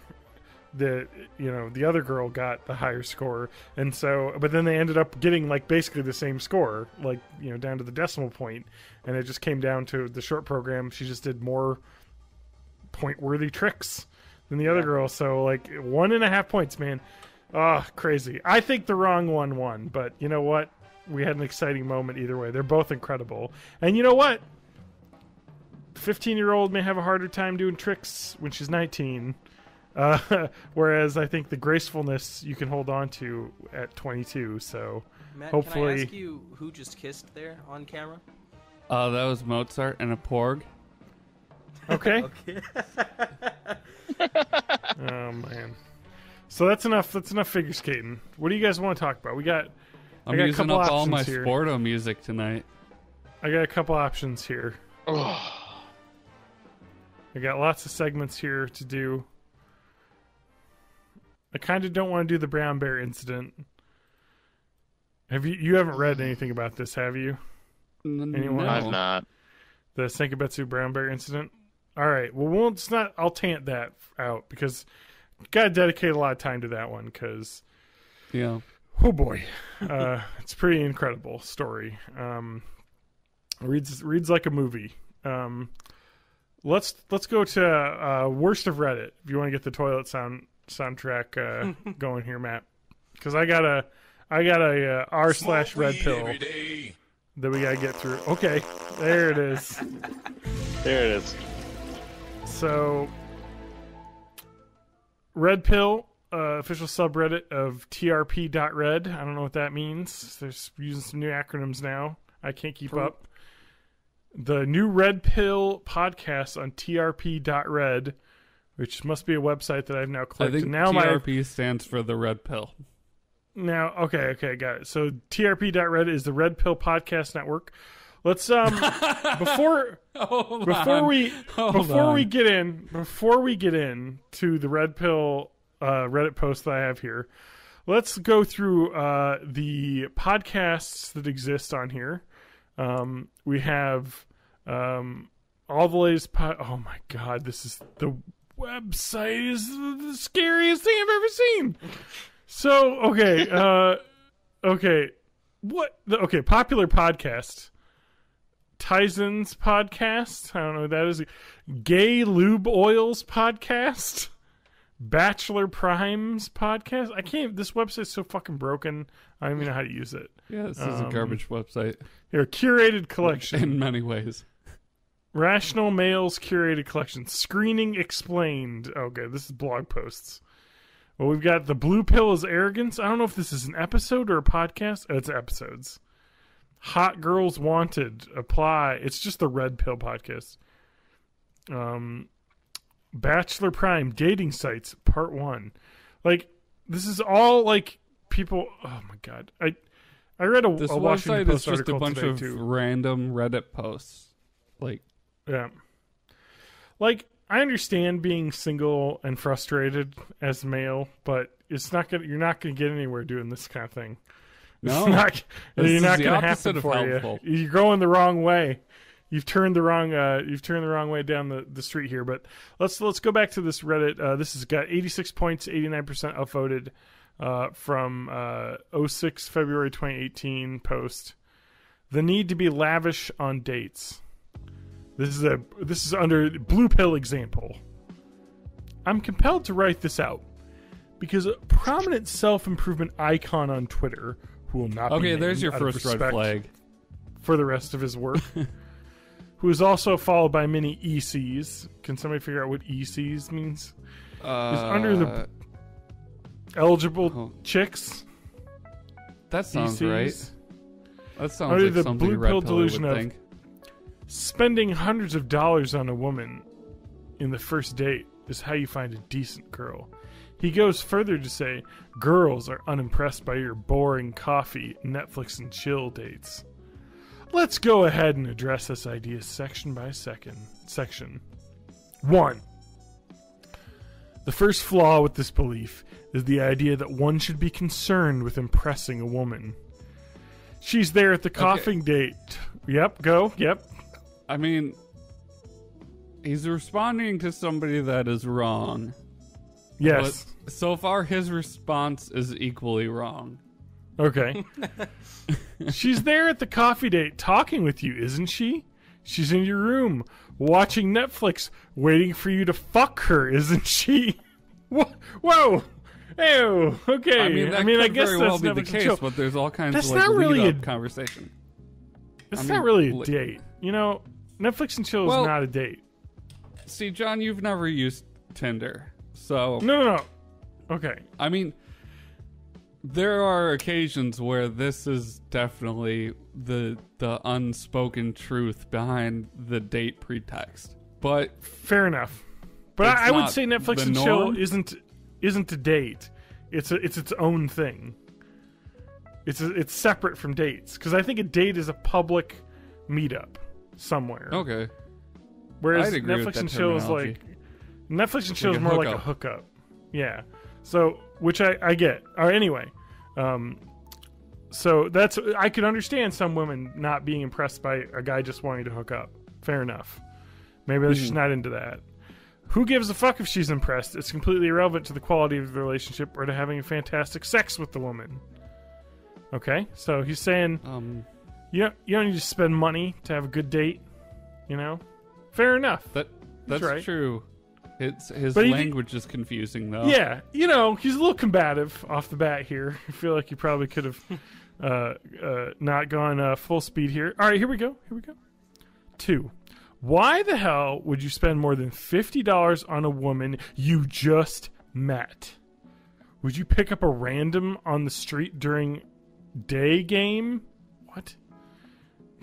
The other girl got the higher score, and so but then they ended up getting basically the same score, down to the decimal point, and it just came down to the short program. She just did more point-worthy tricks than the other girl, so 1.5 points, man. Oh, crazy. I think the wrong one won, but you know what? We had an exciting moment either way. They're both incredible, and you know what? 15-year-old may have a harder time doing tricks when she's 19, whereas I think the gracefulness you can hold on to at 22. So Matt, hopefully, can I ask you who just kissed there on camera? That was Mozart and a Porg. Okay. Oh man. So that's enough. That's enough figure skating. What do you guys want to talk about? I'm using up all my Sporto music tonight. I got a couple options here. I got lots of segments here to do. I kind of don't want to do the brown bear incident. You haven't read anything about this, have you? Anyone? I've not. The Senkabetsu brown bear incident? All right. Well, I'll tant that out because got to dedicate a lot of time to that one because yeah. Oh boy. It's a pretty incredible story. Reads like a movie. Let's go to worst of Reddit if you want to get the toilet soundtrack going here, Matt, because I got a r/red pill that we gotta get through. Okay, there it is. There it is. So, red pill, official subreddit of trp.red. I don't know what that means. They're using some new acronyms now. I can't keep up. The new Red Pill podcast on trp.red, which must be a website that I've now clicked. I think now TRP stands for the Red Pill. Now, okay, got it. So trp.red is the Red Pill Podcast Network. Let's before we get in to the Red Pill Reddit post that I have here, let's go through the podcasts that exist on here. We have all the latest oh my god, the website is the scariest thing I've ever seen. So popular podcast, Tyson's podcast, I don't know what that is. Gay Lube Oils podcast, Bachelor Prime's podcast. I can't. This website's so fucking broken. I don't even know how to use it. Yeah, this is a garbage website. Here, curated collection in many ways. Rational Males curated collection. Screening explained. Okay, this is blog posts. Well, we've got The Blue Pill is Arrogance. I don't know if this is an episode or a podcast. Oh, it's episodes. Hot Girls Wanted. Apply. It's just the Red Pill podcast. Bachelor Prime Dating Sites Part 1. Like, this is all like people. Oh my god. I read a this a Washington website Post is just a bunch of too. random Reddit posts. Like, yeah. Like, I understand being single and frustrated as male, but it's not gonna. You're not gonna get anywhere doing this kind of thing. no, You're not the gonna opposite happen of for helpful. you. You're going the wrong way. You've turned the wrong. You've turned the wrong way down the street here. But let's go back to this Reddit. This has got 86 points, 89% upvoted from 06 February 2018 post. The need to be lavish on dates. This is under Blue Pill example. I'm compelled to write this out because a prominent self-improvement icon on Twitter, who will not be Okay, named there's your out of first red respect flag. for the rest of his work, who is also followed by many ECs. Can somebody figure out what ECs means? Is under the eligible chicks. That sounds ECs. right. That sounds Under like the something blue Red pill Pill delusion would of think. spending hundreds of dollars on a woman in the first date is how you find a decent girl. He goes further to say, girls are unimpressed by your boring coffee, Netflix, and chill dates. Let's go ahead and address this idea section by section. 1. The first flaw with this belief is the idea that one should be concerned with impressing a woman. She's there at the coffee date. Yep, go. Yep. I mean, he's responding to somebody that is wrong. Yes. But so far, his response is equally wrong. Okay. She's there at the coffee date talking with you, isn't she? She's in your room watching Netflix, waiting for you to fuck her, isn't she? Whoa. Ew. Okay. I mean, I guess very well be the case, but there's all kinds That's of like not really lead-up a conversation. It's not really a date. You know, Netflix and chill is not a date. See, John, you've never used Tinder, so No. Okay. I mean, there are occasions where this is definitely the unspoken truth behind the date pretext. But fair enough. But I would say Netflix and chill isn't a date. It's its own thing. It's separate from dates, because I think a date is a public meetup somewhere. Okay. Whereas I'd agree Netflix with that and chill is terminology. Netflix and chill Like is a more like a hookup. hookup. Yeah. So, which I get. All right, anyway. So I could understand some women not being impressed by a guy just wanting to hook up. Fair enough. Maybe they're just not into that. Who gives a fuck if she's impressed? It's completely irrelevant to the quality of the relationship or to having fantastic sex with the woman. Okay, so he's saying you don't need to spend money to have a good date. You know, fair enough. That's right. true. His But language is confusing though. Yeah, you know, he's a little combative off the bat here. I feel like he probably could have not gone full speed here. All right, here we go. 2. Why the hell would you spend more than $50 on a woman you just met? Would you pick up a random on the street during day game? What?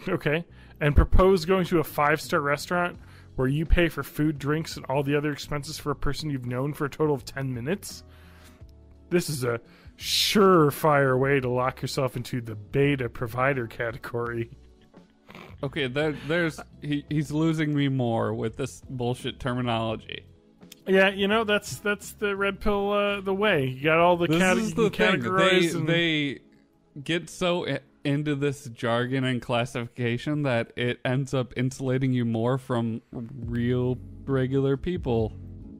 Okay. And propose going to a 5-star restaurant where you pay for food, drinks, and all the other expenses for a person you've known for a total of 10 minutes? This is a surefire way to lock yourself into the beta provider category. Okay, he's losing me more with this bullshit terminology. Yeah, you know, that's the red pill the way. You got all the categories. They get so into this jargon and classification that it ends up insulating you more from real regular people.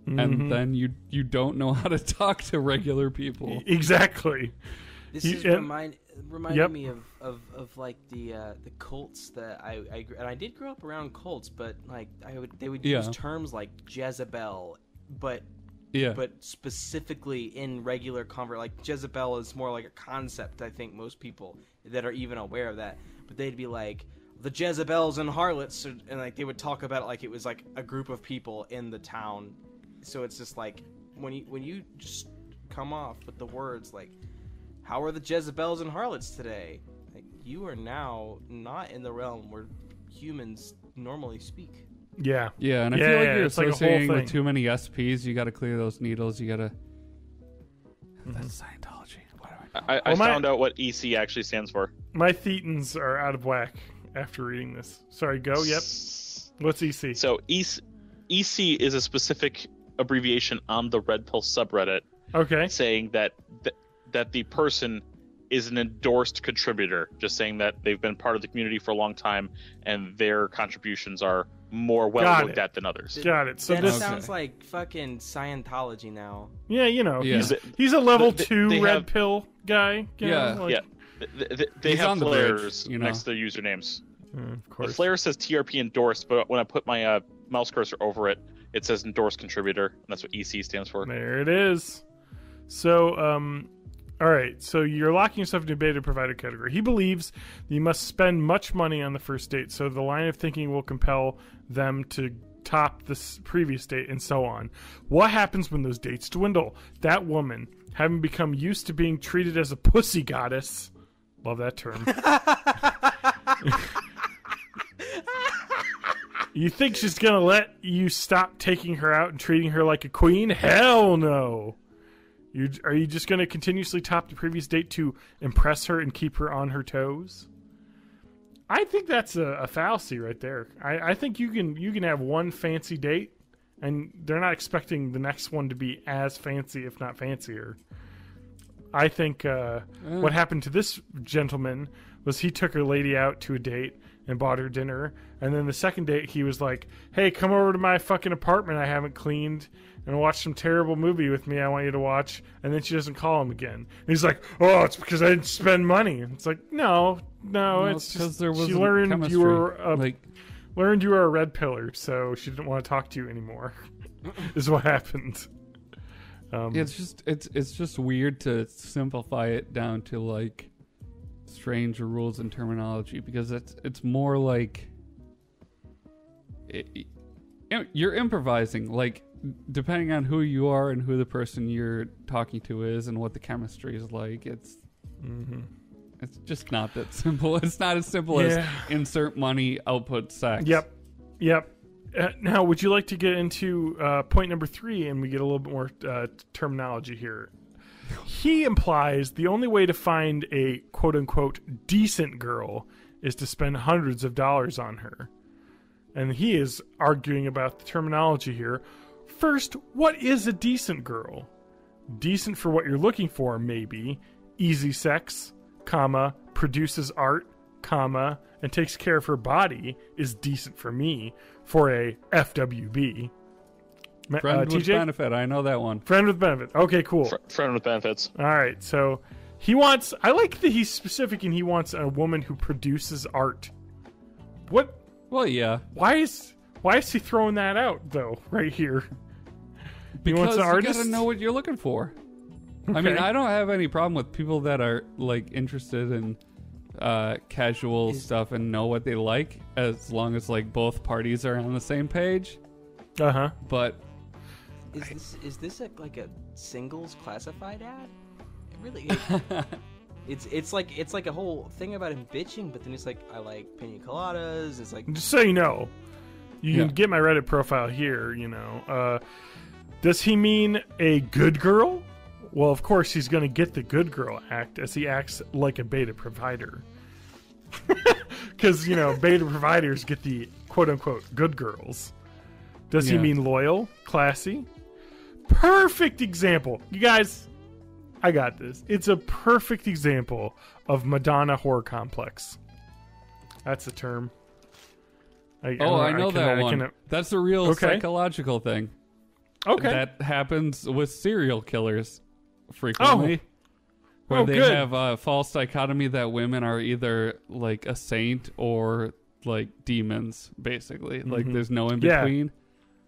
Mm-hmm. And then you don't know how to talk to regular people. Exactly. This is reminding me of like the cults that I did grow up around cults, but like they would use terms like Jezebel, but Yeah. But specifically in regular like Jezebel is more like a concept. I think most people that are even aware of that, but they'd be like the Jezebels and harlots, and like they would talk about it like it was like a group of people in the town. So it's just like when you just come off with the words like, "How are the Jezebels and harlots today?" Like you are now not in the realm where humans normally speak. Yeah. Yeah, and I feel like you're it's like a whole associating thing. with too many SPs. You got to clear those needles. You got to. That's Scientology. I found out what EC actually stands for. My thetans are out of whack after reading this. Sorry, go. Yep. What's EC? So EC is a specific abbreviation on the Red Pill subreddit, Okay. saying that the person is an endorsed contributor, just saying that they've been part of the community for a long time and their contributions are more well looked at than others. Got it. So that this sounds like fucking Scientology now. Yeah, you know, Yeah. he's a level They 2 red have- pill guy. You Yeah. know, like, They He's have on the bridge, flares you know? next to their usernames. of The course. flare says TRP endorsed, but when I put my mouse cursor over it, it says endorsed contributor, and that's what EC stands for. There it is. So, all right. So you're locking yourself into a beta provider category. He believes that you must spend much money on the first date, so the line of thinking will compel them to top the previous date, and so on. What happens when those dates dwindle? That woman, having become used to being treated as a pussy goddess, love that term. You think she's gonna let you stop taking her out and treating her like a queen? Hell no. Are you just gonna continuously top the previous date to impress her and keep her on her toes? I think that's a fallacy right there. I think you can have one fancy date, and they're not expecting the next one to be as fancy, if not fancier. I think what happened to this gentleman was he took a lady out to a date and bought her dinner, and then the second date he was like, "Hey, come over to my fucking apartment I haven't cleaned and watch some terrible movie with me I want you to watch," and then she doesn't call him again. And he's like, "Oh, it's because I didn't spend money." It's like, no, it's because just there she wasn't learned chemistry. you were learned you were a red pillar, so she didn't want to talk to you anymore. Is what happened. It's just weird to simplify it down to like strange rules and terminology, because it's more like you're improvising, like depending on who you are and who the person you're talking to is and what the chemistry is like. It's just not that simple. It's not as simple as insert money, output sex. Yep. Now, would you like to get into point number 3, and we get a little bit more terminology here? He implies the only way to find a quote-unquote decent girl is to spend hundreds of dollars on her. And he is arguing about the terminology here. First, what is a decent girl? Decent for what you're looking for, maybe. Easy sex, comma, produces art, comma, and takes care of her body is decent for me for a FWB. Friend with TJ? benefit. I know that one. Friend with benefit. Okay, cool. Friend with benefits. All right, so he wants... I like that he's specific and he wants a woman who produces art. What? Well, yeah. Why is he throwing that out, though, right here? He Because wants an you artist? gotta know what you're looking for. Okay. I mean, I don't have any problem with people that are like interested in casual stuff and know what they like, as long as like both parties are on the same page. Uh-huh. But Is this like a singles classified ad? It really it's like a whole thing about him bitching, but then it's like, I like pina coladas. It's like, Just so you know, you can get my Reddit profile here, you know. Does he mean a good girl? Well, of course he's going to get the good girl act, as he acts like a beta provider. Because, you know, beta providers get the quote-unquote good girls. Does he mean loyal, classy? Perfect example. You guys, I got this. It's a perfect example of Madonna whore complex. That's the term. I know that one. That's a real psychological thing. Okay. That happens with serial killers frequently. Where they have a false dichotomy that women are either like a saint or like demons, basically. Like there's no in between.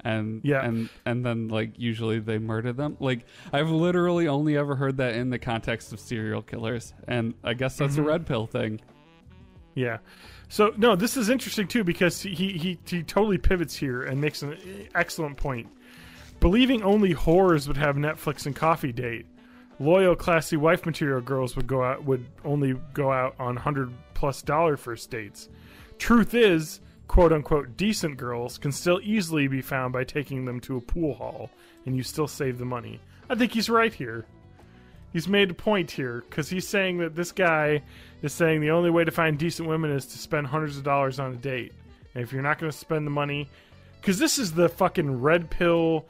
and then like usually they murder them. Like I've literally only ever heard that in the context of serial killers, and I guess that's a red pill thing. Yeah. So no, this is interesting too because he totally pivots here and makes an excellent point. Believing only whores would have Netflix and coffee date. Loyal, classy wife material girls would only go out on $100+ first dates. Truth is, quote unquote, decent girls can still easily be found by taking them to a pool hall, and you still save the money. I think he's right here. He's made a point here because he's saying that this guy is saying the only way to find decent women is to spend hundreds of dollars on a date. And if you're not going to spend the money, because this is the fucking red pill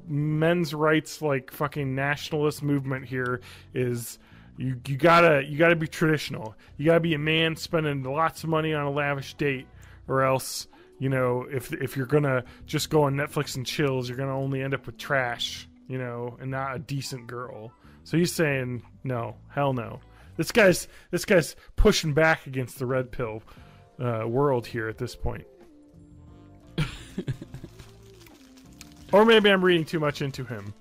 men's rights like fucking nationalist movement here is you gotta be traditional. You gotta be a man spending lots of money on a lavish date, or else, you know, if you're gonna just go on Netflix and chills, you're gonna only end up with trash, you know, and not a decent girl. So he's saying no, hell no. This guy's pushing back against the red pill world here at this point. Or maybe I'm reading too much into him.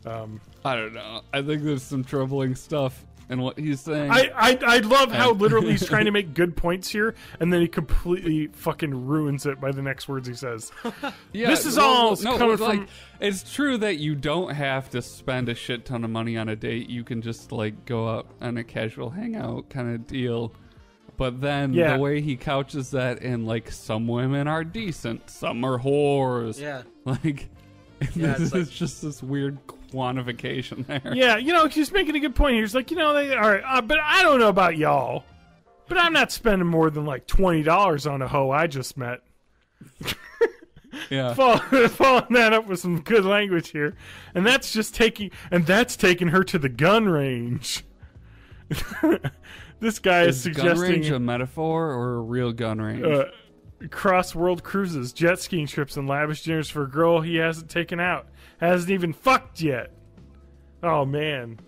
I don't know. I think there's some troubling stuff in what he's saying. I love how literally he's trying to make good points here, and then he completely fucking ruins it by the next words he says. Yeah, this is all coming like, from... It's true that you don't have to spend a shit ton of money on a date. You can just like go out on a casual hangout kind of deal. But then the way he couches that in like some women are decent, some are whores. Yeah. Like... This is just this weird quantification there. Yeah, you know, he's making a good point here. He's like, you know, all right, but I don't know about y'all, but I'm not spending more than like $20 on a hoe I just met. Yeah, following that up with some good language here, and that's taking her to the gun range. This guy is suggesting gun range a metaphor or a real gun range. Cross-world cruises, jet skiing trips, and lavish dinners for a girl he hasn't taken out. Hasn't even fucked yet. Oh, man.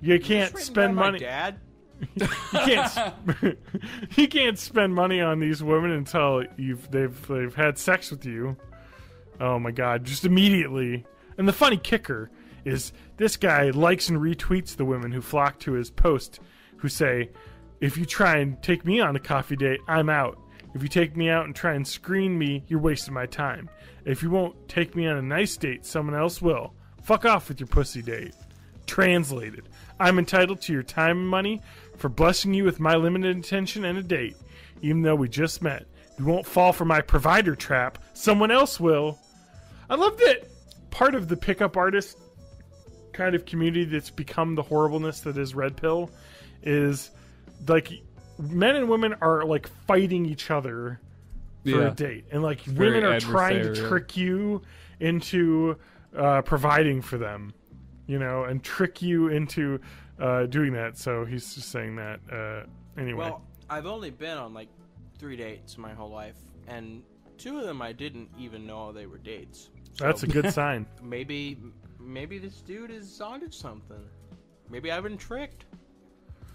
You can't spend money. Dad? You can't spend money on these women until they've had sex with you. Oh, my God. Just immediately. And the funny kicker is this guy likes and retweets the women who flock to his post who say, if you try and take me on a coffee date, I'm out. If you take me out and try and screen me, you're wasting my time. If you won't take me on a nice date, someone else will. Fuck off with your pussy date. Translated. I'm entitled to your time and money for blessing you with my limited attention and a date. Even though we just met. You won't fall for my provider trap. Someone else will. I love that part of the pickup artist kind of community that's become the horribleness that is Red Pill is like... men and women are like fighting each other for a date, and like women are trying to trick you into providing for them, you know, and trick you into doing that. So he's just saying that anyway. Well, I've only been on like 3 dates my whole life, and 2 of them I didn't even know they were dates. So that's a good sign. Maybe this dude is onto something. Maybe I've been tricked.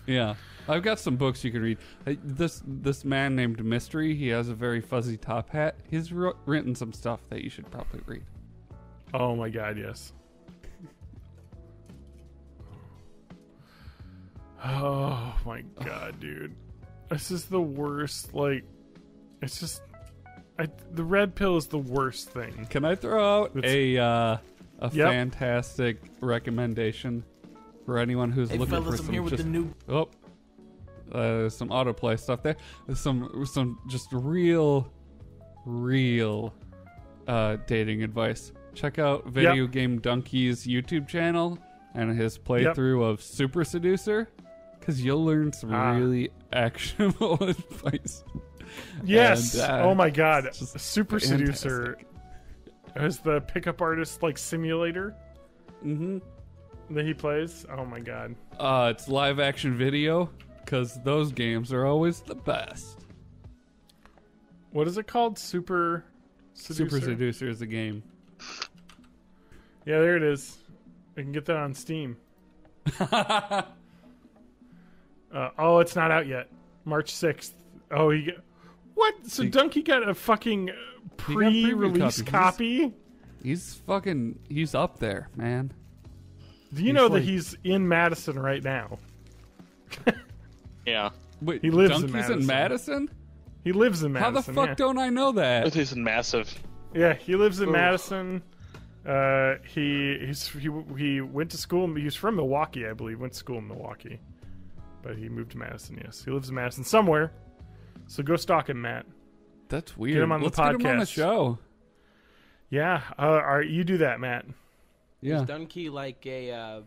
Yeah, I've got some books you can read. This man named Mystery, he has a very fuzzy top hat. He's written some stuff that you should probably read. Oh my God, yes. Oh my God, dude. This is the worst, like, it's just, the red pill is the worst thing. Can I throw out a fantastic recommendation? For anyone who's looking for some some autoplay stuff there, some just real dating advice. Check out Video Game Donkey's YouTube channel and his playthrough of Super Seducer, because you'll learn some really actionable advice. Yes. And, oh my God, Super Seducer is the pickup artist like simulator. Mm-hmm. That he plays? Oh my God. It's live action video, because those games are always the best. What is it called? Super Seducer? Super Seducer is a game. Yeah, there it is. I can get that on Steam. It's not out yet. March 6th. What? So Donkey got a fucking pre-release copy? He's up there, man. Do you know that he's in Madison right now? Yeah. Wait, He lives Donkey's in Madison? He lives in How Madison. the fuck don't I know that? He's massive. Yeah, he lives in Madison. He went to school. He was from Milwaukee, I believe. Went to school in Milwaukee, but he moved to Madison. Yes, he lives in Madison somewhere. So go stalk him, Matt. That's weird. Get him on the Let's get him on the podcast. show. Yeah, all right, you do that, Matt. Yeah. Is Dunkey like a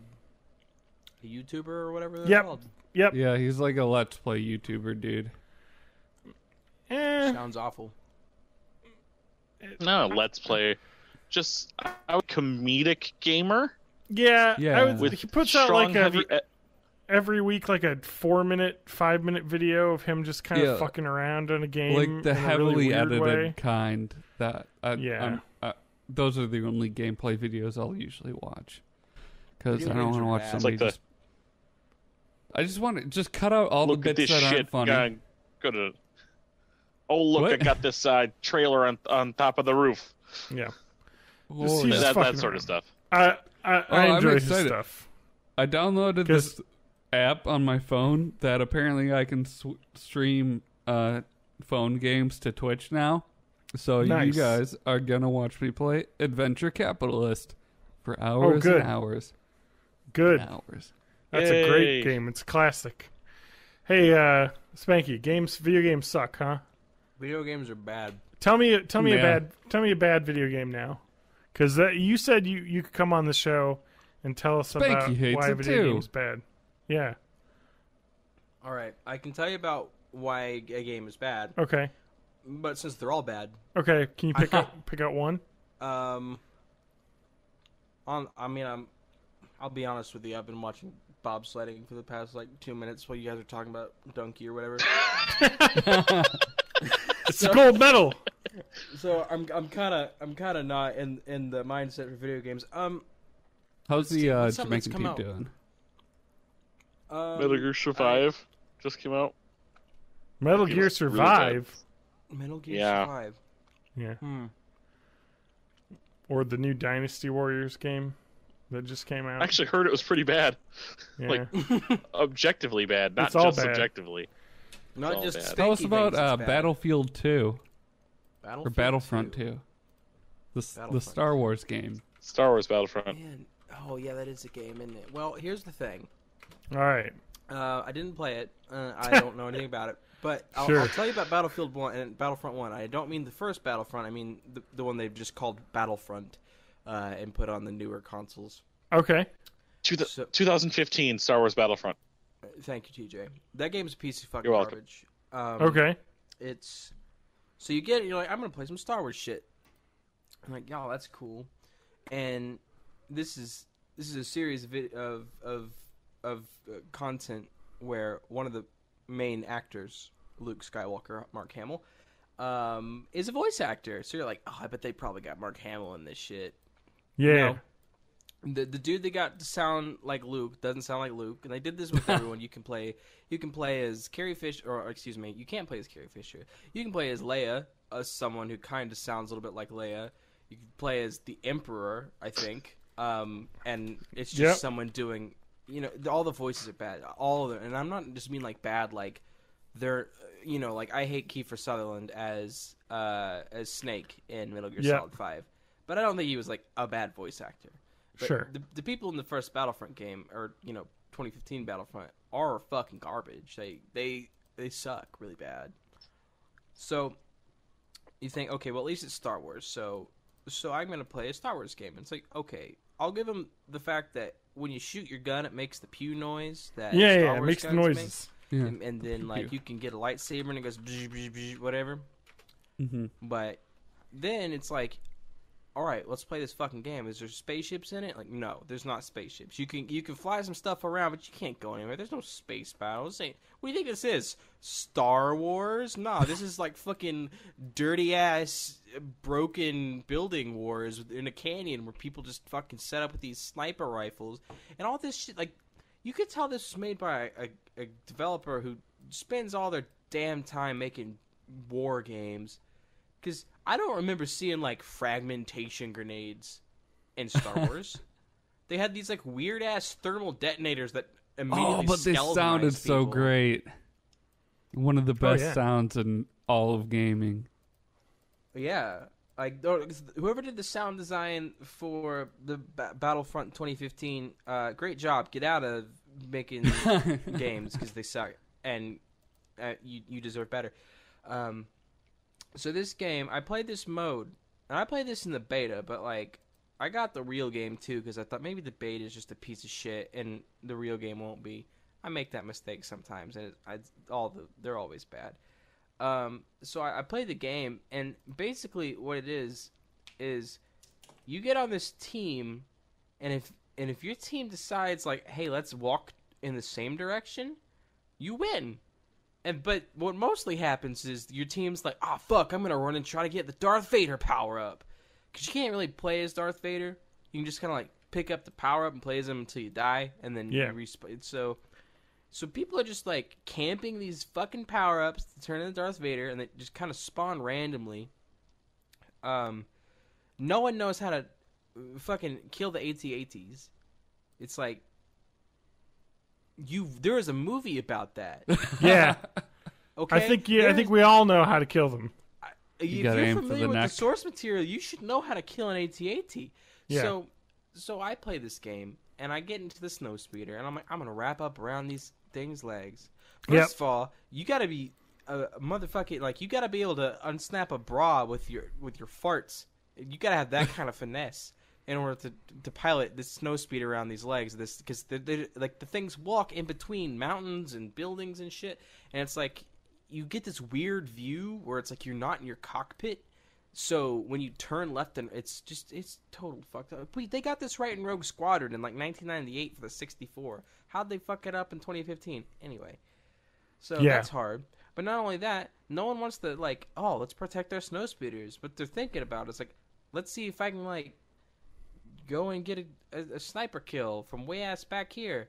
YouTuber or whatever they're Yep. called? Yep. Yeah, he's like a Let's Play YouTuber, dude. Sounds awful. No, let's play. Just a comedic gamer. Yeah. Yeah. He puts out like heavy. every week like a 4-minute, 5-minute video of him just kind of fucking around in a game, Like the in a heavily really weird edited way. kind. That Yeah. those are the only gameplay videos I'll usually watch. Because Video I don't games want to are watch bad. somebody It's like just... I just want to just cut out all Look the at bits this that aren't shit. funny. Go to. Oh look! What? I got this trailer on top of the roof. Yeah. Holy- he's just That fucking sort around. of stuff. I I'm enjoy his excited. stuff. I downloaded 'Cause- this app on my phone that apparently I can stream phone games to Twitch now. So you Nice. guys are gonna watch me play Adventure Capitalist for hours good. and hours. Good. And hours. That's a great Yay. game. It's a classic. Hey, Spanky, video games suck, huh? Video games are bad. Tell me a Yeah. bad video game now, because you said you could come on the show and tell us Spanky about hates why it video too. games bad. Yeah. All right, I can tell you about why a game is bad, Okay. but since they're all bad, Okay. Can you pick out one? I'll be honest with you. I've been watching bobsledding for the past 2 minutes while you guys are talking about Donkey or whatever. It's a gold medal. So I'm kind of not in the mindset for video games. How's the what's something that's Jamaican come dude out? doing? Metal Gear Survive just came out. Metal He Gear looks really Survive. Metal Gear Yeah. Survive. Yeah. Hmm. Or the new Dynasty Warriors game that just came out. I actually heard it was pretty bad. yeah. like, Objectively bad, not It's all just bad. subjectively. Not all just bad. Tell us Spanky about thinks it's bad. Battlefield 2 or Battlefront 2. The Battlefront Star Wars game. Star Wars Battlefront. Man, oh yeah, that is a game, isn't it? Well, here's the thing. All right. I didn't play it. I don't know anything about it. But I'll tell you about Battlefield 1 and Battlefront 1. I don't mean the first Battlefront. I mean the one they've just called Battlefront and put on the newer consoles. Okay. 2015 Star Wars Battlefront. Thank you, TJ. That game's a piece of fucking You're welcome. garbage. Okay. It's so you're like, I'm gonna play some Star Wars shit. I'm like, y'all, that's cool. And this is a series of content where one of the main actors, Luke Skywalker, Mark Hamill, is a voice actor. So you're like, oh, I bet they probably got Mark Hamill in this shit. Yeah. No. The dude that got to sound like Luke doesn't sound like Luke, and they did this with everyone. You can play as Carrie Fisher, or excuse me, you can't play as Carrie Fisher. You can play as Leia, as someone who kind of sounds a little bit like Leia. You can play as the Emperor, I think, and it's just someone doing. All the voices are bad, all of them, and I'm not just mean like bad, like they're, like I hate Kiefer Sutherland as Snake in Metal Gear Solid 5, but I don't think he was like a bad voice actor. But Sure. The people in the first Battlefront game, or 2015 Battlefront, are fucking garbage. They suck really bad. So you think, okay, well at least it's Star Wars, so I'm gonna play a Star Wars game. And it's like, okay, I'll give them the fact that when you shoot your gun, it makes the pew noise. That Star It Wars makes the guns noises. make. Yeah. And then you can get a lightsaber and it goes bzz, bzz, bzz, whatever. Mm-hmm. But then it's like, all right, let's play this fucking game. Is there spaceships in it? Like, no, there's not spaceships. You can fly some stuff around, but you can't go anywhere. There's no space battles. What do you think this is? Star Wars? Nah, this is like fucking dirty ass broken building wars in a canyon where people just fucking set up with these sniper rifles and all this shit. Like, you could tell this was made by a developer who spends all their damn time making war games. Because I don't remember seeing like fragmentation grenades in Star Wars. They had these like weird ass thermal detonators that immediately. Oh, but they sounded so great. One of the best sounds in all of gaming. Yeah, like whoever did the sound design for the Battlefront 2015, great job. Get out of making games because they suck, and you deserve better. So this game, I played this mode, and I played this in the beta, but like I got the real game too because I thought maybe the beta is just a piece of shit and the real game won't be. I make that mistake sometimes, and they're always bad. So I played the game, and basically what it is you get on this team, and if your team decides like, hey, let's walk in the same direction, you win. But what mostly happens is your team's like, oh fuck, I'm gonna run and try to get the Darth Vader power up, because you can't really play as Darth Vader. You can just kind of like pick up the power up and play as him until you die, and then you respawn. So people are just like camping these fucking power ups to turn into Darth Vader, and they just kind of spawn randomly. No one knows how to fucking kill the AT-ATs. It's like there was a movie about that. Yeah. Okay. I think we all know how to kill them. If you're familiar with the source material, you should know how to kill an AT-AT. Yeah. So I play this game, and I get into the snowspeeder, and I'm like, I'm gonna wrap up around these things' legs. First of all, you gotta be a motherfucking, like, you gotta be able to unsnap a bra with your farts. You gotta have that kind of finesse in order to pilot this snowspeeder around these legs. Because like the things walk in between mountains and buildings and shit, and it's like you get this weird view where it's like you're not in your cockpit. So when you turn left, and it's total fucked up. They got this right in Rogue Squadron in like 1998 for the 64. How'd they fuck it up in 2015? Anyway, so that's hard. But not only that, no one wants to like, oh, let's protect our snowspeeders. What they're thinking about is like, let's see if I can like go and get a sniper kill from way ass back here.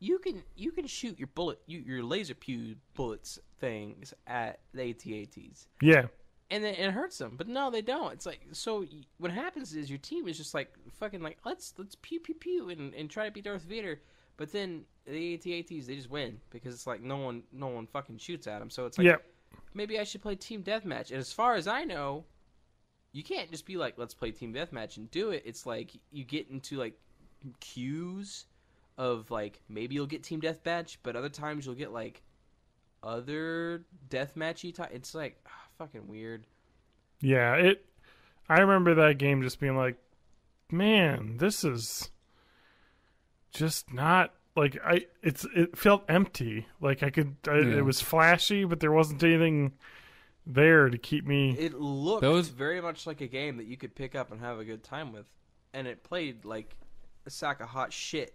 You can shoot your laser pew bullets things at the AT-ATs. Yeah. And then it hurts them, but no, they don't. It's like, so what happens is your team is just like fucking like let's pew pew pew and try to beat Darth Vader, but then the AT-ATs, they just win because it's like no one fucking shoots at them. So it's like maybe I should play team deathmatch. And as far as I know, you can't just be like let's play team deathmatch and do it. It's like you get into like queues of like maybe you'll get team deathmatch, but other times you'll get like other deathmatchy type. It's like fucking weird. Yeah, I remember that game just being like, man, this is just not like it felt empty. Like it was flashy, but there wasn't anything there to keep me. It looked very much like a game that you could pick up and have a good time with, and it played like a sack of hot shit.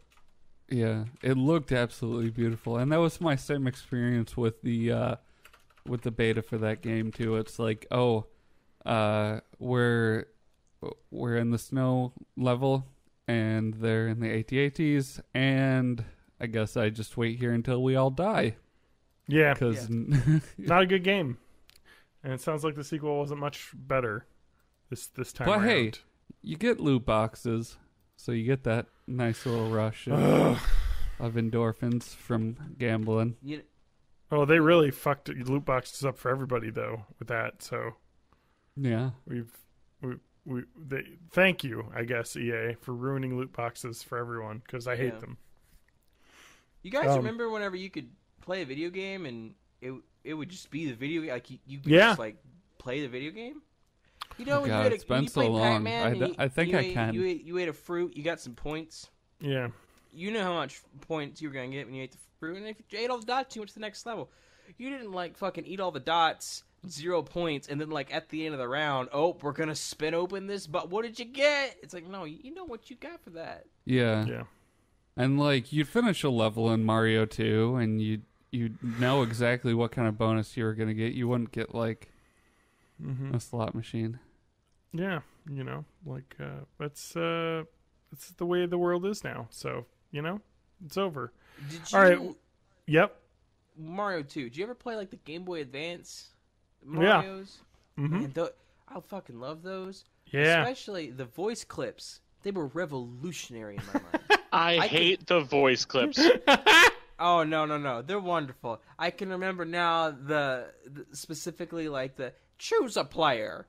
Yeah, it looked absolutely beautiful, and that was my same experience with the beta for that game too. It's like, we're in the snow level, and they're in the AT-ATs, and I guess I just wait here until we all die. Yeah, because not a good game, and it sounds like the sequel wasn't much better this time. But hey, you get loot boxes. So you get that nice little rush of endorphins from gambling. Oh, they really fucked loot boxes up for everybody though with that. So yeah, thank you, I guess, EA, for ruining loot boxes for everyone because I hate them. You guys remember whenever you could play a video game and it would just be the video game, like you could just like play the video game? You know, God, it's been so long. I think I can. You ate a fruit, you got some points. Yeah. You know how much points you were going to get when you ate the fruit, and if you ate all the dots, you went to the next level. You didn't, like, fucking eat all the dots, 0 points, and then, like, at the end of the round, we're going to spin open this, but what did you get? It's like, no, you know what you got for that. Yeah. Yeah. And, like, you'd finish a level in Mario 2, and you'd know exactly what kind of bonus you were going to get. You wouldn't get, like, a slot machine. Yeah, you know, like it's the way the world is now. So, you know, it's over. All right. Yep. Mario 2. Did you ever play like the Game Boy Advance Marios? And I fucking love those. Yeah. Especially the voice clips. They were revolutionary in my mind. I hate the voice clips. Oh, no. They're wonderful. I can remember now the specifically like the choose a player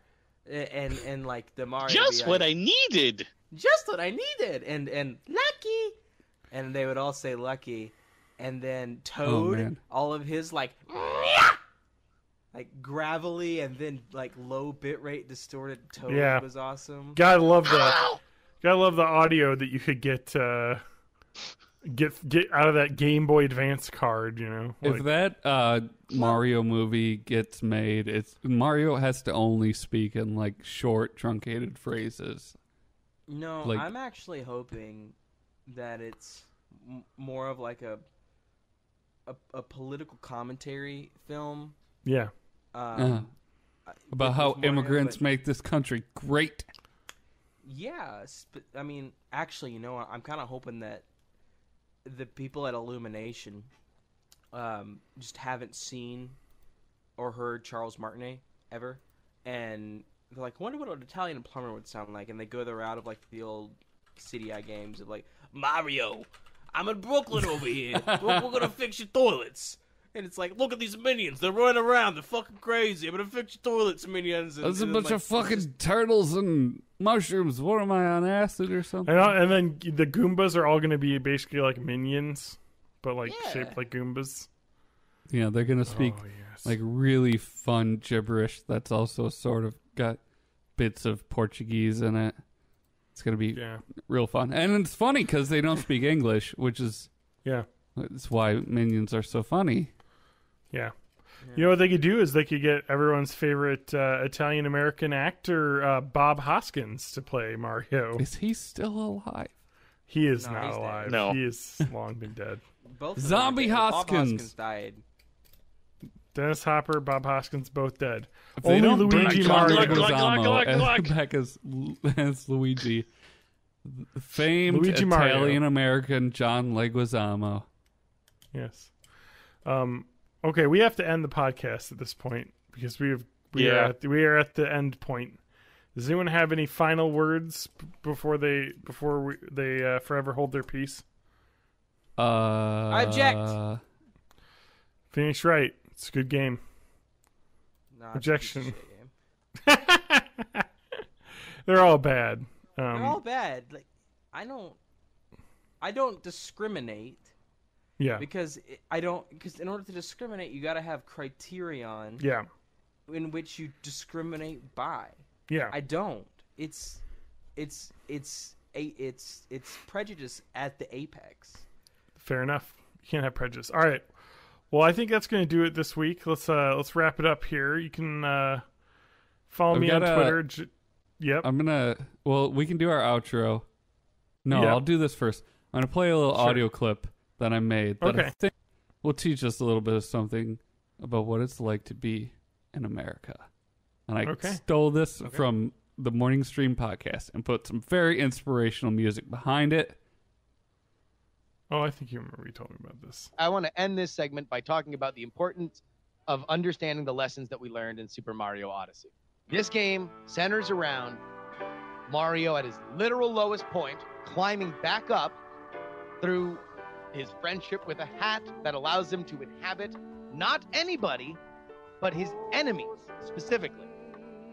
and like the Mario. Just what I needed. Just what I needed. And Lucky. And they would all say Lucky. And then Toad, all of his like gravelly and then like low bitrate distorted Toad was awesome. Gotta love the audio that you could get out of that Game Boy Advance card, you know. If that Mario movie gets made, Mario has to only speak in like short, truncated phrases. No, like, I'm actually hoping that it's more of like a political commentary film. Yeah. About how immigrants make this country great. Yeah, I mean, actually, you know, I'm kind of hoping that the people at Illumination just haven't seen or heard Charles Martinet ever, and they're like, wonder what an Italian plumber would sound like, and they go the route of like the old CDI games of like, Mario, I'm in Brooklyn over here. We're gonna fix your toilets. And it's like, look at these minions. They're running around. They're fucking crazy. I'm gonna fix your toilets, minions. There's a bunch of fucking turtles and mushrooms. What am I, on acid or something? And then the Goombas are all going to be basically like minions, but like shaped like Goombas. Yeah, they're going to speak like really fun gibberish that's also sort of got bits of Portuguese in it. It's going to be real fun. And it's funny because they don't speak English, which is that's why minions are so funny. Yeah. You know what they could do is they could get everyone's favorite Italian-American actor, Bob Hoskins, to play Mario. Is he still alive? He is not alive. Dead. No. He has long been dead. Both Zombie Hoskins. Bob Hoskins died. Dennis Hopper, Bob Hoskins, both dead. If only Luigi Mario. back as Luigi. Famed Luigi Mario. Italian-American John Leguizamo. Yes. Okay, we have to end the podcast at this point because we are at the end point. Does anyone have any final words before they forever hold their peace? I object. Phoenix Wright. It's a good game. Nah, Objection. They're all bad. They're all bad. Like I don't discriminate. Yeah. Because in order to discriminate, you got to have criterion. Yeah. In which you discriminate by. Yeah. I don't. It's prejudice at the apex. Fair enough. You can't have prejudice. All right. Well, I think that's going to do it this week. Let's wrap it up here. You can follow me on Twitter. Yep. We can do our outro. No, Yep. I'll do this first. I'm going to play a little audio clip that I made that I think will teach us a little bit of something about what it's like to be in America. And I stole this from the Morning Stream podcast and put some very inspirational music behind it. Oh, I think you remember you told me about this. I want to end this segment by talking about the importance of understanding the lessons that we learned in Super Mario Odyssey. This game centers around Mario at his literal lowest point, climbing back up through his friendship with a hat that allows him to inhabit not anybody, but his enemies specifically.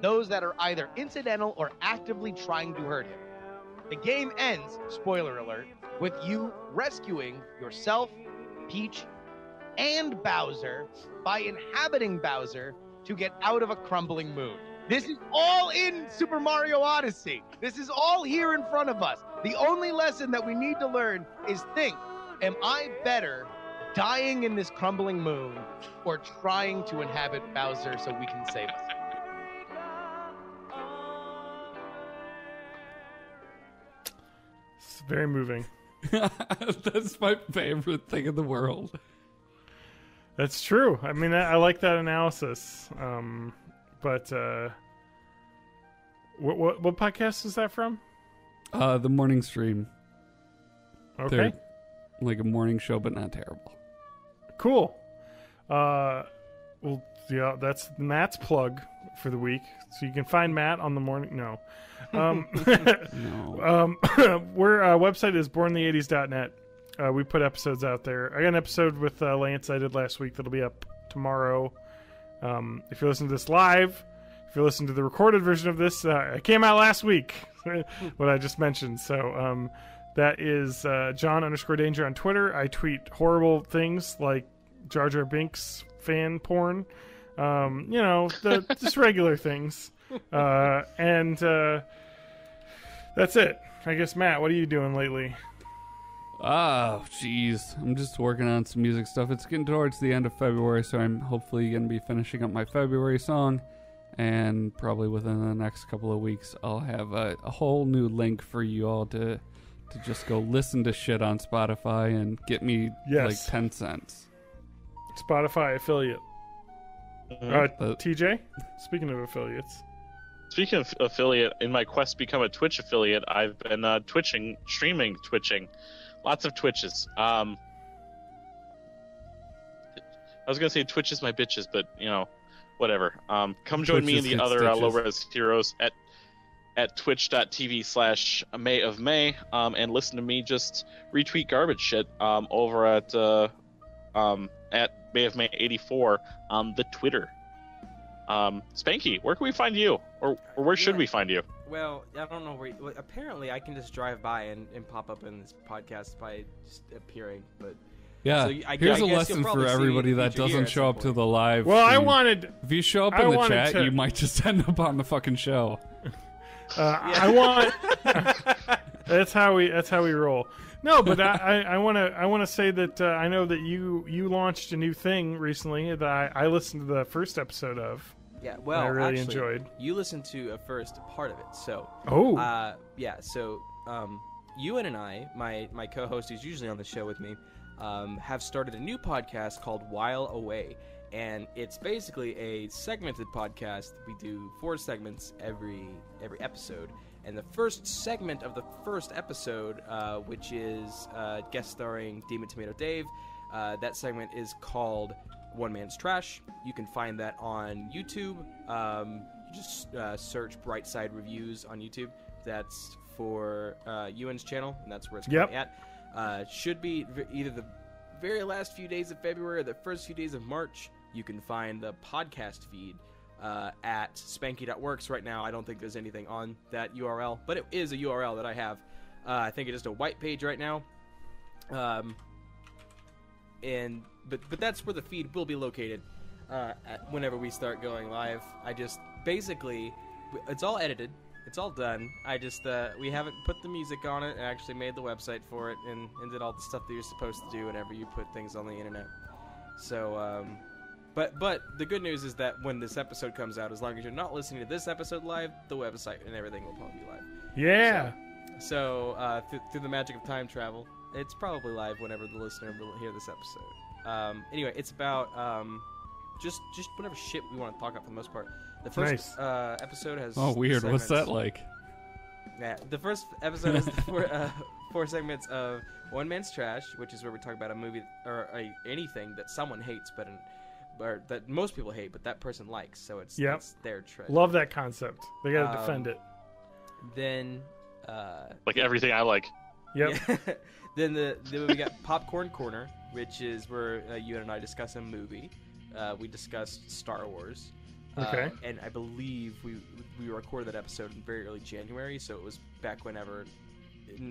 Those that are either incidental or actively trying to hurt him. The game ends, spoiler alert, with you rescuing yourself, Peach, and Bowser by inhabiting Bowser to get out of a crumbling moon. This is all in Super Mario Odyssey. This is all here in front of us. The only lesson that we need to learn is think, am I better dying in this crumbling moon or trying to inhabit Bowser so we can save us? It's very moving. That's my favorite thing in the world. That's true. I mean, I like that analysis. But what podcast is that from? The Morning Stream. Okay. They're like a morning show, but not terrible. Cool. Well, Yeah, that's Matt's plug for the week. So you can find Matt on the morning. No. No. Our website is borntheeighties.net. We put episodes out there. I got an episode with Lance I did last week that'll be up tomorrow. If you listen to this live, if you listen to the recorded version of this, it came out last week, what I just mentioned. So that is John_Danger on Twitter. I tweet horrible things like Jar Jar Binks fan porn. Just regular things. And that's it. I guess, Matt, what are you doing lately? Oh, jeez. I'm just working on some music stuff. It's getting towards the end of February, so I'm hopefully going to be finishing up my February song. And probably within the next couple of weeks, I'll have a whole new link for you all to just go listen to shit on Spotify and get me like 10 cents. Spotify affiliate. TJ, speaking of affiliates. Speaking of affiliate, in my quest to become a Twitch affiliate, I've been streaming. Lots of Twitches. I was going to say Twitch is my bitches, but, whatever. Come join me and the other low-res heroes at twitch.tv/May of May, and listen to me just retweet garbage shit over at May of May 84 on the Twitter. Spanky, where can we find you? Or where should we find you? Well, I don't know where. Apparently, I can just drive by and pop up in this podcast by just appearing. But yeah, so here's a lesson for everybody that doesn't show up to the live. Well, stream. If you show up in the chat, you might just end up on the fucking show. I want. That's how we roll. No, but I want to say that I know that you launched a new thing recently that I listened to the first episode of. Yeah, well, I really actually, enjoyed. You listened to a first part of it, so. Yeah. So, Ewan and I, my co-host who's usually on the show with me, have started a new podcast called While Away, and it's basically a segmented podcast. We do 4 segments every episode, and the first segment of the first episode, which is guest starring Demon Tomato Dave, that segment is called One Man's Trash. You can find that on YouTube. You just search Brightside Reviews on YouTube. That's for Ewan's channel, and that's where it's currently at. Should be either the very last few days of February or the first few days of March. You can find the podcast feed at spanky.works. Right now, I don't think there's anything on that URL, but it is a URL that I have. I think it's just a white page right now. But that's where the feed will be located whenever we start going live. I just basically, it's all edited, it's all done. I just we haven't put the music on it and actually made the website for it and did all the stuff that you're supposed to do whenever you put things on the internet. So but the good news is that when this episode comes out, as long as you're not listening to this episode live, the website and everything will probably be live. Yeah. So through the magic of time travel, it's probably live whenever the listener will hear this episode. Anyway, it's about just whatever shit we want to talk about for the most part. The first episode has weird. segments. What's that like? Yeah, the first episode has 4 segments of One Man's Trash, which is where we talk about a movie or anything that someone hates, or that most people hate, but that person likes. So it's their treasure. Love that concept. They gotta defend it. Then, like everything I like. Yep. Yeah. Then we got Popcorn Corner, which is where you and I discuss a movie. We discussed Star Wars. Okay. And I believe we recorded that episode in very early January, so it was back whenever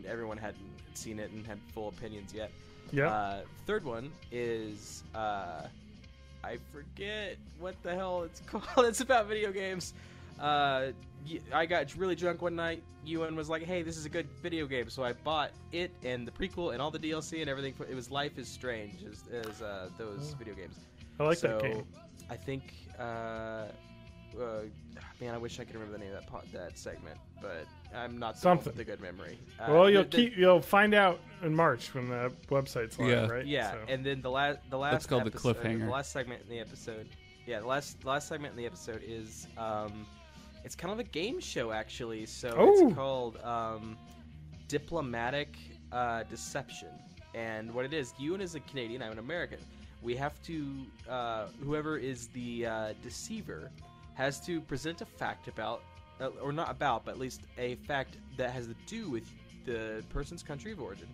everyone hadn't seen it and had full opinions yet. Yeah. Third one is I forget what the hell it's called. It's about video games. I got really drunk one night. Ewan was like, "Hey, this is a good video game," so I bought it and the prequel and all the DLC and everything. It was Life is Strange, as those video games. I like that game. I think, man, I wish I could remember the name of that segment, but I'm not with a good memory. Well, you'll find out in March when the website's live, right? Yeah, so. And then the last that's called episode, the cliffhanger. The last segment in the episode. Yeah, the last segment in the episode is it's kind of a game show actually. So it's called Diplomatic Deception, and what it is, Ewan is a Canadian, I'm an American. we have to, whoever is the deceiver has to present a fact about, or not about, but at least a fact that has to do with the person's country of origin.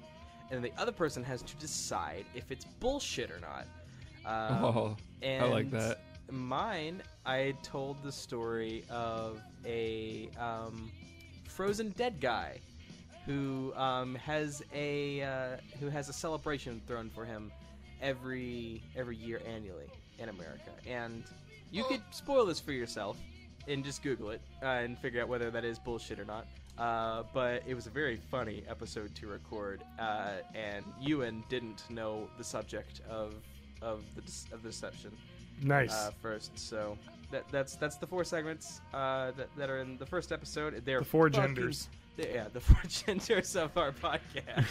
And the other person has to decide if it's bullshit or not. I like that. Mine, I told the story of a frozen dead guy who has a celebration thrown for him every year annually in America. And you could spoil this for yourself and just Google it and figure out whether that is bullshit or not. But it was a very funny episode to record, and Ewan didn't know the subject of the deception. Nice. First, so that's the 4 segments that are in the first episode. They're the 4 genders. The 4 genders of our podcast.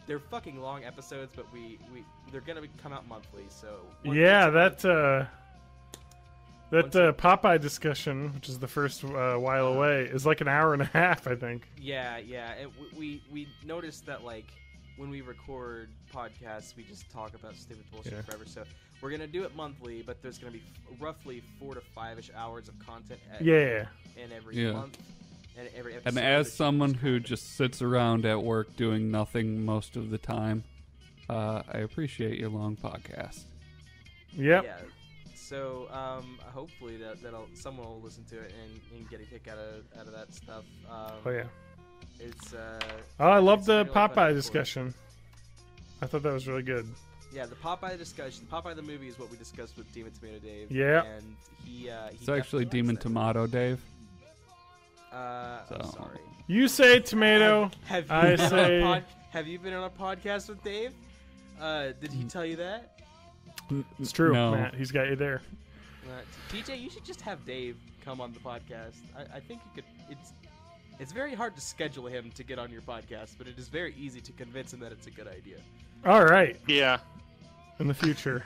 They're fucking long episodes, but they're gonna come out monthly. So yeah, that Popeye discussion, which is the first while away, is like an hour and a half, I think. Yeah. We noticed that like when we record podcasts, we just talk about stupid bullshit forever. So we're gonna do it monthly, but there's gonna be roughly 4 to 5-ish hours of content. In every month. And every episode. And as someone who just sits around at work doing nothing most of the time, I appreciate your long podcast. Yep. Yeah. So hopefully that'll someone will listen to it and get a kick out of that stuff. It's I love the Popeye discussion. I thought that was really good. Yeah, the Popeye discussion. Popeye the movie is what we discussed with Demon Tomato Dave. Yeah. And he it's actually Demon Tomato Dave. I'm sorry. You say tomato. Have you been on a podcast with Dave? Did he tell you that? It's true, no. Matt. He's got you there. TJ, you should just have Dave come on the podcast. I think you could. It's very hard to schedule him to get on your podcast, but it is very easy to convince him that it's a good idea. All right. Yeah. In the future.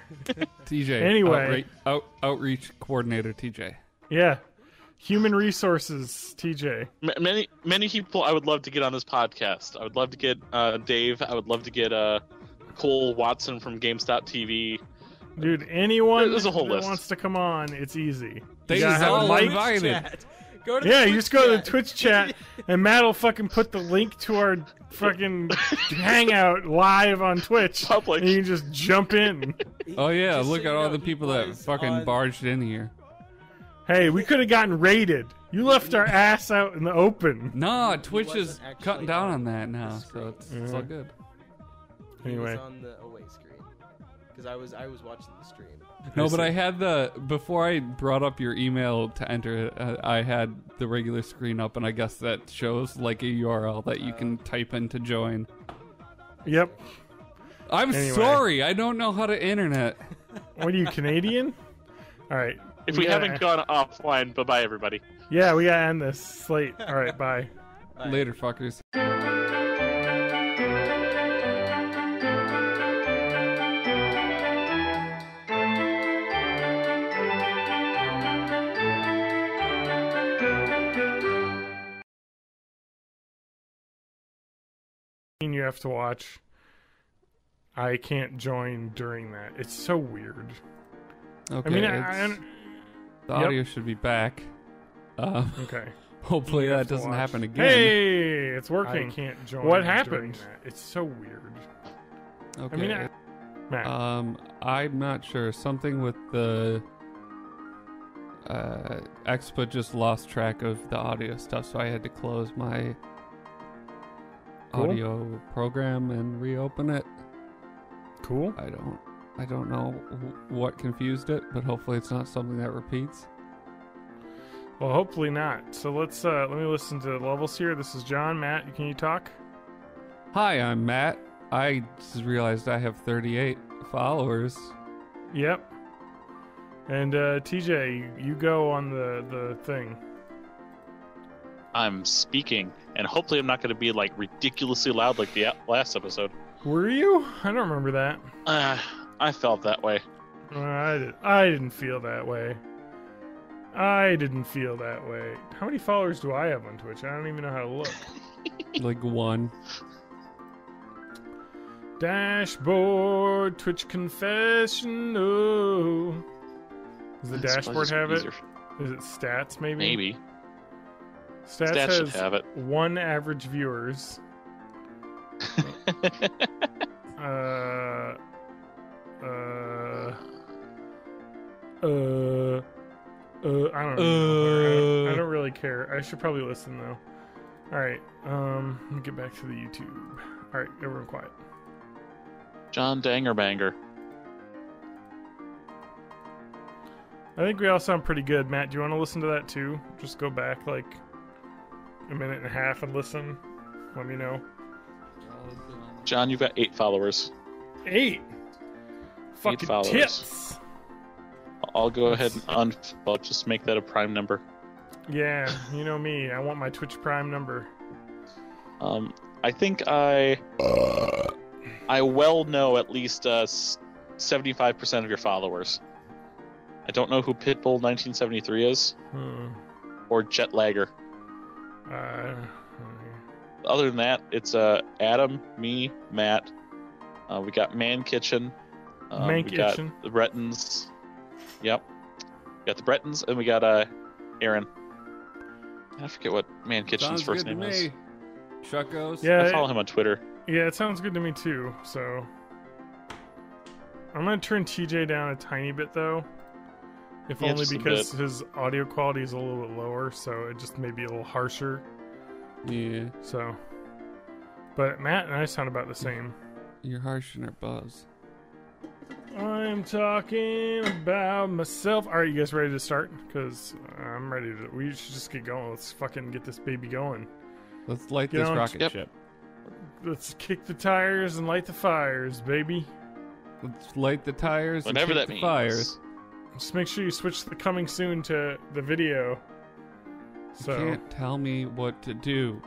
TJ. Anyway. Outreach coordinator TJ. Yeah. Human resources, TJ. Many people I would love to get on this podcast. I would love to get Dave. I would love to get Cole Watson from GameStop TV. Dude, anyone There's a whole that list. wants to come on, it's easy. They gotta have a all mic. invited. Go to You just go to the Twitch chat, and Matt will fucking put the link to our fucking hangout live on Twitch. Public. And you can just jump in. Oh yeah, Just look so at you all know, the he people that was fucking on- barged in here. Hey, we could have gotten raided. You left our ass out in the open. No, Twitch wasn't is actually cutting down on on that the now, screen. so it's all good. He Anyway. was on the away screen because I was watching the stream. No, but I had before I brought up your email to enter, I had the regular screen up, and I guess that shows like a URL that you can type in to join. Yep. I'm Anyway. sorry, I don't know how to internet. What are you, Canadian? All right. If we haven't gone offline, bye-bye, everybody. Yeah, we gotta end this slate. All right, bye. Later, fuckers. You have to watch. I can't join during that. It's so weird. Okay, I mean, the audio should be back. Okay. Hopefully You have that to doesn't watch. happen again. Hey, it's working. I can't join. What during happened? that. It's so weird. Okay. I mean, Matt. I'm not sure. Something with the Expa just lost track of the audio stuff, so I had to close my audio program and reopen it. Cool. I don't know what confused it, but hopefully it's not something that repeats. Well, hopefully not. So let's let me listen to the levels here. This is John. Matt, can you talk? Hi, I'm Matt. I just realized I have 38 followers. Yep. And TJ, you go on the thing. I'm speaking, and hopefully I'm not going to be like ridiculously loud like the last episode. Were you? I don't remember that. I felt that way. I didn't feel that way. I didn't feel that way. How many followers do I have on Twitch? I don't even know how to look. Like 1. Dashboard, Twitch confession. Oh. Does the dashboard have it? Is it stats, maybe? Maybe. Stats should has have it. 1 average viewers. I don't know. I don't really care. I should probably listen though. All right. Let me get back to the YouTube. All right, everyone quiet. John Dangerbanger. I think we all sound pretty good. Matt, do you want to listen to that too? Just go back like a minute and a half and listen. Let me know. John, you've got 8 followers. 8? Fucking followers. tits. I'll go ahead and I'll just make that a prime number. Yeah, you know me. I want my Twitch Prime number. I think I well know at least 75% of your followers. I don't know who Pitbull 1973 is. Or Jetlagger. Other than that, it's Adam, me, Matt. We got Man Kitchen. We got the Brettons. Yep. We got the Brettons, and we got Aaron. I forget what Man Kitchen's first name is. Chuckos. Yeah, I follow him on Twitter. Yeah, it sounds good to me too. So I'm gonna turn TJ down a tiny bit though, if only because his audio quality is a little bit lower, so it just may be a little harsher. Yeah. So, but Matt and I sound about the same. You're harsh in our buzz. I'm talking about myself. All right, you guys ready to start? Because I'm ready to. We should just get going. Let's fucking get this baby going. Let's light this rocket ship. Let's kick the tires and light the fires, baby. Let's light the tires Whatever and kick that the means. fires. Just make sure you switch the coming soon to the video. So You can't tell me what to do.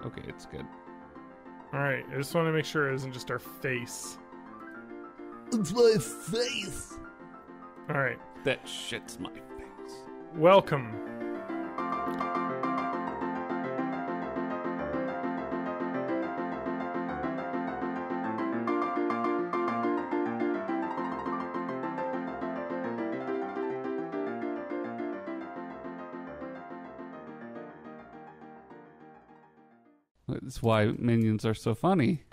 Okay, it's good. all right, I just want to make sure it isn't just our face. It's my face. All right, That shit's my face. welcome. That's why minions are so funny.